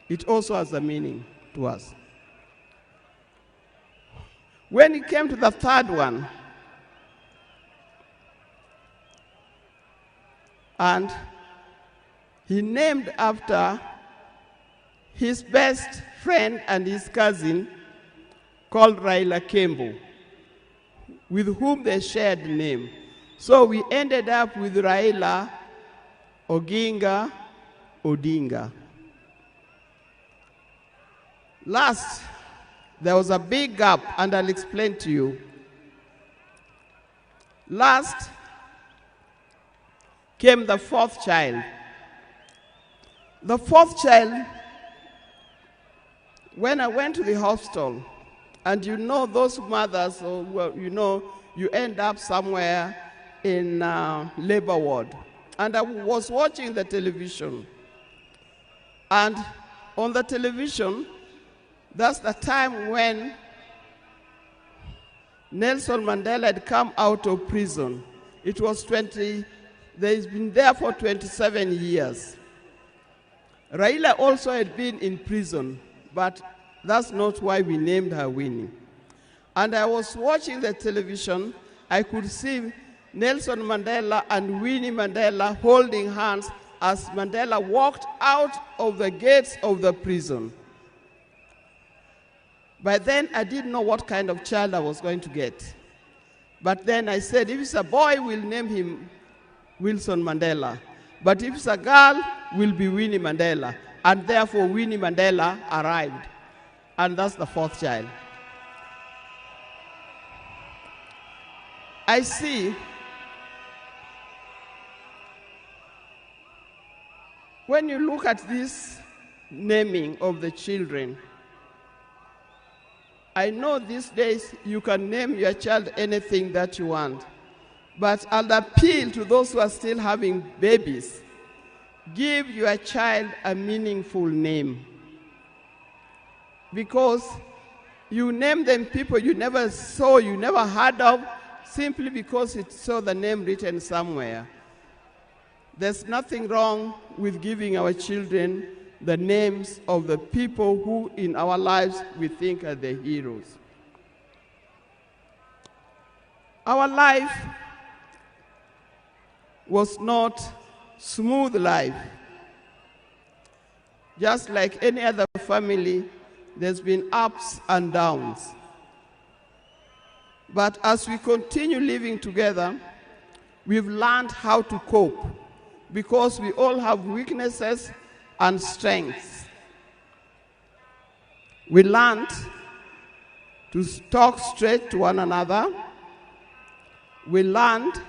It also has a meaning to us. When it came to the third one, and he named after his best friend and his cousin called Raila Kembo, with whom they shared the name. So we ended up with Raila Oginga Odinga. Last, there was a big gap, and I'll explain to you. Last came the fourth child. The fourth child, when I went to the hospital, and you know those mothers, or well, you know, you end up somewhere in labor ward. And I was watching the television. And on the television, that's the time when Nelson Mandela had come out of prison. It was he's been there for 27 years. Raila also had been in prison, but that's not why we named her Winnie. And I was watching the television, I could see Nelson Mandela and Winnie Mandela holding hands as Mandela walked out of the gates of the prison. By then, I didn't know what kind of child I was going to get. But then I said, if it's a boy, we'll name him Wilson Mandela. But if it's a girl, will be Winnie Mandela. And therefore, Winnie Mandela arrived. And that's the fourth child. I see when you look at this naming of the children, I know these days you can name your child anything that you want, but I'll appeal to those who are still having babies. Give your child a meaningful name, because you name them people you never saw, you never heard of, simply because it saw the name written somewhere. There's nothing wrong with giving our children the names of the people who in our lives we think are the heroes. Our life was not smooth life. Just like any other family, there's been ups and downs. But as we continue living together, we've learned how to cope, because we all have weaknesses and strengths. We learned to talk straight to one another. We learned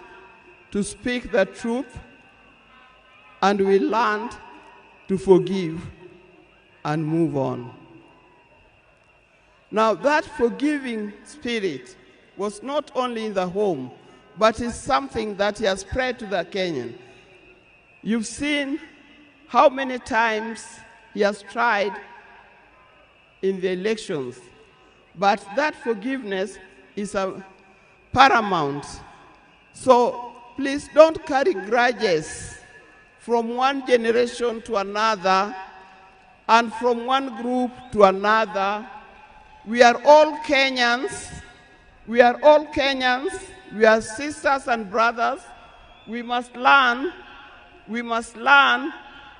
to speak the truth, and we learned to forgive and move on. Now, that forgiving spirit was not only in the home, but is something that has spread to the Kenyan. You've seen how many times he has tried in the elections, but that forgiveness is paramount. So please don't carry grudges from one generation to another and from one group to another. We are all Kenyans. We are all Kenyans. We are sisters and brothers. We must learn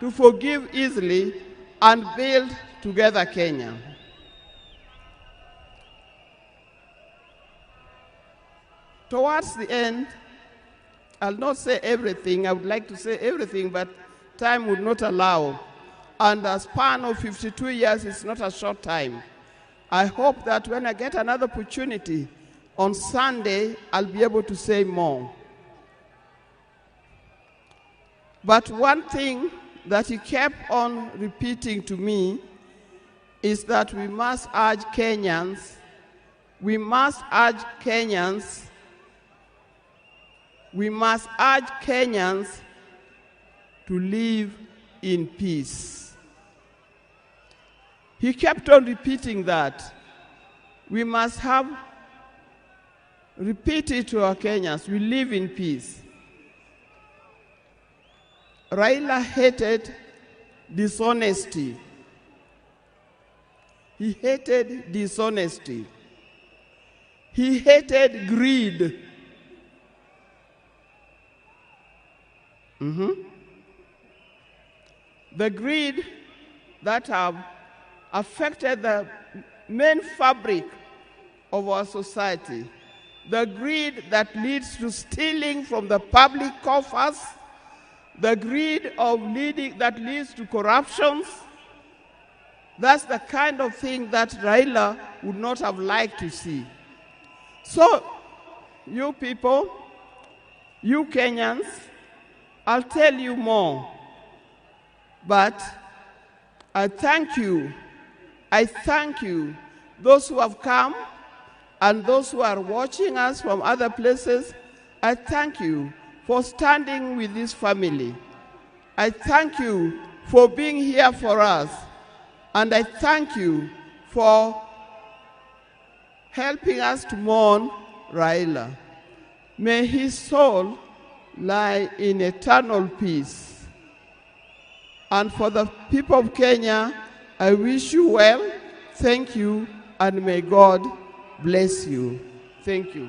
to forgive easily and build together Kenya. Towards the end, I'll not say everything. I would like to say everything, but time would not allow. And a span of 52 years is not a short time. I hope that when I get another opportunity on Sunday, I'll be able to say more. But one thing that he kept on repeating to me is that we must urge Kenyans, we must urge Kenyans to live in peace. He kept on repeating that. We must repeat it to our Kenyans, we live in peace. Raila hated dishonesty. He hated dishonesty. He hated greed. The greed that have affected the main fabric of our society. The greed that leads to stealing from the public coffers. The greed that leads to corruptions. That's the kind of thing that Raila would not have liked to see. So, you people, you Kenyans, I'll tell you more. But I thank you. I thank you, those who have come and those who are watching us from other places. I thank you for standing with this family. I thank you for being here for us. And I thank you for helping us to mourn Raila. May his soul lie in eternal peace. And for the people of Kenya, I wish you well, thank you, and may God bless you. Thank you.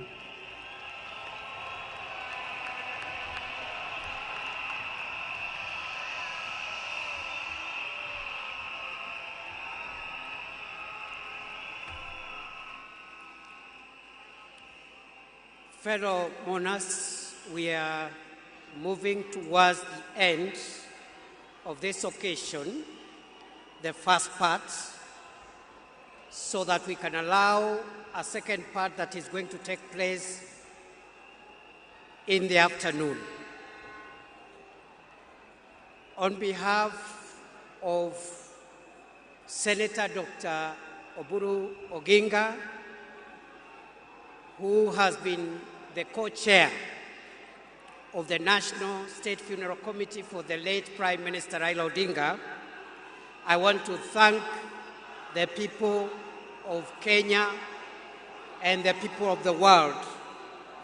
Fellow mourners, we are moving towards the end of this occasion, the first part, so that we can allow a second part that is going to take place in the afternoon. On behalf of Senator Dr. Oburu Oginga, who has been the co-chair of the National State Funeral Committee for the late Prime Minister Raila Odinga, I want to thank the people of Kenya and the people of the world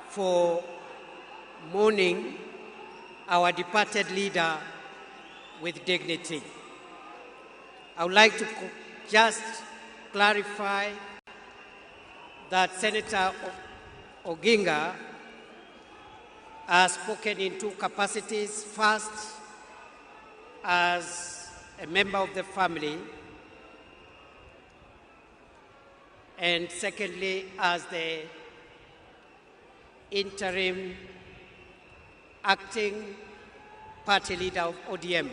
for mourning our departed leader with dignity. I would like to just clarify that Senator Oginga has spoken in two capacities. First, as a member of the family, and secondly, as the interim acting party leader of ODM.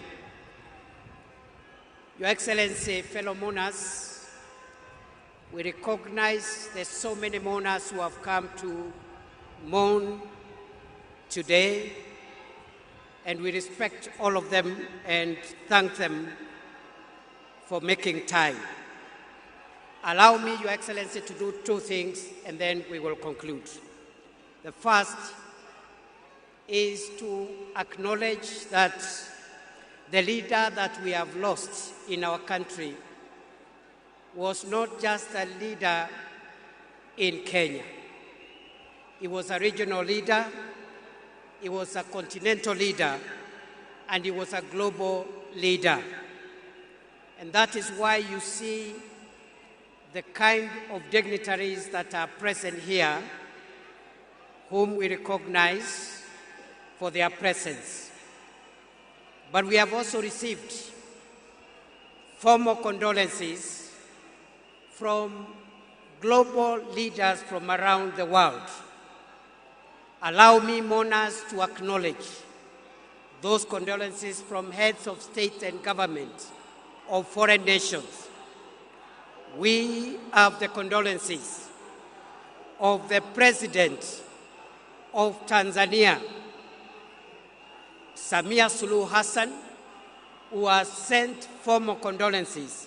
Your Excellency, fellow mourners, we recognize there's so many mourners who have come to mourn today, and we respect all of them and thank them for making time. Allow me, Your Excellency, to do two things, and then we will conclude. The first is to acknowledge that the leader that we have lost in our country was not just a leader in Kenya. He was a regional leader, he was a continental leader, and he was a global leader. And that is why you see the kind of dignitaries that are present here, whom we recognize for their presence. But we have also received formal condolences from global leaders from around the world. Allow me, mourners, to acknowledge those condolences from heads of state and government of foreign nations. We have the condolences of the President of Tanzania, Samia Suluhu Hassan, who has sent formal condolences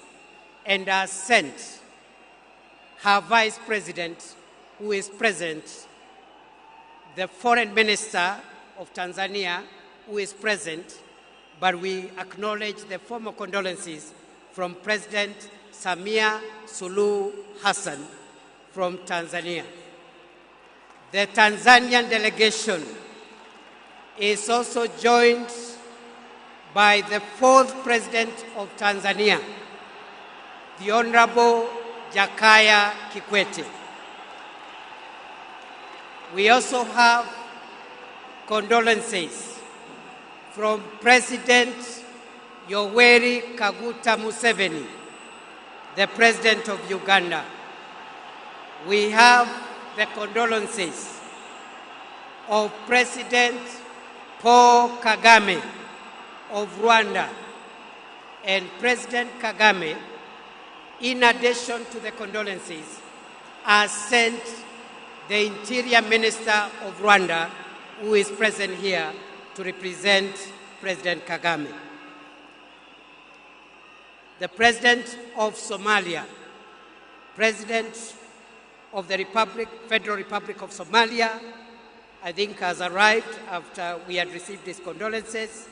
and has sent her Vice President, who is present, the Foreign Minister of Tanzania, who is present, but we acknowledge the formal condolences from President Samia Suluhu Hassan from Tanzania. The Tanzanian delegation is also joined by the fourth President of Tanzania, the Honorable Jakaya Kikwete. We also have condolences from President Yoweri Kaguta Museveni, the President of Uganda. We have the condolences of President Paul Kagame of Rwanda. And President Kagame in addition to the condolences, has sent the Interior Minister of Rwanda, who is present here, to represent President Kagame. The President of Somalia, President of the Federal Republic of Somalia, I think has arrived after we had received his condolences,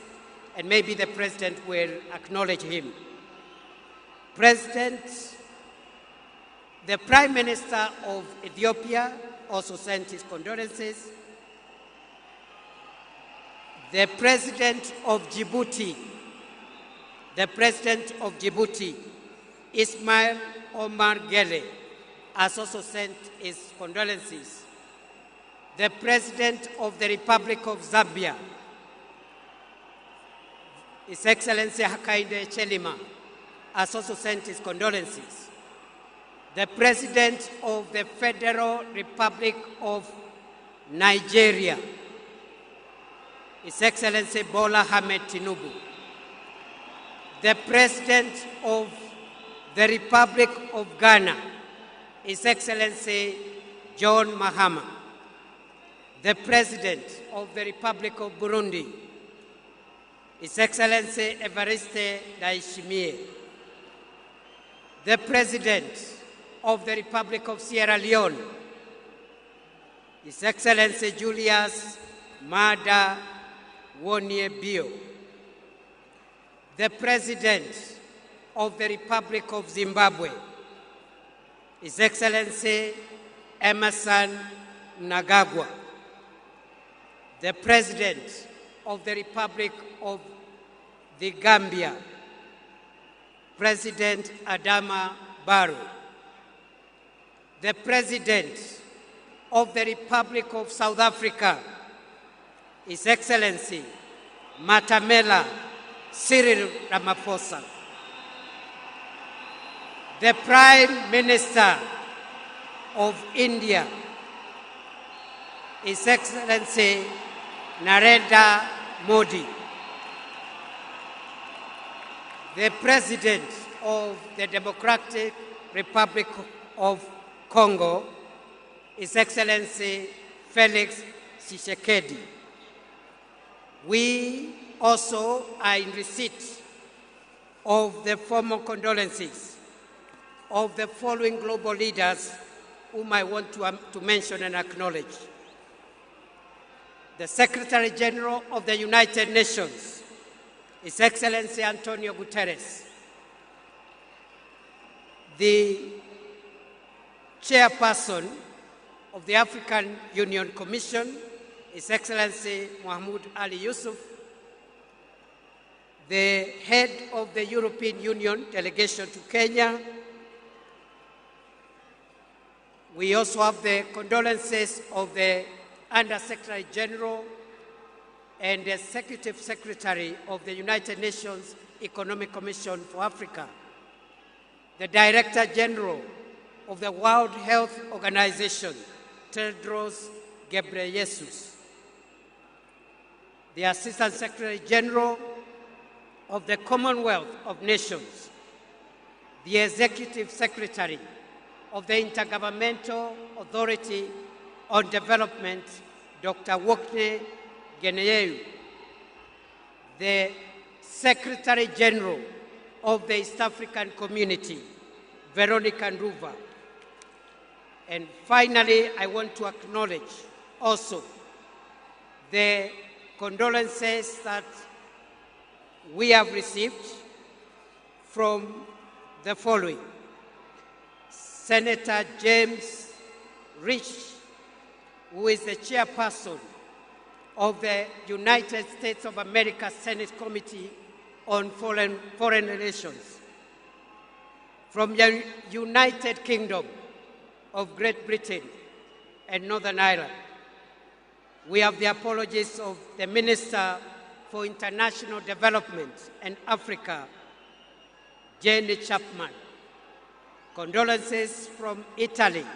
and maybe the President will acknowledge him. The Prime Minister of Ethiopia also sent his condolences. The President of Djibouti, Ismail Omar Gele, has also sent his condolences. The President of the Republic of Zambia, His Excellency Hakainde Hichilema, has also sent his condolences. The President of the Federal Republic of Nigeria, His Excellency Bola Ahmed Tinubu. The President of the Republic of Ghana, His Excellency John Mahama. The President of the Republic of Burundi, His Excellency Evariste Ndayishimiye. The President of the Republic of Sierra Leone, His Excellency Julius Maada Wonie Bio. The President of the Republic of Zimbabwe, His Excellency Emerson Mnangagwa. The President of the Republic of the Gambia, President Adama Barrow. The President of the Republic of South Africa, His Excellency Matamela Cyril Ramaphosa. The Prime Minister of India, His Excellency Narendra Modi. The President of the Democratic Republic of Congo, His Excellency Felix Tshisekedi. We also are in receipt of the formal condolences of the following global leaders whom I want to mention and acknowledge. The Secretary General of the United Nations, His Excellency Antonio Guterres. The Chairperson of the African Union Commission, His Excellency Mahmoud Ali Yusuf. The Head of the European Union Delegation to Kenya. We also have the condolences of the Under-Secretary General and the Executive Secretary of the United Nations Economic Commission for Africa, the Director General of the World Health Organization, Tedros Ghebreyesus, the Assistant Secretary General of the Commonwealth of Nations, the Executive Secretary of the Intergovernmental Authority on Development, Dr. Wokne Nyayo, the Secretary General of the East African Community, Veronica Nduva. And finally, I want to acknowledge also the condolences that we have received from the following. Senator James Rich, who is the chairperson of the United States of America Senate Committee on Foreign Relations. From the United Kingdom of Great Britain and Northern Ireland, we have the apologies of the Minister for International Development and Africa, Jenny Chapman. Condolences from Italy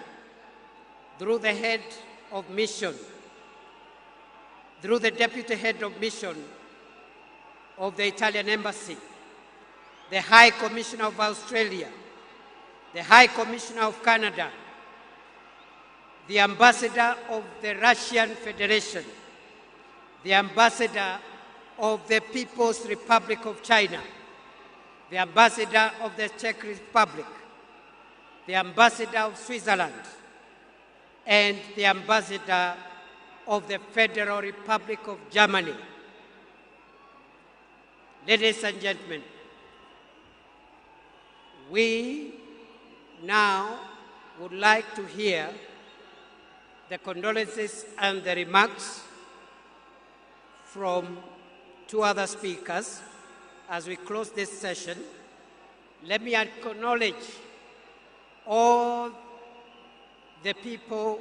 through the head of mission, through the deputy head of mission of the Italian Embassy, the High Commissioner of Australia, the High Commissioner of Canada, the Ambassador of the Russian Federation, the Ambassador of the People's Republic of China, the Ambassador of the Czech Republic, the Ambassador of Switzerland, and the Ambassador of the Federal Republic of Germany. Ladies and gentlemen, we now would like to hear the condolences and the remarks from two other speakers as we close this session. Let me acknowledge all the people,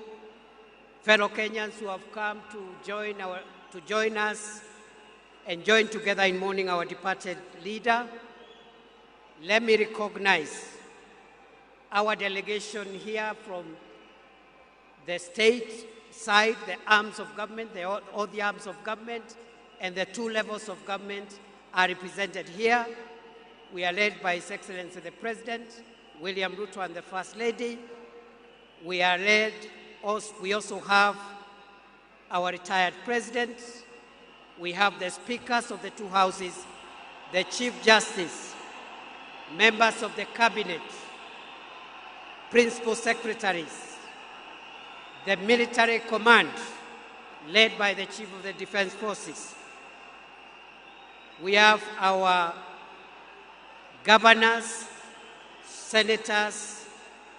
fellow Kenyans who have come to join us and join together in mourning our departed leader. Let me recognize our delegation here from the state side, the arms of government, all the arms of government, and the two levels of government are represented here. We are led by His Excellency the President, William Ruto, and the First Lady. We also have our retired President. We have the speakers of the two houses, the Chief Justice, members of the Cabinet, Principal Secretaries, the military command led by the Chief of the Defense Forces. We have our governors, senators,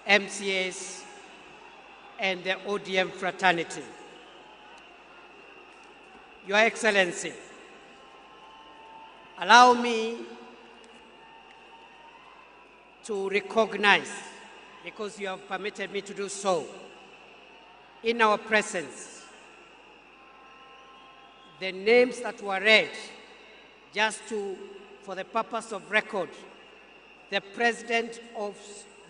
MCAs, and the ODM fraternity. Your Excellency, allow me to recognize, because you have permitted me to do so, in our presence, the names that were read, just for the purpose of record. The President of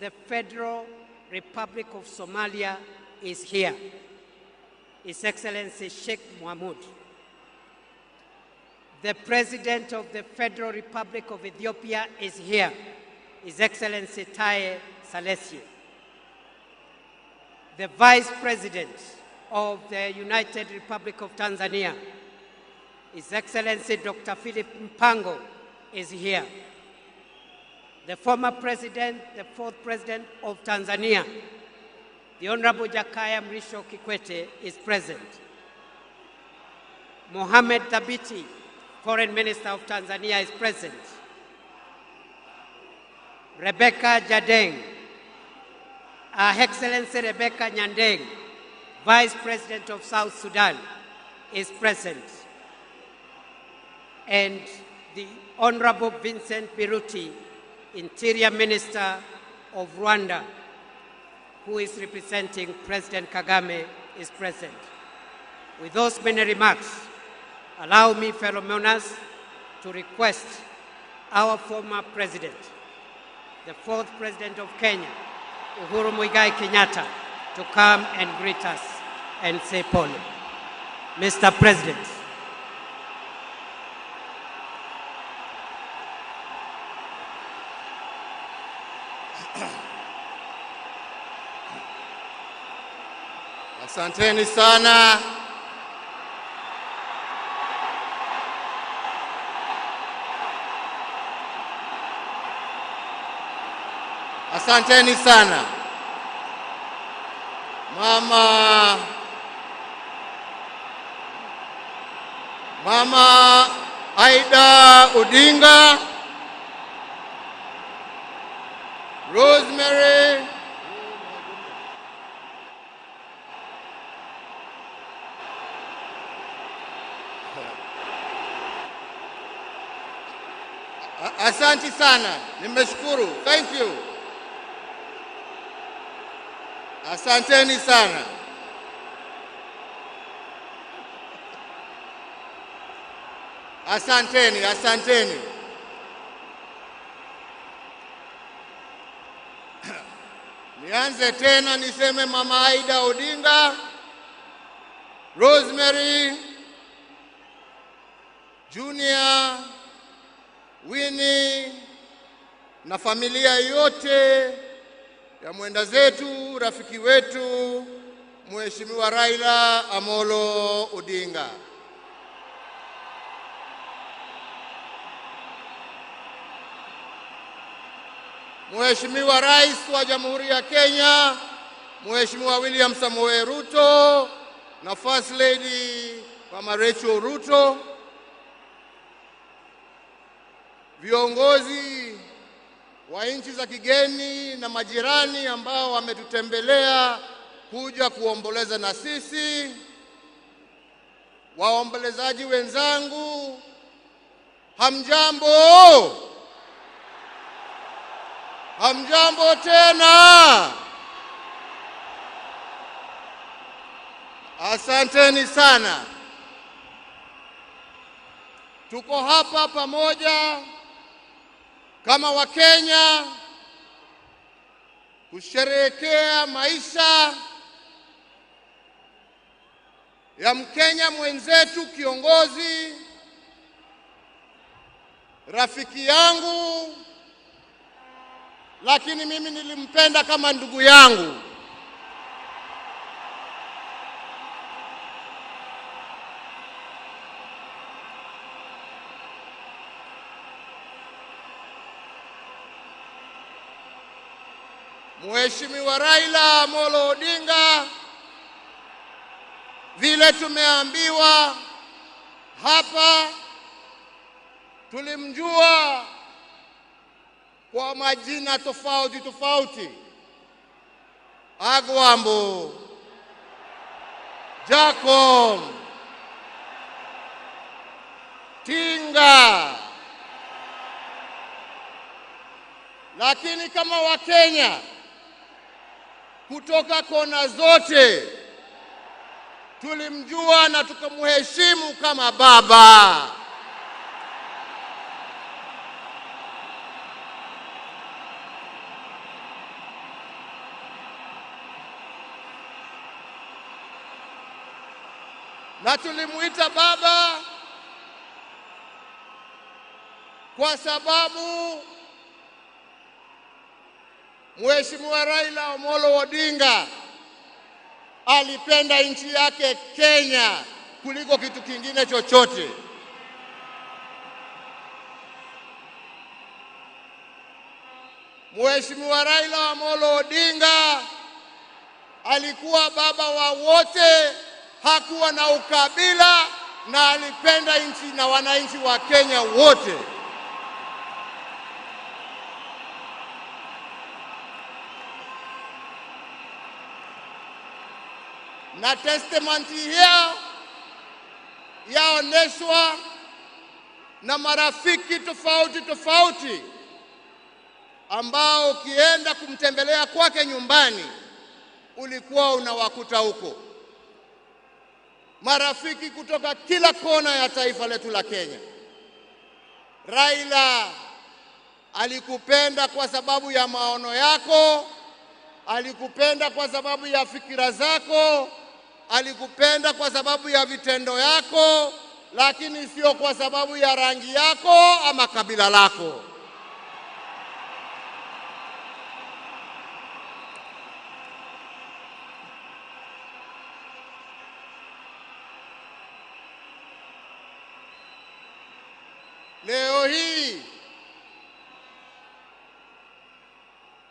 the Federal Republic of Somalia is here, His Excellency Sheikh Mohamud. The President of the Federal Republic of Ethiopia is here, His Excellency Taye Salessi. The Vice President of the United Republic of Tanzania, His Excellency Dr. Philip Mpango, is here. The former President, the fourth President of Tanzania, the Honorable Jakaya Mrisho Kikwete, is present. Mohamed Thabiti, Foreign Minister of Tanzania, is present. Rebecca Jadeng, Her Excellency Rebecca Nyandeng, Vice President of South Sudan, is present. And the Honorable Vincent Biruti, Interior Minister of Rwanda, who is representing President Kagame, is present. With those many remarks, allow me, fellow mourners, to request our former President, the fourth President of Kenya, Uhuru Muigai Kenyatta, to come and greet us and say pole. Mr. President. Asanteni sana. Asanteni sana. Mama Aida Odinga, Rosemary, Asante sana, nimeshukuru. Thank you. Asanteni sana. Asanteni. Nianze tena niseme Mama Aida Odinga, Rosemary, Junior, Winnie na familia yote ya mwenda zetu, rafiki wetu, Mheshimiwa Raila Amolo Odinga. Mheshimiwa Rais wa Jamhuri ya Kenya, Mheshimiwa William Samoei Ruto na First Lady Mama Rachel Ruto, viongozi wa nchi za kigeni na majirani ambao wametutembelea kuja kuomboleza na sisi, waombolezaji wenzangu, hamjambo? Hamjambo tena. Asanteni sana. Tuko hapa pamoja kama Wakenya kusherehekea maisha ya Mkenya mwenzetu, kiongozi, rafiki yangu, lakini mimi nilimpenda kama ndugu yangu. Mheshimiwa Raila Amolo Odinga, vile tumeambiwa hapa, tulimjua kwa majina tofauti tofauti: Agwambo, Jacob, Tinga. Lakini kama Wakenya kutoka kona zote tulimjua na tukamheshimu kama baba. Na tulimuita baba kwa sababu Mheshimiwa Raila Amolo Odinga alipenda nchi yake Kenya kuliko kitu kingine chochote. Mheshimiwa Raila Amolo Odinga alikuwa baba wa wote, hakuwa na ukabila, na alipenda nchi na wananchi wa Kenya wote. Na testimony hiyo yaoneshwa na marafiki tofauti tofauti ambao ukienda kumtembelea kwake nyumbani ulikuwa unawakuta huko. Marafiki kutoka kila kona ya taifa letu la Kenya. Raila alikupenda kwa sababu ya maono yako, alikupenda kwa sababu ya fikira zako, alikupenda kwa sababu ya vitendo yako, lakini sio kwa sababu ya rangi yako ama kabila lako. Leo hii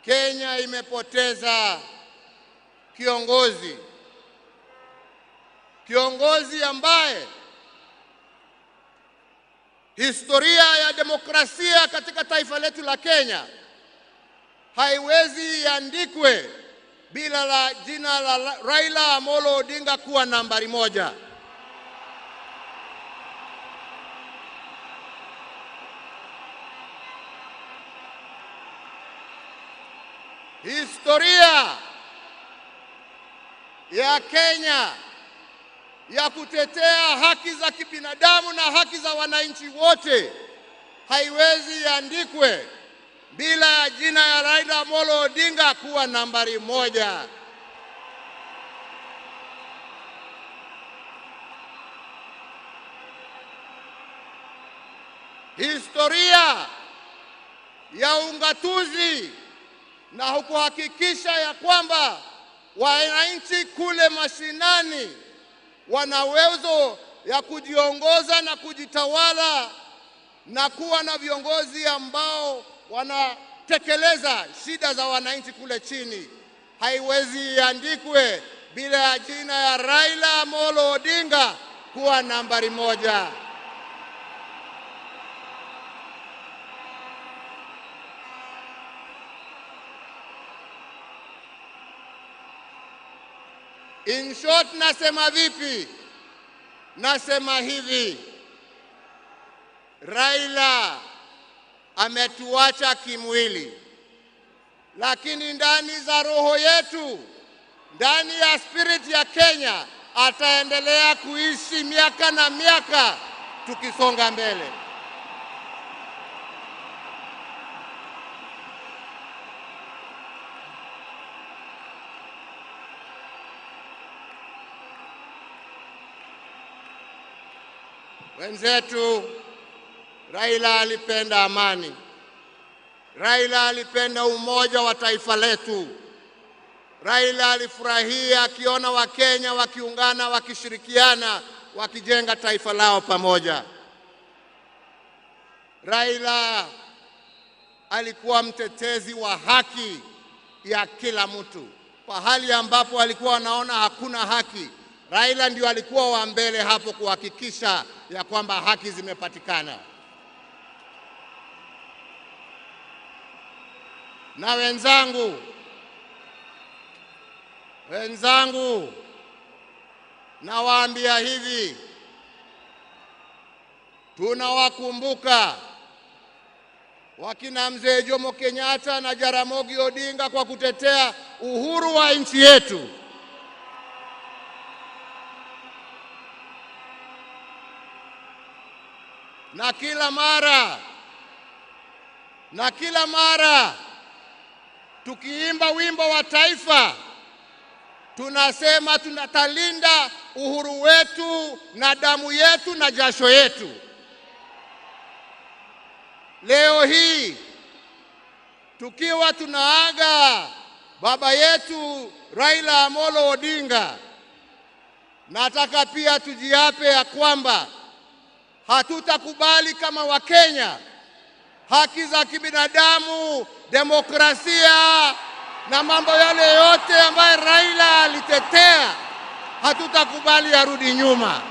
Kenya imepoteza kiongozi ambaye historia ya demokrasia katika taifa letu la Kenya haiwezi iandikwe bila la jina la Raila Amolo Odinga kuwa nambari moja. Historia ya Kenya ya kutetea haki za kibinadamu na haki za wananchi wote haiwezi iandikwe bila ya jina ya Raila Amolo Odinga kuwa nambari moja. Historia ya ungatuzi na hukuhakikisha ya kwamba wananchi kule mashinani wana uwezo ya kujiongoza na kujitawala na kuwa na viongozi ambao wanatekeleza shida za wananchi kule chini. Haiwezi iandikwe bila ya jina ya Raila Amolo Odinga kuwa nambari 1. In short, nasema vipi? Nasema hivi, Raila ametuacha kimwili, lakini ndani za roho yetu, ndani ya spirit ya Kenya, ataendelea kuishi miaka na miaka tukisonga mbele. Wenzetu, Raila alipenda amani. Raila alipenda umoja wa taifa letu. Raila alifurahia akiona Wakenya wakiungana, wakishirikiana, wakijenga taifa lao pamoja. Raila alikuwa mtetezi wa haki ya kila mtu. Pahali ambapo alikuwa anaona hakuna haki, Raila ndio alikuwa wa mbele hapo kuhakikisha ya kwamba haki zimepatikana. Na wenzangu, nawaambia hivi, tunawakumbuka wakina Mzee Jomo Kenyatta na Jaramogi Odinga kwa kutetea uhuru wa nchi yetu. Na kila mara tukiimba wimbo wa taifa, tunasema tunatalinda uhuru wetu na damu yetu na jasho yetu. Leo hii tukiwa tunaaga baba yetu Raila Amolo Odinga, nataka pia tujiape ya kwamba hatutakubali kama Wakenya haki za kibinadamu, demokrasia na mambo yale yote ambayo Raila alitetea, hatutakubali yarudi nyuma.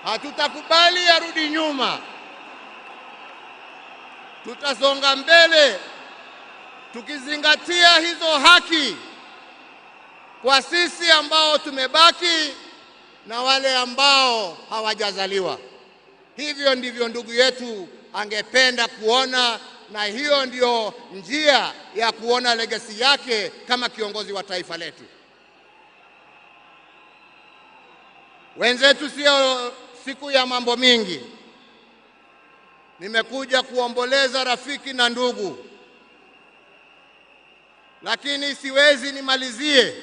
Hatutakubali yarudi nyuma. Tutasonga mbele tukizingatia hizo haki kwa sisi ambao tumebaki na wale ambao hawajazaliwa. Hivyo ndivyo ndugu yetu angependa kuona, na hiyo ndio njia ya kuona legacy yake kama kiongozi wa taifa letu. Wenzetu, sio siku ya mambo mingi. Nimekuja kuomboleza rafiki na ndugu, lakini siwezi nimalizie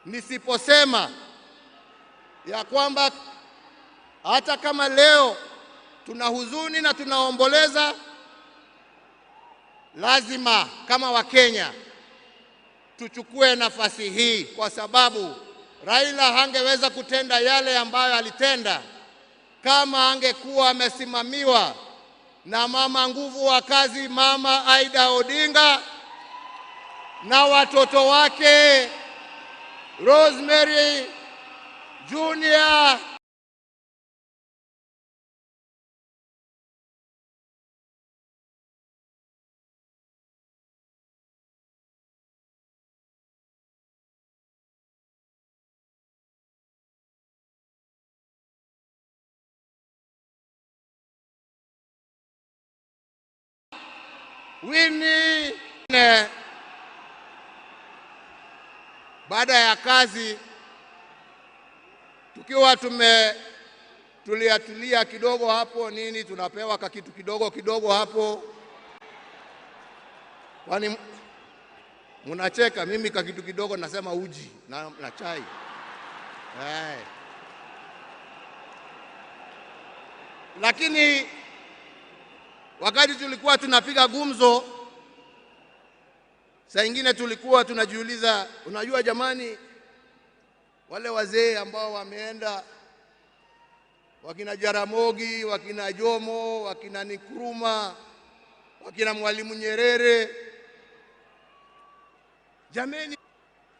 nisiposema ya kwamba hata kama leo tuna huzuni na tunaomboleza, lazima kama Wakenya tuchukue nafasi hii, kwa sababu Raila hangeweza kutenda yale ambayo alitenda kama angekuwa amesimamiwa na mama nguvu wa kazi, Mama Aida Odinga, na watoto wake Rosemary Junior, Winnie. Baada ya kazi tukiwa tulia kidogo hapo nini, tunapewa kitu kidogo hapo, Munacheka, mimi kwa kitu kidogo nasema uji na chai. Lakini wakati tulikuwa tunapiga gumzo, saa ingine tulikuwa tunajiuliza, unajua jamani, wale wazee ambao wameenda, wakina Jaramogi, wakina Jomo, wakina Nkrumah, wakina Mwalimu Nyerere,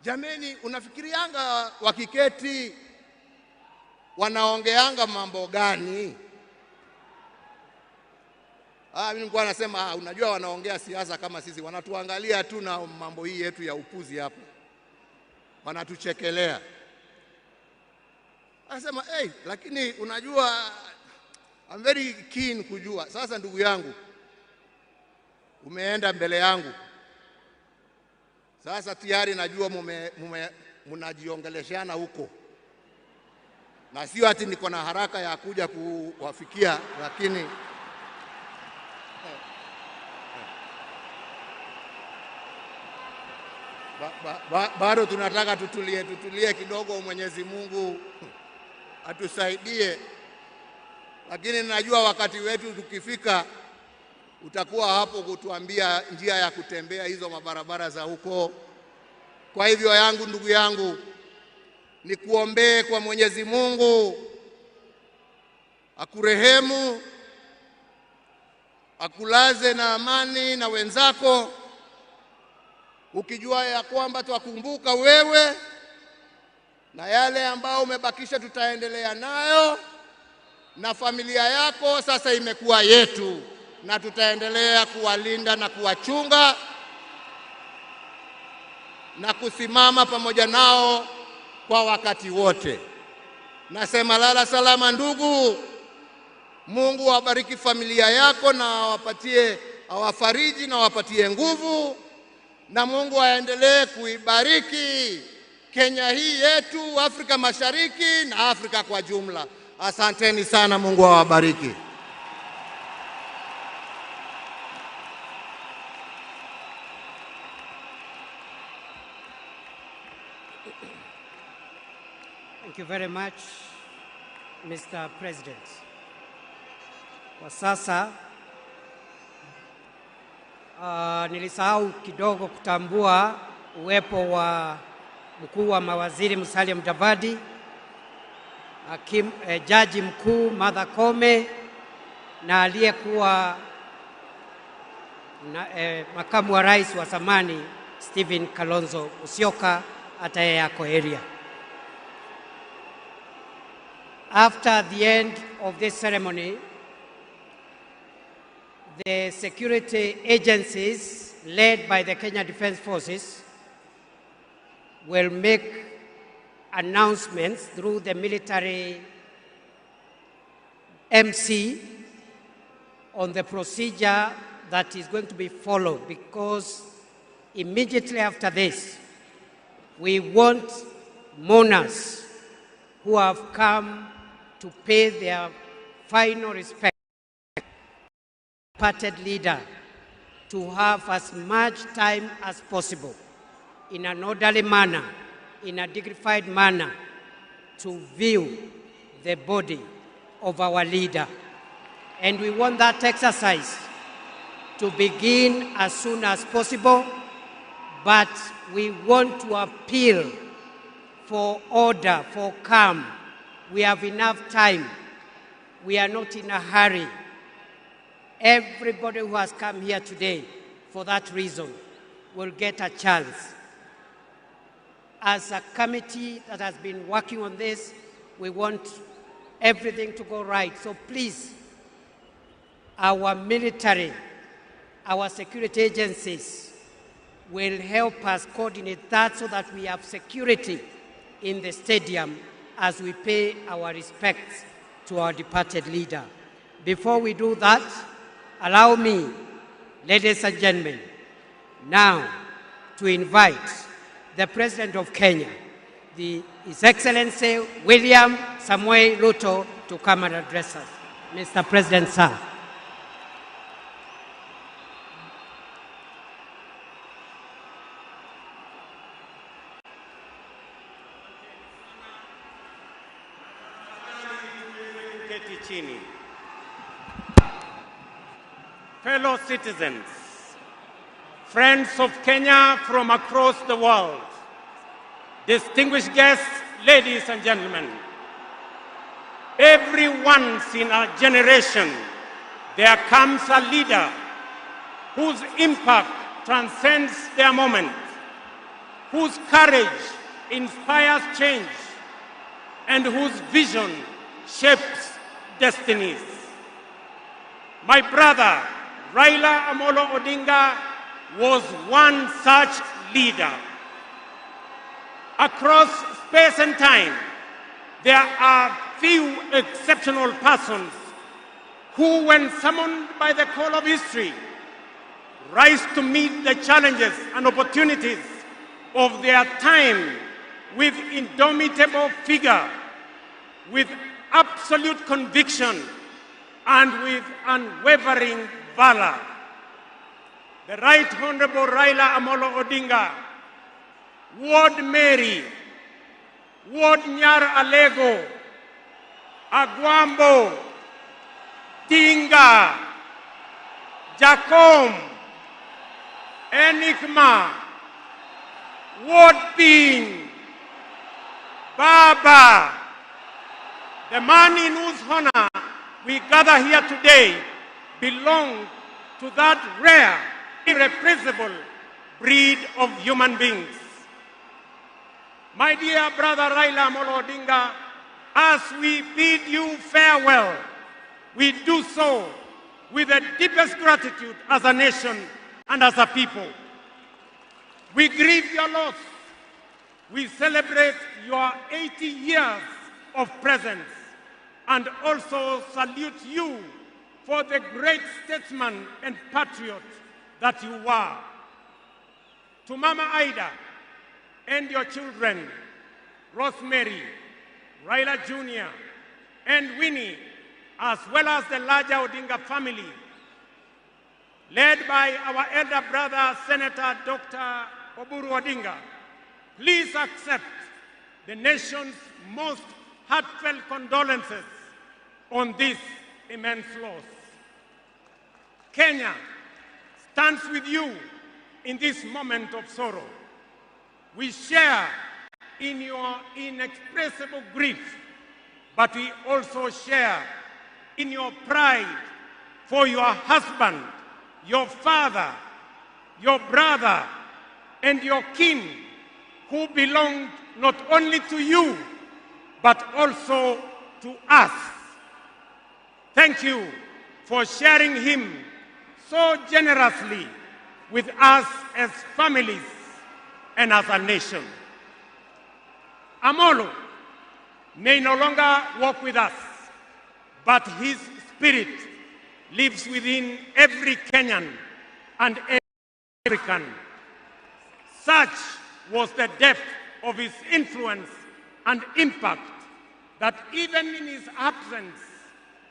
jameni, unafikirianga wakiketi wanaongeanga mambo gani? Mimi nilikuwa nasema unajua wanaongea siasa kama sisi, wanatuangalia tu na mambo hii yetu ya upuzi hapa, wanatuchekelea. Anasema lakini unajua I'm very keen kujua. Sasa ndugu yangu, umeenda mbele yangu, sasa tayari najua mnajiongeleshana huko, na sio ati niko na haraka ya kuja kuwafikia, lakini bado tunataka tutulie kidogo. Mwenyezi Mungu atusaidie, lakini najua wakati wetu tukifika utakuwa hapo kutuambia njia ya kutembea hizo mabarabara za huko. Kwa hivyo ndugu yangu, nikuombee kwa Mwenyezi Mungu akurehemu, akulaze na amani na wenzako, ukijua ya kwamba twakumbuka wewe na yale ambao umebakisha tutaendelea nayo, na familia yako sasa imekuwa yetu, na tutaendelea kuwalinda na kuwachunga na kusimama pamoja nao kwa wakati wote. Nasema lala salama ndugu. Mungu awabariki familia yako na awafariji na awapatie nguvu, na Mungu aendelee kuibariki Kenya hii yetu, Afrika Mashariki na Afrika kwa jumla. Asanteni sana, Mungu awabariki. Thank you very much, Mr. President. Kwa sasa nilisahau kidogo kutambua uwepo wa mkuu wa mawaziri Musalia Mudavadi, jaji mkuu Martha Koome na aliyekuwa makamu wa rais wa zamani Stephen Kalonzo Musyoka, hata yeye yako area. After the end of this ceremony, the security agencies led by the Kenya Defence Forces will make announcements through the military MC on the procedure that is going to be followed, because immediately after this, we want mourners who have come to pay their final respect to the departed leader to have as much time as possible in an orderly manner, in a dignified manner, to view the body of our leader. And we want that exercise to begin as soon as possible, but we want to appeal for order, for calm. We have enough time. We are not in a hurry. Everybody who has come here today for that reason will get a chance. As a committee that has been working on this, we want everything to go right. So please, our military, our security agencies will help us coordinate that so that we have security in the stadium as we pay our respects to our departed leader. Before we do that, allow me, ladies and gentlemen, now to invite the President of Kenya, His Excellency William Samoei Ruto, to come and address us. Mr. President, sir. mmeketi chini. Fellow citizens, friends of Kenya from across the world, distinguished guests, ladies and gentlemen, every once in a generation, there comes a leader whose impact transcends their moment, whose courage inspires change, and whose vision shapes destinies. My brother, Raila Amolo Odinga, was one such leader. Across space and time, there are few exceptional persons who, when summoned by the call of history, rise to meet the challenges and opportunities of their time with indomitable vigor, with absolute conviction, and with unwavering valor. The Right Honorable Raila Amolo Odinga, Ward Mary, Ward Nyar Alego, Agwambo, Tinga, Jacom, Enigma, Ward Ping, Baba, the man in whose honor we gather here today belongs to that rare, irrepressible breed of human beings. My dear brother Raila Amolo Odinga, as we bid you farewell, we do so with the deepest gratitude as a nation and as a people. We grieve your loss. We celebrate your 80 years of presence and also salute you for the great statesman and patriot that you were. To Mama Ida and your children, Rosemary, Raila Jr., and Winnie, as well as the larger Odinga family, led by our elder brother, Senator Dr. Oburu Odinga, please accept the nation's most heartfelt condolences on this immense loss. Kenya stands with you in this moment of sorrow. We share in your inexpressible grief, but we also share in your pride for your husband, your father, your brother, and your kin, who belonged not only to you, but also to us. Thank you for sharing him so generously with us as families and as a nation. Amolo may no longer walk with us, but his spirit lives within every Kenyan and every African. Such was the depth of his influence and impact that even in his absence,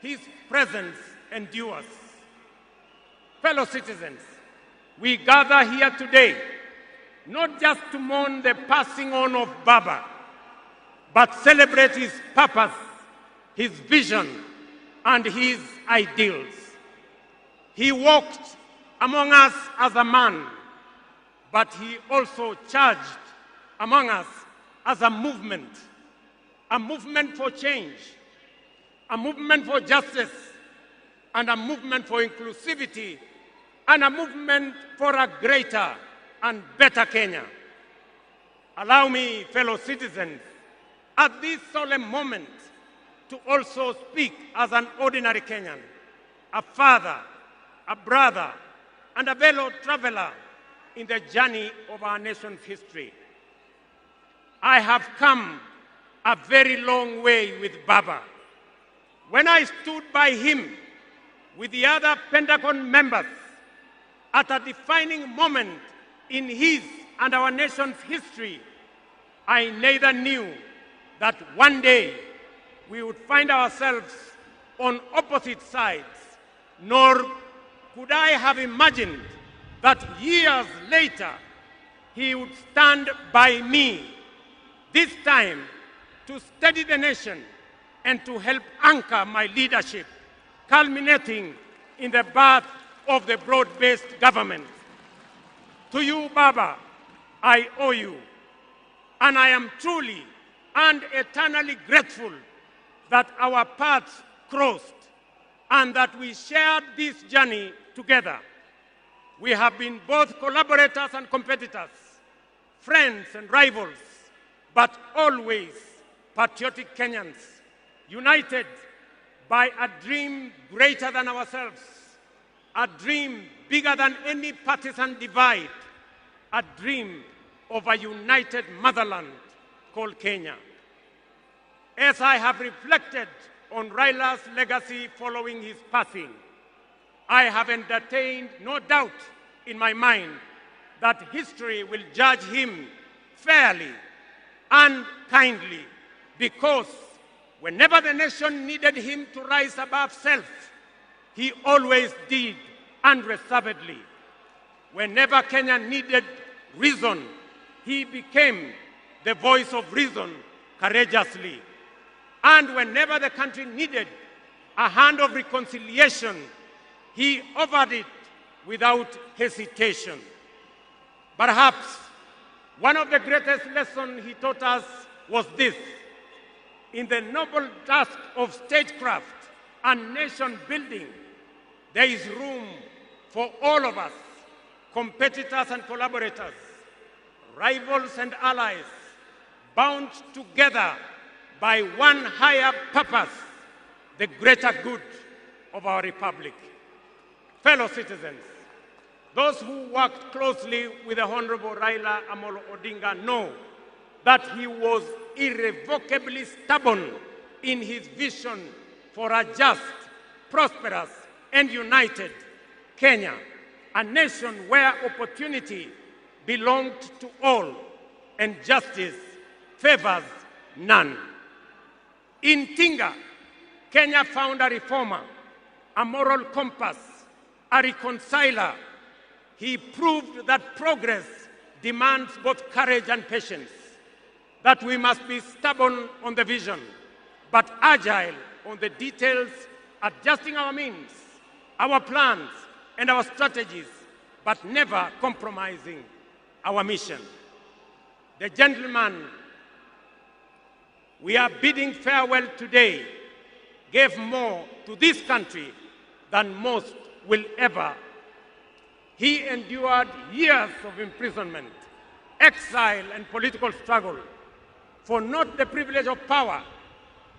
his presence endures. Fellow citizens, we gather here today not just to mourn the passing on of Baba, but celebrate his purpose, his vision, and his ideals. He walked among us as a man, but he also charged among us as a movement for change, a movement for justice, and a movement for inclusivity, and a movement for a greater and better Kenya. Allow me, fellow citizens, at this solemn moment, to also speak as an ordinary Kenyan, a father, a brother, and a fellow traveler in the journey of our nation's history. I have come a very long way with Baba. When I stood by him with the other Pentagon members at a defining moment in his and our nation's history, I neither knew that one day we would find ourselves on opposite sides, nor could I have imagined that years later he would stand by me, this time to steady the nation and to help anchor my leadership, culminating in the birth of the broad-based government. To you, Baba, I owe you, and I am truly and eternally grateful that our paths crossed and that we shared this journey together. We have been both collaborators and competitors, friends and rivals, but always patriotic Kenyans, united by a dream greater than ourselves, a dream bigger than any partisan divide, a dream of a united motherland called Kenya. As I have reflected on Raila's legacy following his passing, I have entertained no doubt in my mind that history will judge him fairly and kindly, because whenever the nation needed him to rise above self, he always did unreservedly. Whenever Kenya needed reason, he became the voice of reason courageously. And whenever the country needed a hand of reconciliation, he offered it without hesitation. Perhaps one of the greatest lessons he taught us was this: in the noble task of statecraft and nation building, there is room for all of us, competitors and collaborators, rivals and allies, bound together by one higher purpose, the greater good of our republic. Fellow citizens, those who worked closely with the Honorable Raila Amolo Odinga know that he was irrevocably stubborn in his vision for a just, prosperous, and united Kenya, a nation where opportunity belonged to all and justice favors none. In Tinga, Kenya found a reformer, a moral compass, a reconciler. He proved that progress demands both courage and patience, that we must be stubborn on the vision, but agile on the details, adjusting our means, our plans, and our strategies, but never compromising our mission. The gentleman we are bidding farewell today gave more to this country than most will ever. He endured years of imprisonment, exile, and political struggle for not the privilege of power,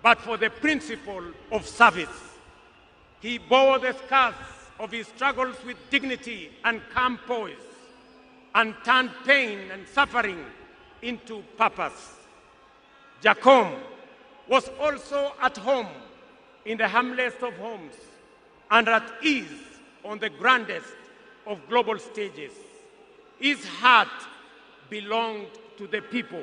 but for the principle of service. He bore the scars of his struggles with dignity and calm poise, and turned pain and suffering into purpose. Jacom was also at home in the humblest of homes and at ease on the grandest of global stages. His heart belonged to the people.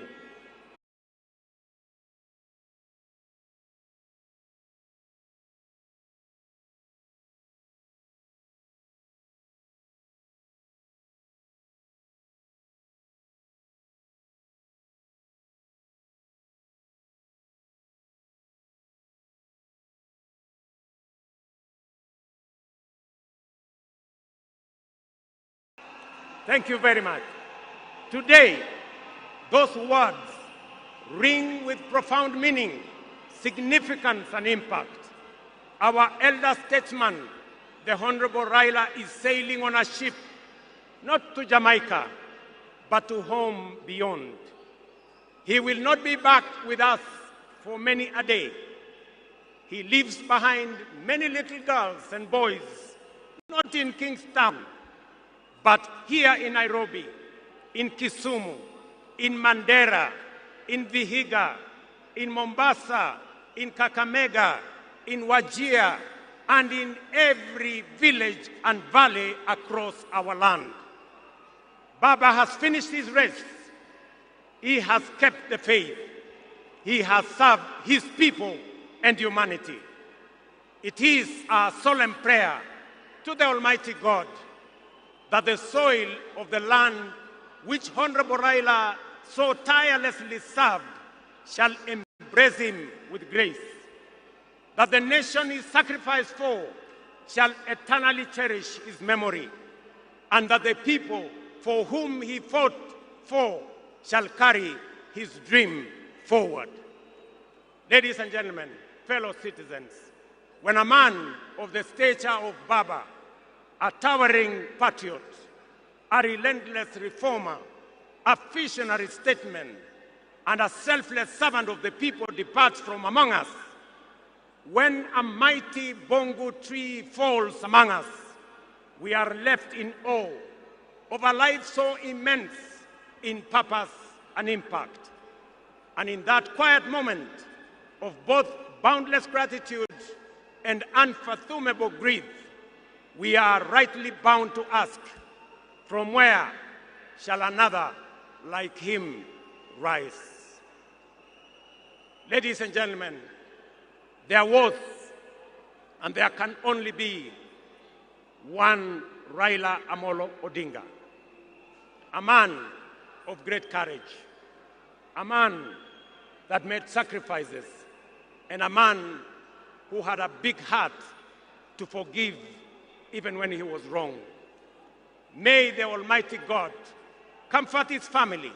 Thank you very much. Today, those words ring with profound meaning, significance, and impact. Our elder statesman, the Honorable Raila, is sailing on a ship, not to Jamaica, but to home beyond. He will not be back with us for many a day. He leaves behind many little girls and boys, not in Kingstown, but here in Nairobi, in Kisumu, in Mandera, in Vihiga, in Mombasa, in Kakamega, in Wajir, and in every village and valley across our land. Baba has finished his race. He has kept the faith. He has served his people and humanity. It is our solemn prayer to the Almighty God that the soil of the land which Honorable Raila so tirelessly served shall embrace him with grace, that the nation he sacrificed for shall eternally cherish his memory, and that the people for whom he fought for shall carry his dream forward. Ladies and gentlemen, fellow citizens, when a man of the stature of Baba, a towering patriot, a relentless reformer, a visionary statesman, and a selfless servant of the people departs from among us, when a mighty bongo tree falls among us, we are left in awe of a life so immense in purpose and impact. And in that quiet moment of both boundless gratitude and unfathomable grief, we are rightly bound to ask, from where shall another like him rise? Ladies and gentlemen, there was and there can only be one Raila Amolo Odinga, a man of great courage, a man that made sacrifices, and a man who had a big heart to forgive even when he was wrong. May the Almighty God comfort his family,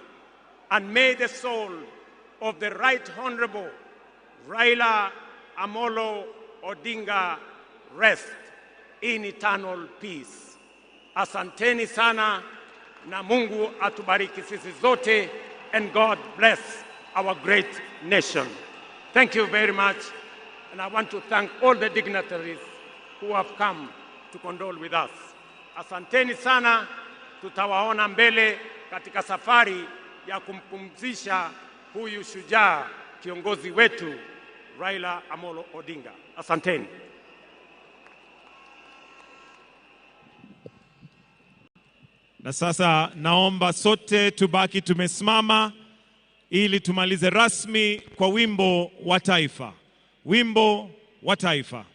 and may the soul of the Right Honorable Raila Amolo Odinga rest in eternal peace. Asanteni sana, na Mungu atubariki sisi zote, and God bless our great nation. Thank you very much, and I want to thank all the dignitaries who have come to condole with us. Asanteni sana, tutawaona mbele katika safari ya kumpumzisha huyu shujaa kiongozi wetu Raila Amolo Odinga. Asanteni. Na sasa naomba sote tubaki tumesimama ili tumalize rasmi kwa wimbo wa taifa. Wimbo wa taifa.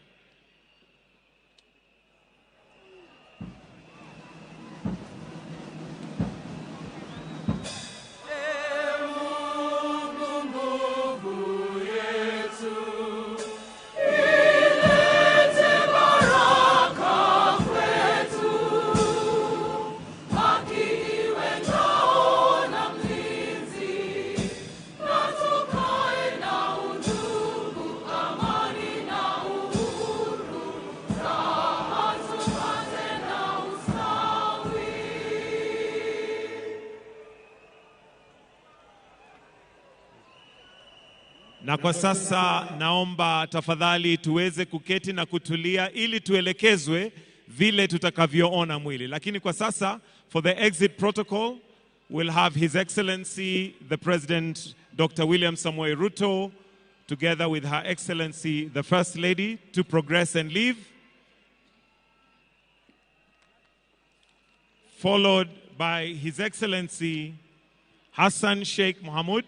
Na kwa sasa naomba tafadhali tuweze kuketi na kutulia ili tuelekezwe vile tutakavyoona mwili. Lakini kwa sasa, for the exit protocol, we'll have His Excellency the President Dr. William Samoei Ruto together with Her Excellency the First Lady to progress and leave, followed by His Excellency Hassan Sheikh Mohamud,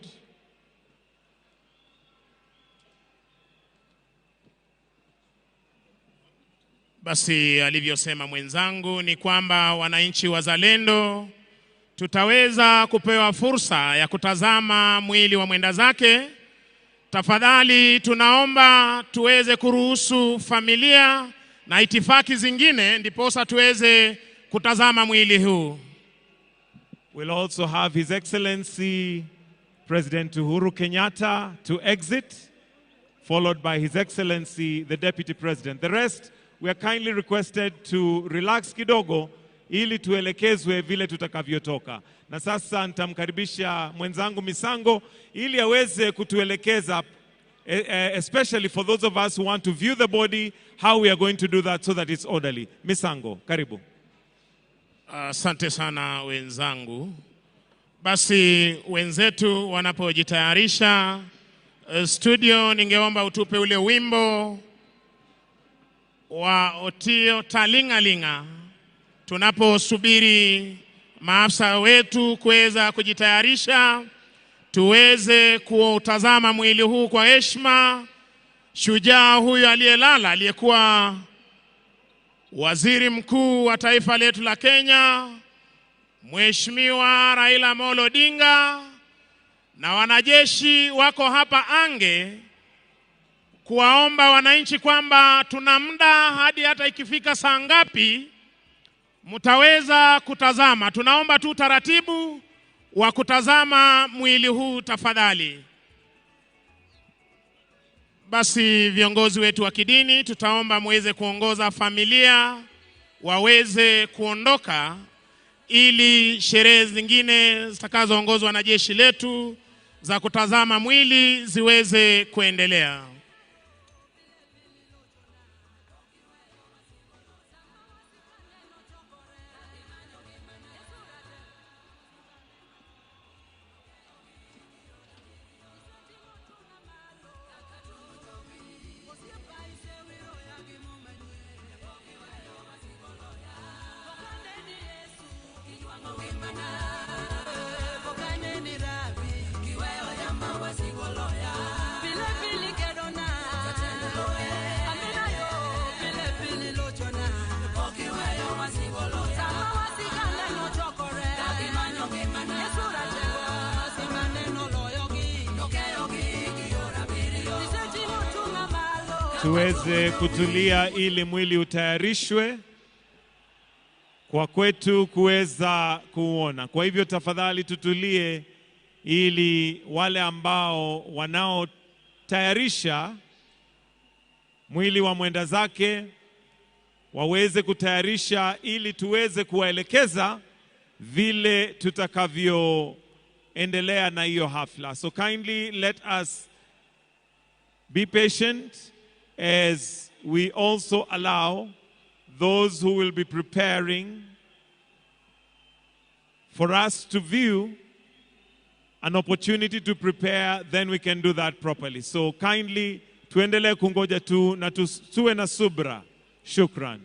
Basi alivyosema mwenzangu ni kwamba wananchi wazalendo tutaweza kupewa fursa ya kutazama mwili wa mwenda zake. Tafadhali tunaomba tuweze kuruhusu familia na itifaki zingine ndiposa tuweze kutazama mwili huu. We'll also have His Excellency President Uhuru Kenyatta to exit, followed by His Excellency the Deputy President. The rest, we are kindly requested to relax kidogo ili tuelekezwe vile tutakavyotoka. Na sasa nitamkaribisha mwenzangu Misango ili aweze kutuelekeza, especially for those of us who want to view the body, how we are going to do that so that it's orderly. Misango, karibu. Asante sana wenzangu. Basi wenzetu wanapojitayarisha, studio ningeomba utupe ule wimbo wa Otio Talingalinga tunaposubiri maafisa wetu kuweza kujitayarisha tuweze kutazama mwili huu kwa heshima. Shujaa huyu aliyelala aliyekuwa waziri mkuu wa taifa letu la Kenya, Mheshimiwa Raila Amolo Odinga, na wanajeshi wako hapa ange kuwaomba wananchi kwamba tuna muda hadi hata ikifika saa ngapi mtaweza kutazama. Tunaomba tu taratibu wa kutazama mwili huu tafadhali. Basi viongozi wetu wa kidini tutaomba muweze kuongoza familia waweze kuondoka ili sherehe zingine zitakazoongozwa na jeshi letu za kutazama mwili ziweze kuendelea. Tuweze kutulia ili mwili utayarishwe kwa kwetu kuweza kuona. Kwa hivyo tafadhali tutulie ili wale ambao wanaotayarisha mwili wa mwenda zake waweze kutayarisha ili tuweze kuwaelekeza vile tutakavyoendelea na hiyo hafla. So kindly let us be patient as we also allow those who will be preparing for us to view an opportunity to prepare, then we can do that properly. So kindly tuendelee kungoja tu na tuwe na subra. Shukran.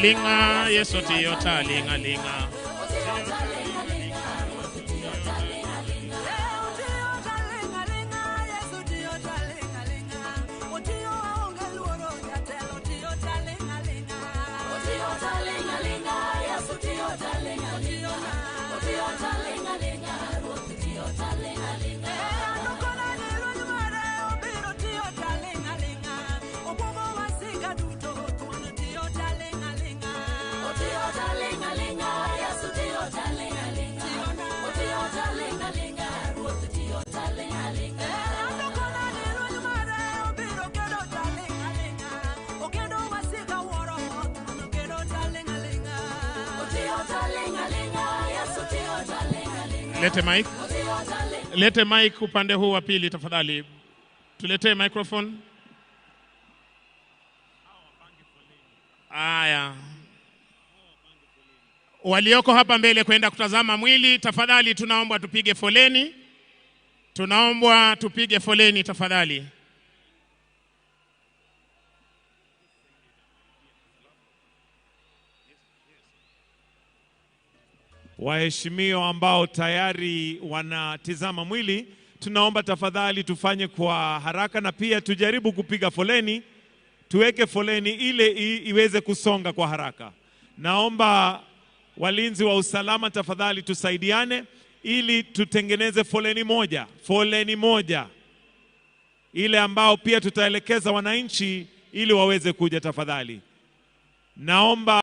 Linga, Yesu tiyo ta linga linga. Linga linga, Lete mic upande huu wa pili tafadhali. Tuletee microphone. Aya. Walioko hapa mbele kwenda kutazama mwili, tafadhali tunaomba tupige foleni. Tunaomba tupige foleni tafadhali. Waheshimiwa ambao tayari wanatizama mwili, tunaomba tafadhali tufanye kwa haraka na pia tujaribu kupiga foleni, tuweke foleni ile iweze kusonga kwa haraka. Naomba walinzi wa usalama tafadhali tusaidiane ili tutengeneze foleni moja ile ambao pia tutaelekeza wananchi ili waweze kuja tafadhali. Naomba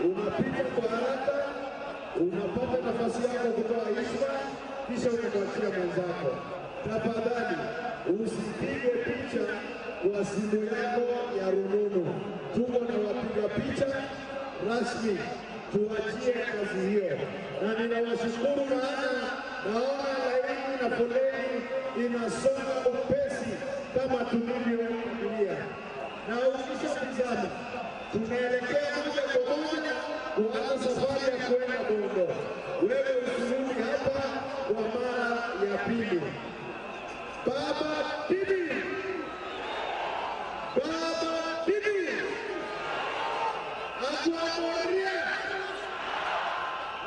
unapita kwa haraka, unapata nafasi yako kutoa heshima, kisha unamwachia mwenzako. Tafadhali usipige picha kwa simu yako ya rununu. Tuko na wapiga picha rasmi, tuachie kazi hiyo. Na ninawashukuru maana naona laini na foleni inasonga upesi kama tulivyofikiria. Na ukishatizama tunaelekea moja kwa moja kuanza safari ya kwenda Bondo. Wewe usirudi hapa kwa mara ya pili. Baba bibi, baba bibi, akuamoria,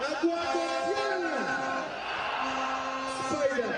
akuamoriana, Spider.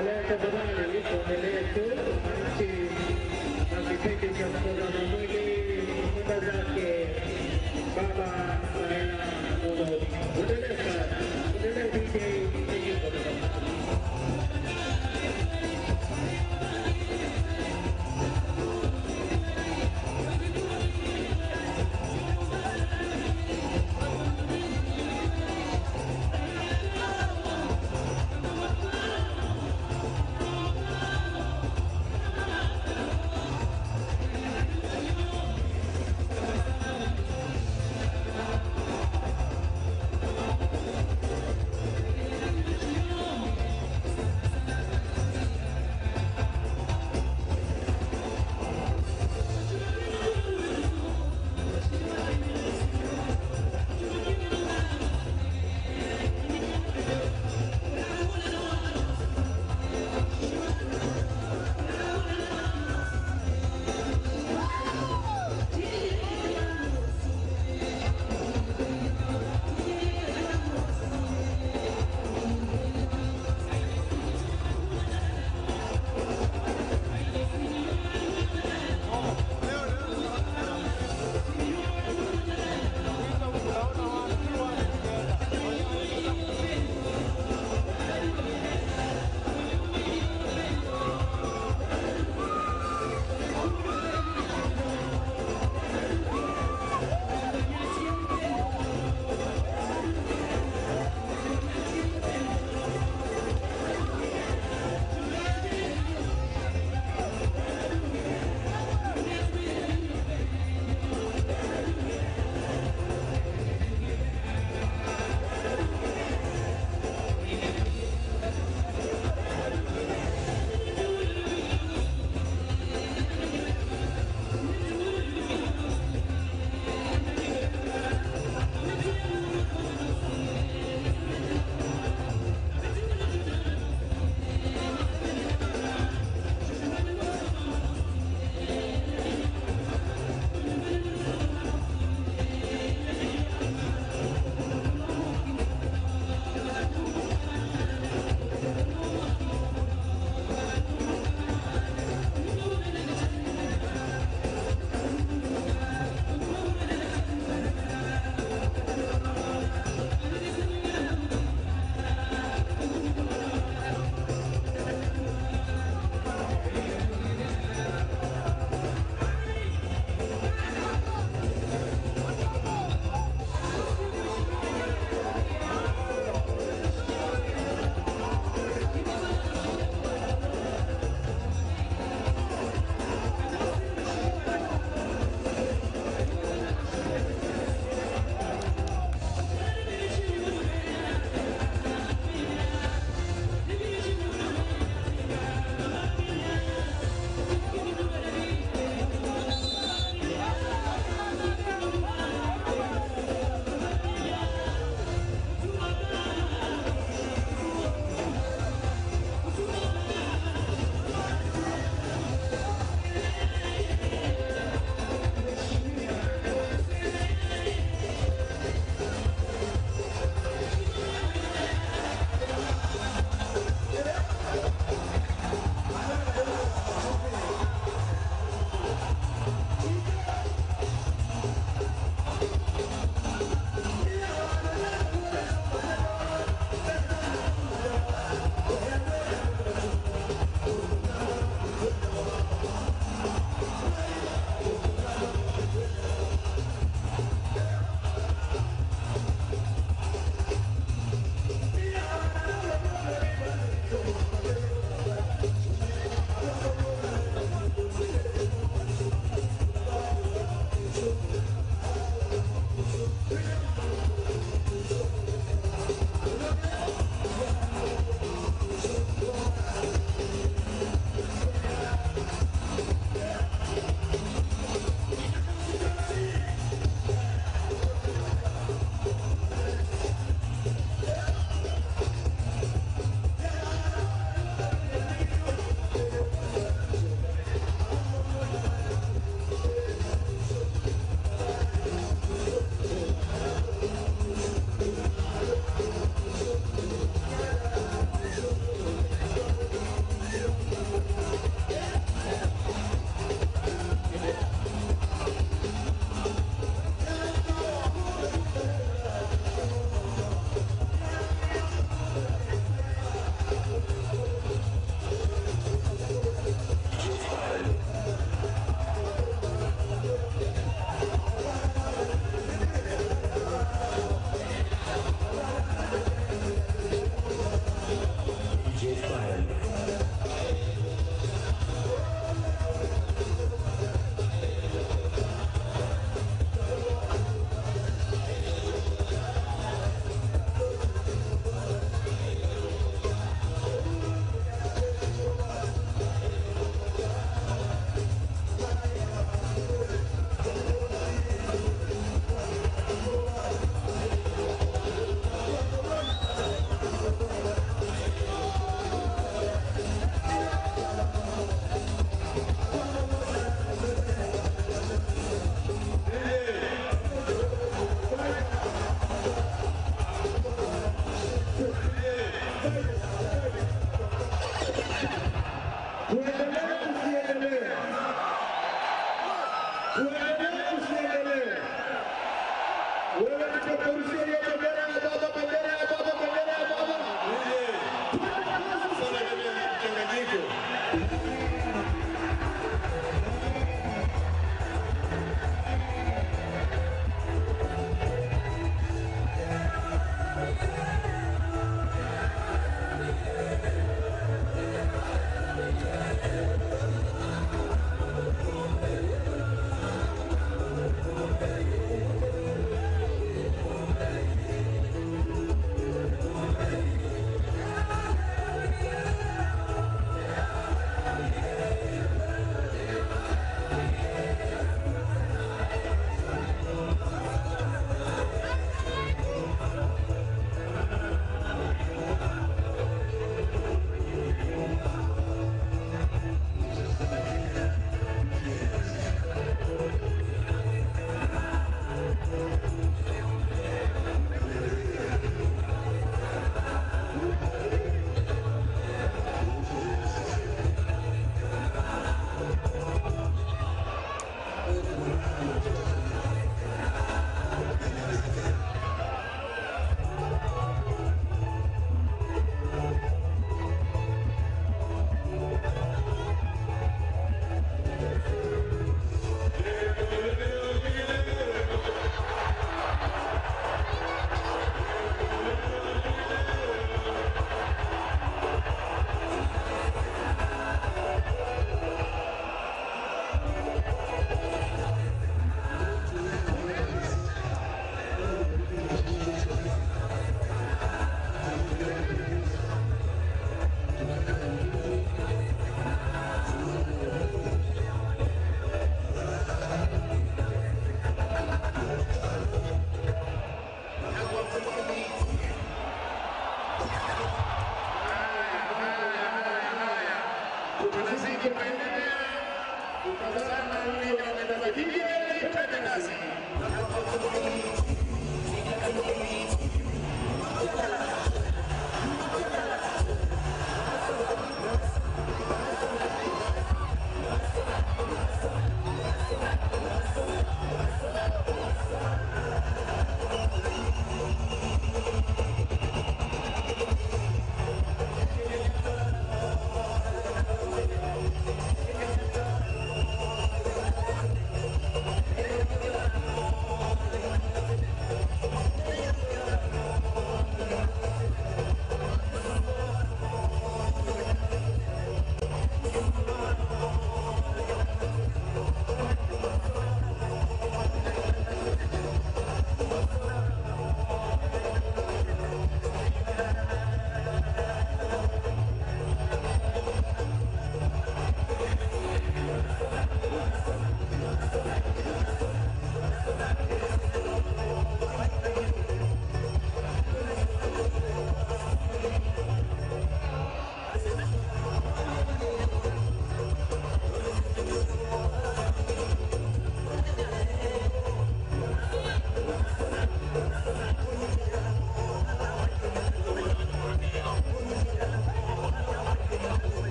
Tuendelee tafadhali, tuendelee tu wananchi na kipindi cha mtazamo mwili nyumba zake Baba Raila Amolo Odinga. Tuendelee sana, tuendelee DJ nyimbo tafadhali.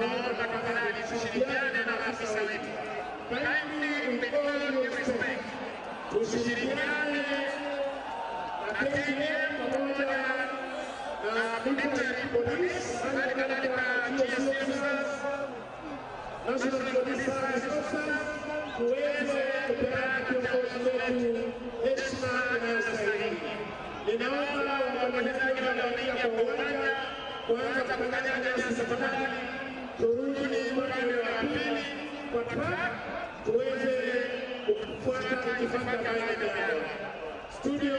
Tunaomba tafadhali tushirikiane na maafisa wetu. Kindly with all due respect, tushirikiane na KDM pamoja na military police, hali kadhalika GSC officers, National Police Service officers, tuweze kupeana kiongozi wetu heshima inayostahili. Ninaomba waombolezaji wanaoingia kwa uwanja kuanza kukanyaga nyasi tafadhali, turudi upande wa pili kwa track tuweze kufuata kifaa baada ya studio.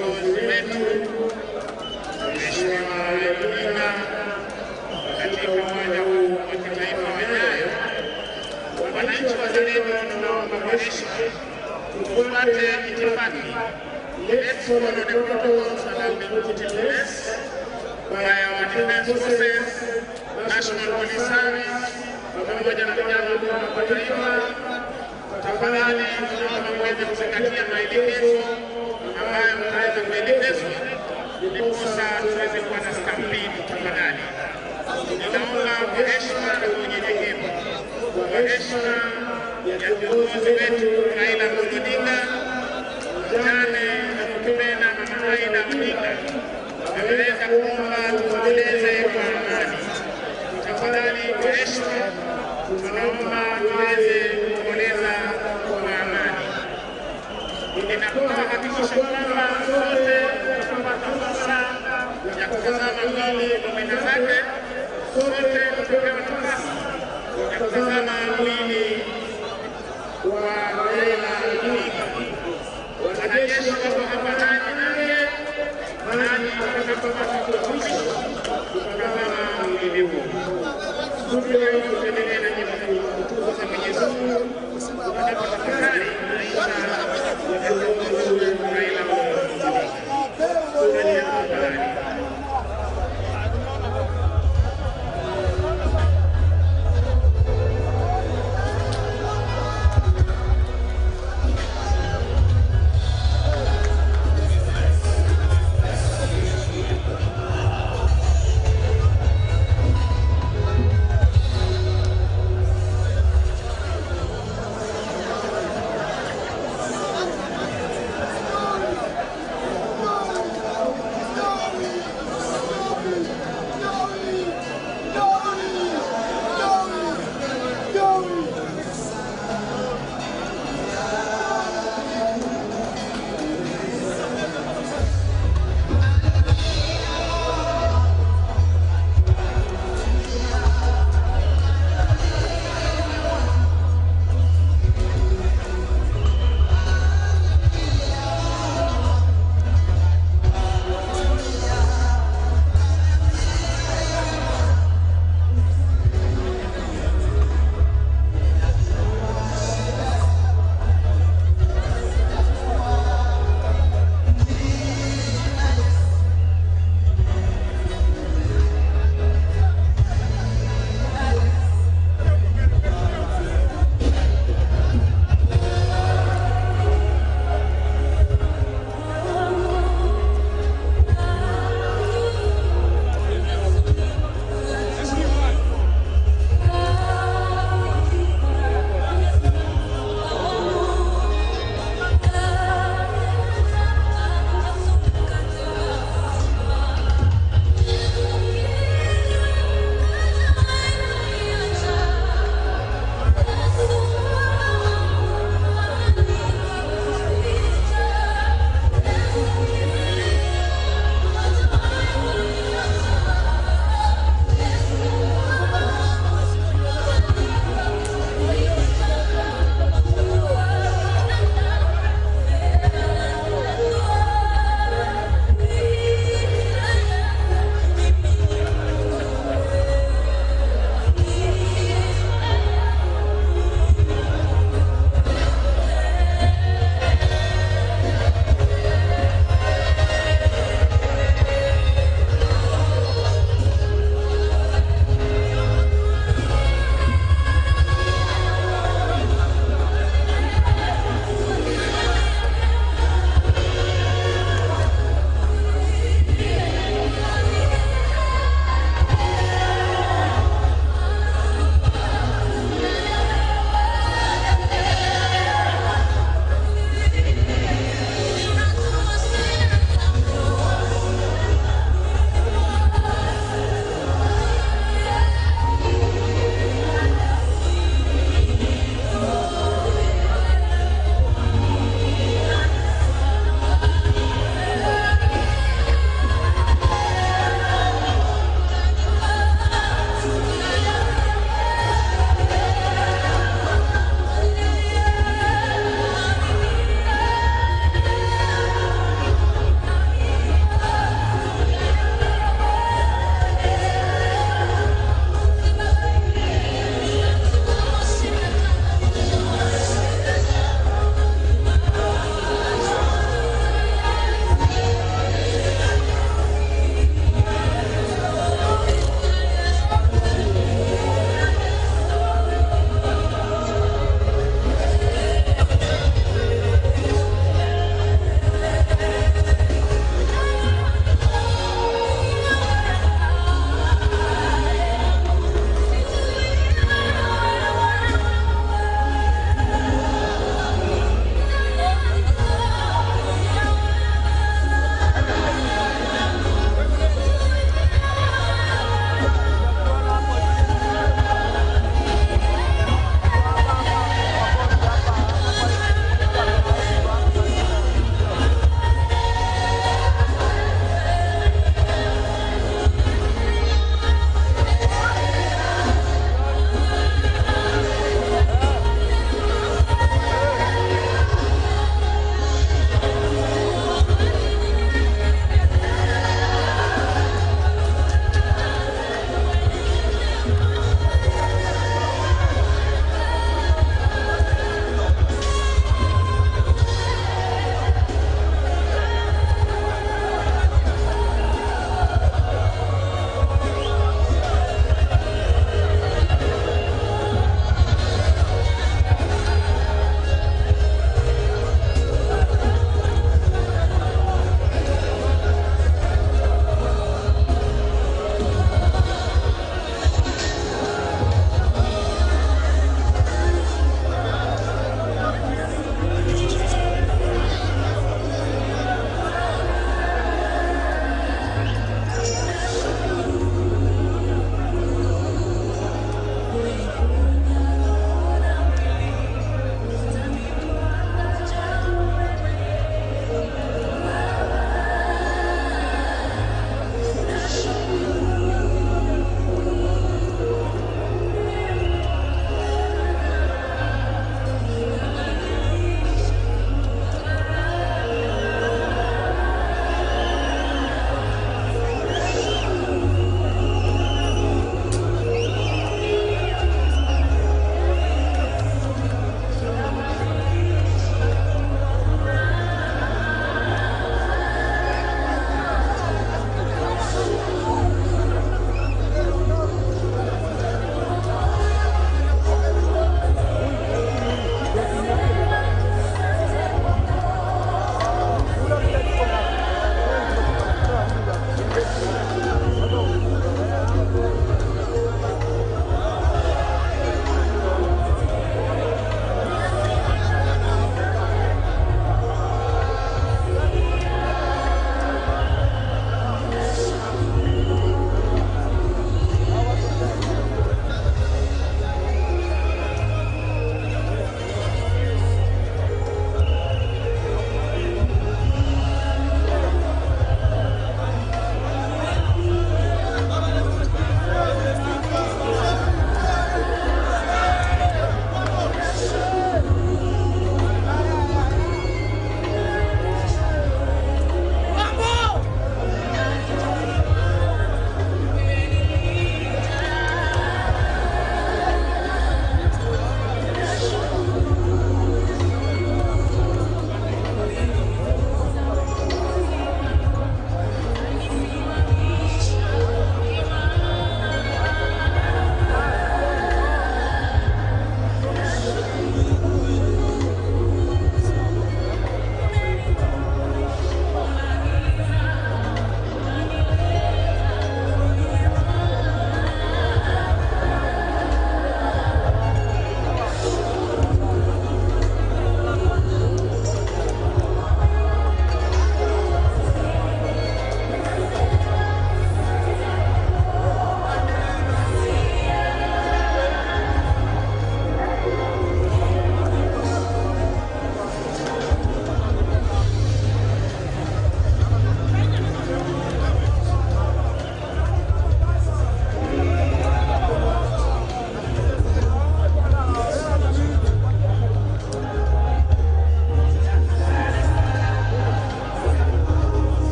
kiongozi wetu Mheshimiwa Odinga katika uwanja huu wa kitaifa wa Nyayo. Wananchi wazalendo, tunaomba kwa heshima tufuate itifaki. Let's follow the protocols that have been put in place by our defense forces, National Police Service, pamoja na vijana wa taifa. Tafadhali tunaomba muweze kuzingatia maelekezo ambayo mnaweza kuelekezwa ndiposa tuweze kuwa na stampede. Tafadhali ninaomba kwa heshima na kwa unyenyekevu, kwa heshima ya kiongozi wetu Raila Odinga, jane na kupenda Mama Raila Odinga ameweza kuomba tuendeleze kwa amani. Tafadhali kwa heshima tunaomba tuweze kuomboleza kwa amani. Ninakuwa hakikisha kwamba sote tutapata fursa ya kutazama mwili wa mwenda zake, sote tutapewa nafasi ya kutazama mwili wa Raila Odinga. Wanajeshi wako hapa ndani naye, nani watakapopata fursa kutazama mwili huu. Tuendelee na nyimbo za Mwenyezi Mungu tunapotafakari maisha ya kiongozi wetu Raila Odinga.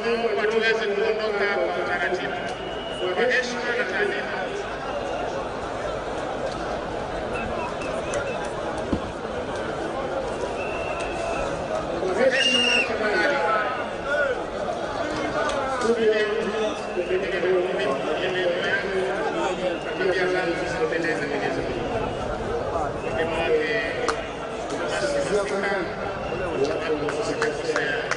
naomba tuweze kuondoka kwa utaratibu, kwa heshima na taadhima. Kwa heshima tafadhali. Tabia zangu zisipendeze Mwenyezi Mungu. Wema wake asifika sababu usikosea.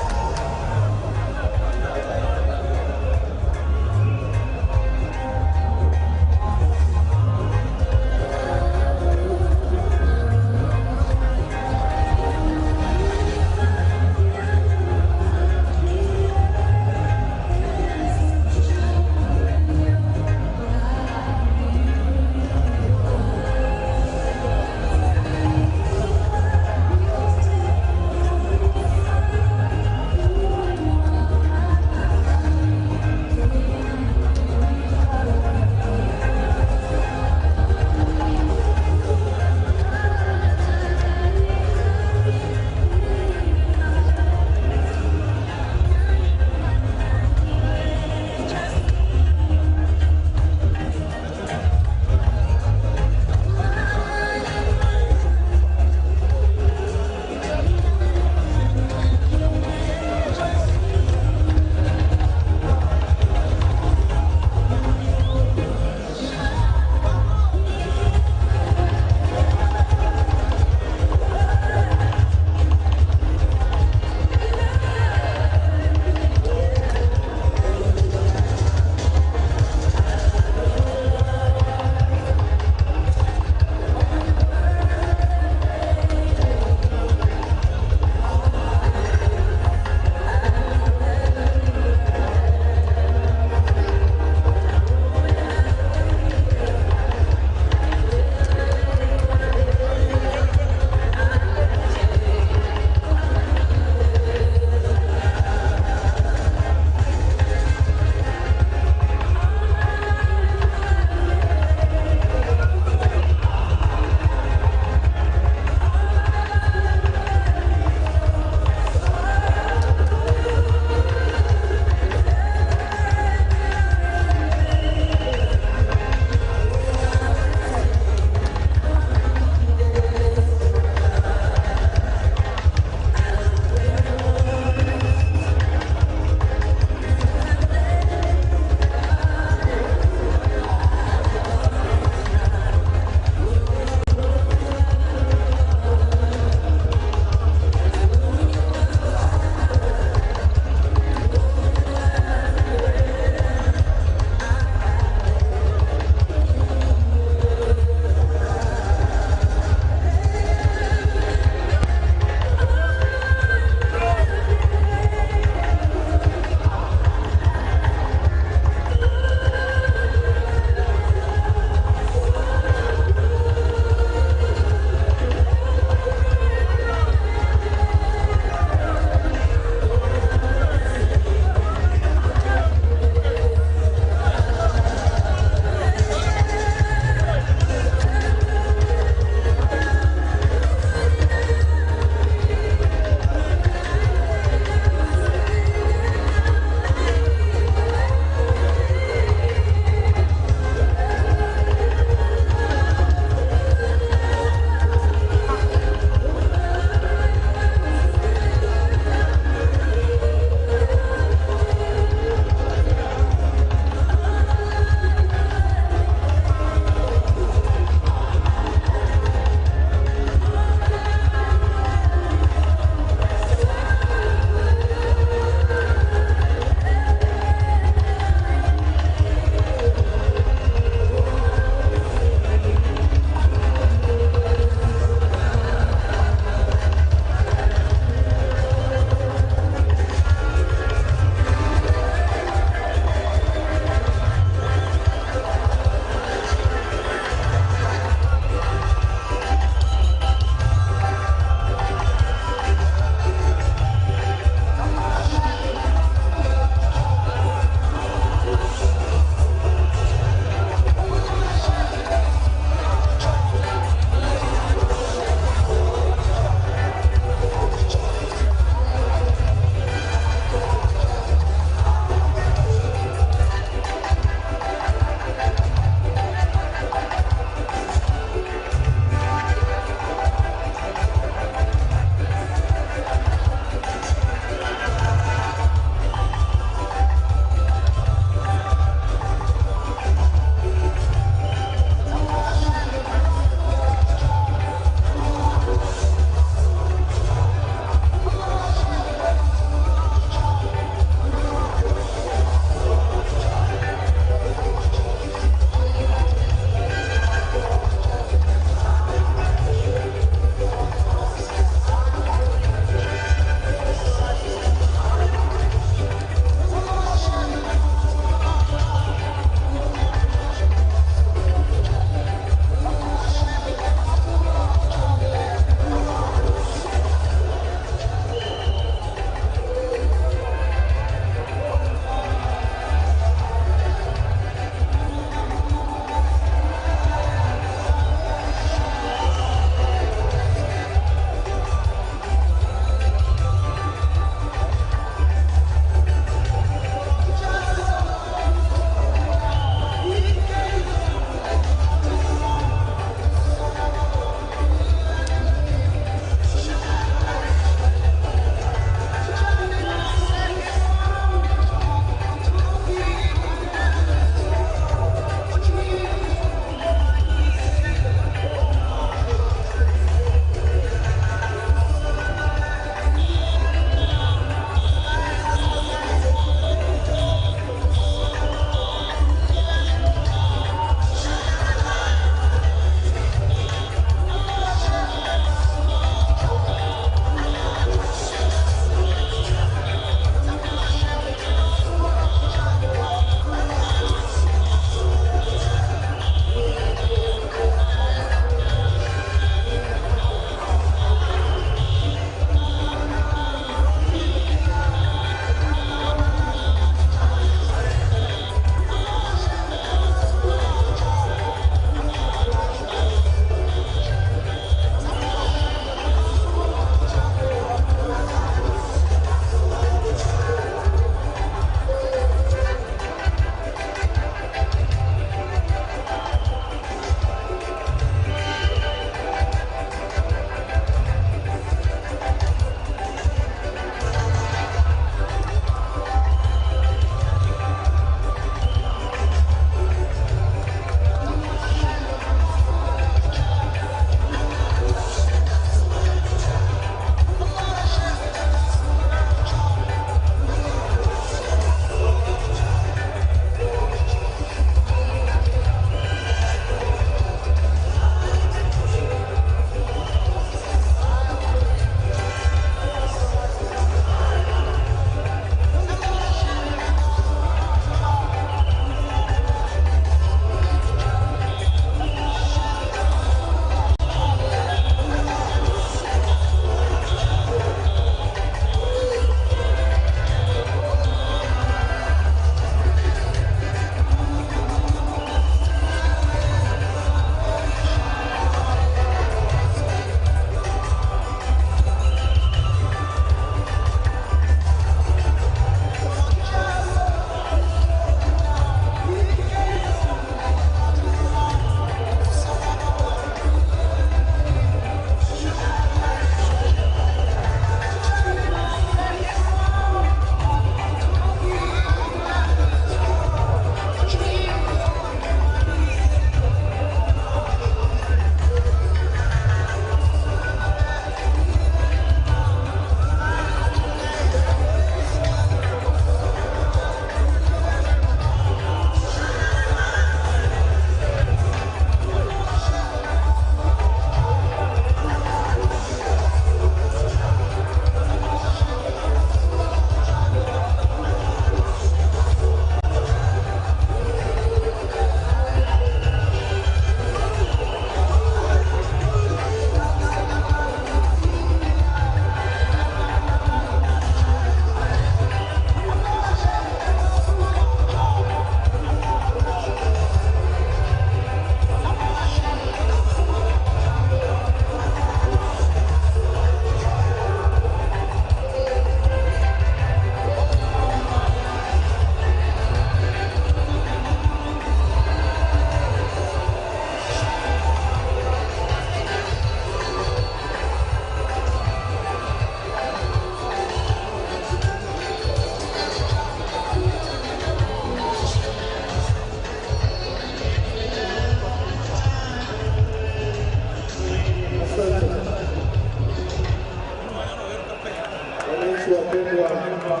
Wananchi wapendwa,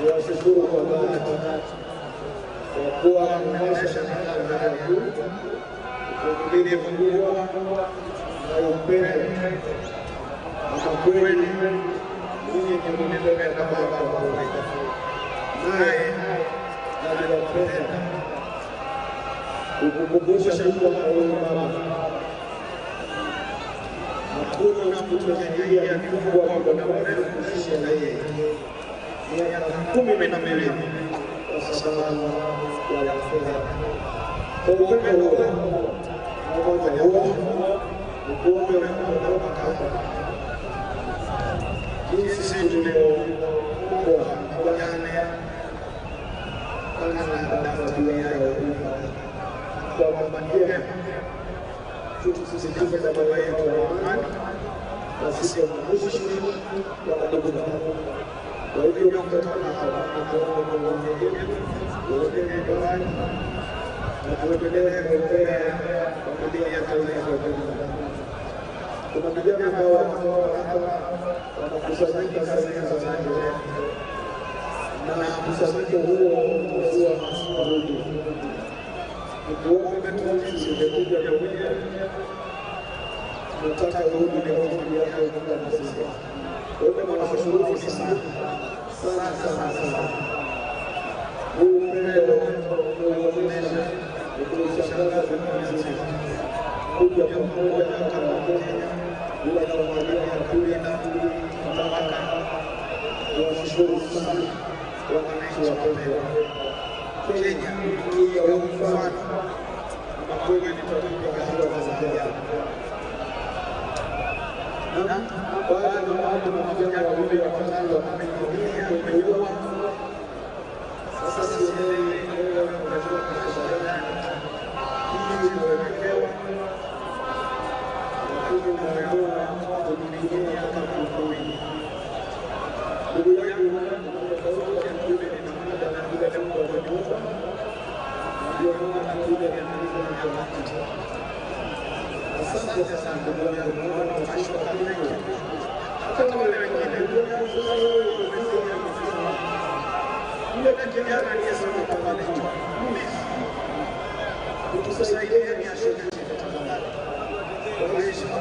niwashukuru kwa dhati kwa kuwa kuonyesha nidhamu ya juu, uvumilivu mkubwa na upendo. Kwa kweli ninyi mmenipenda kama baba yangu, naye naliwapenda kukukumbusha kuwa huyu baba hakuna mtu zaidi ya mkubwa wa muda mrefu kushinda yeye, miaka 12 kwa sababu ya fedha. Kwa upendo huo na umoja huo, ukuombe kuondoka hapa jinsi tulivyokuwa jana kana tabia ya Odinga kwa mapokeo tusisitize baba yetu wa amani na sisi wakumbushe wa ndugu zangu. Kwa hivyo mkutano hapa tunaomba unyenyekevu, tuendelee nyumbani na tuendelee kuombea familia ya taifa kwa jumla. Kuna vijana ambao wanakusanyika sehemu za nje na mkusanyiko huo utakuwa marudi. Nikuombe tuanze kuja pamoja. Tunataka urudi na nguvu yako kwa sisi. Wewe mwanashukuru sana. Sana. Upendo unaonyesha kukushangaza kwa sisi. Kuja pamoja kama Kenya bila kuangalia kabila na tabaka. Tunashukuru sana wananchi wa Kenya. Kenya ni ya mfano na kweli tutapiga hatua za ziada. Na baada ya watu na vijana wawili watatu wameingia kwenye uwa. Sasa sielewi leo unajua kushauriana. Hii inawekewa. Lakini unaelewa kuingia kama mkuu. Ndugu yangu tofauti ya kule ni mmoja na kule Mungu amekupa. Ndio maana kule ni mmoja. Asante sana ndugu yangu, naona unashuka kidogo. Hata wale wengine yule kijana aliyesema kama hicho. Utusaidie ni ashuke tafadhali. Kwa heshima.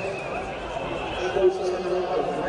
Kwa usalama wako.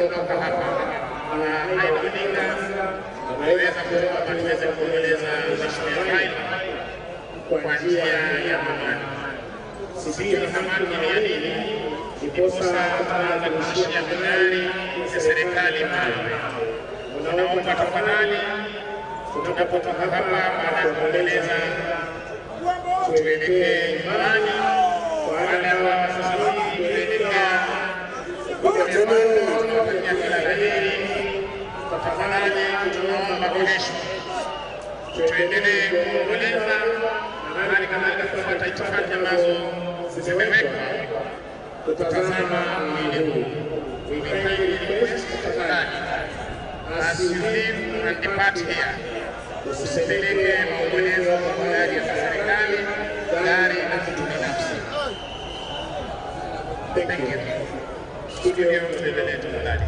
kutoka hapa Raila Odinga ameweza kuomba tuweze kuendeleza Mheshimiwa Raila kwa njia ya amani. Sisi amani ni nini? Ndiposa tunaanza kushia magari ya serikali mawe. Tunaomba tafadhali tunapotoka hapa baada ya kuendeleza tuelekee nyumbani. Wale ambao sasa tunaelekea kwenye bando tunawatakia kila la heri. Tafadhali tunaomba kesho tuendelee kuomboleza na hali kadhalika kufuata itifaki ambazo zimewekwa kutazama mwili huu. We kindly request tafadhali, as you leave and depart here, usipeleke maombolezo kwa gari ya serikali, gari la mtu binafsi. Thank you. Studio tuendelee tafadhali.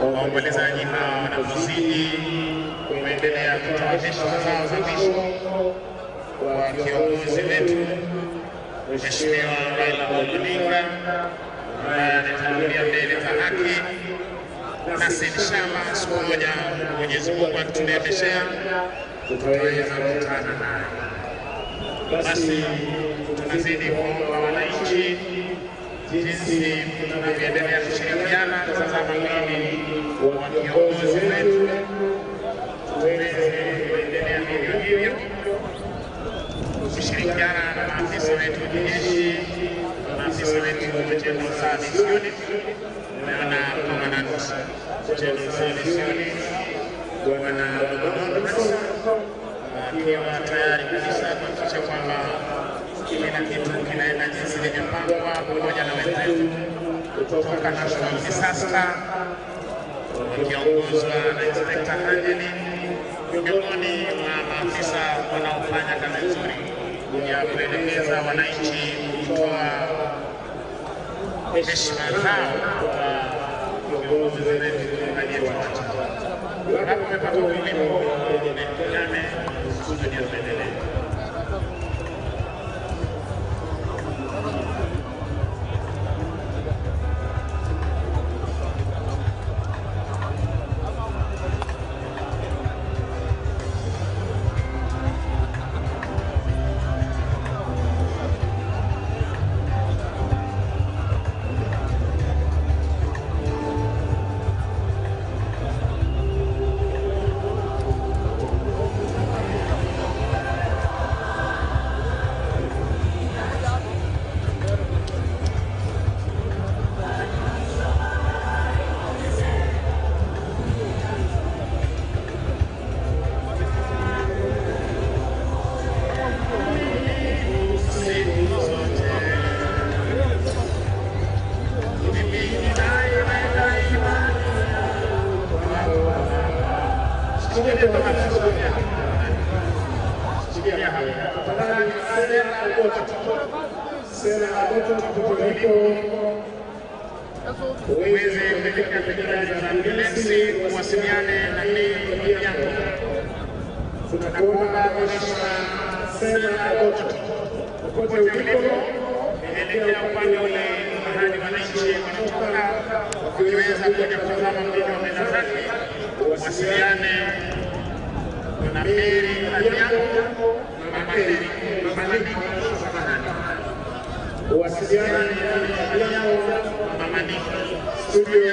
waombolezaji hawa wanapozidi kuendelea kutoa heshima zao za mwisho kwa kiongozi wetu Mheshimiwa Raila Odinga ambaye anatangulia mbele za haki, nasi inshallah siku moja Mwenyezi Mungu akituneemeshea tutaweza kukutana naye. Basi tunazidi kuomba wananchi jinsi tunavyoendelea kushirikiana tazama mwili wa kiongozi wetu tuweze kuendelea vivyo hivyo kushirikiana na maafisa wetu wa kijeshi, maafisa wetu wa General Service Unit na Commandant General Service Unit Bwana Odinga akiwa tayari kabisa kuhakikisha kwamba kila kitu kinaenda jinsi ilivyopangwa, pamoja na wenzetu kutoka National Disaster wakiongozwa na Inspector Angeli, miongoni mwa maafisa wanaofanya kazi nzuri ya kuelekeza wananchi kutoa heshima zao kwa viongozi wetu aliyewacha. Hapo umepata ulimwengu name studio endelee. Uweze kufika katika ambulance kuwasiliane na mimi yako. Tunakuomba kuonyesha sera Agoto popote ulipo, elekea upande ule mahali wananchi wanatoka, wakiweza kuja kutazama mlio wa meza zake, wasiliane na Mary Aliango, Mama Mary wasiliane na Mama Studio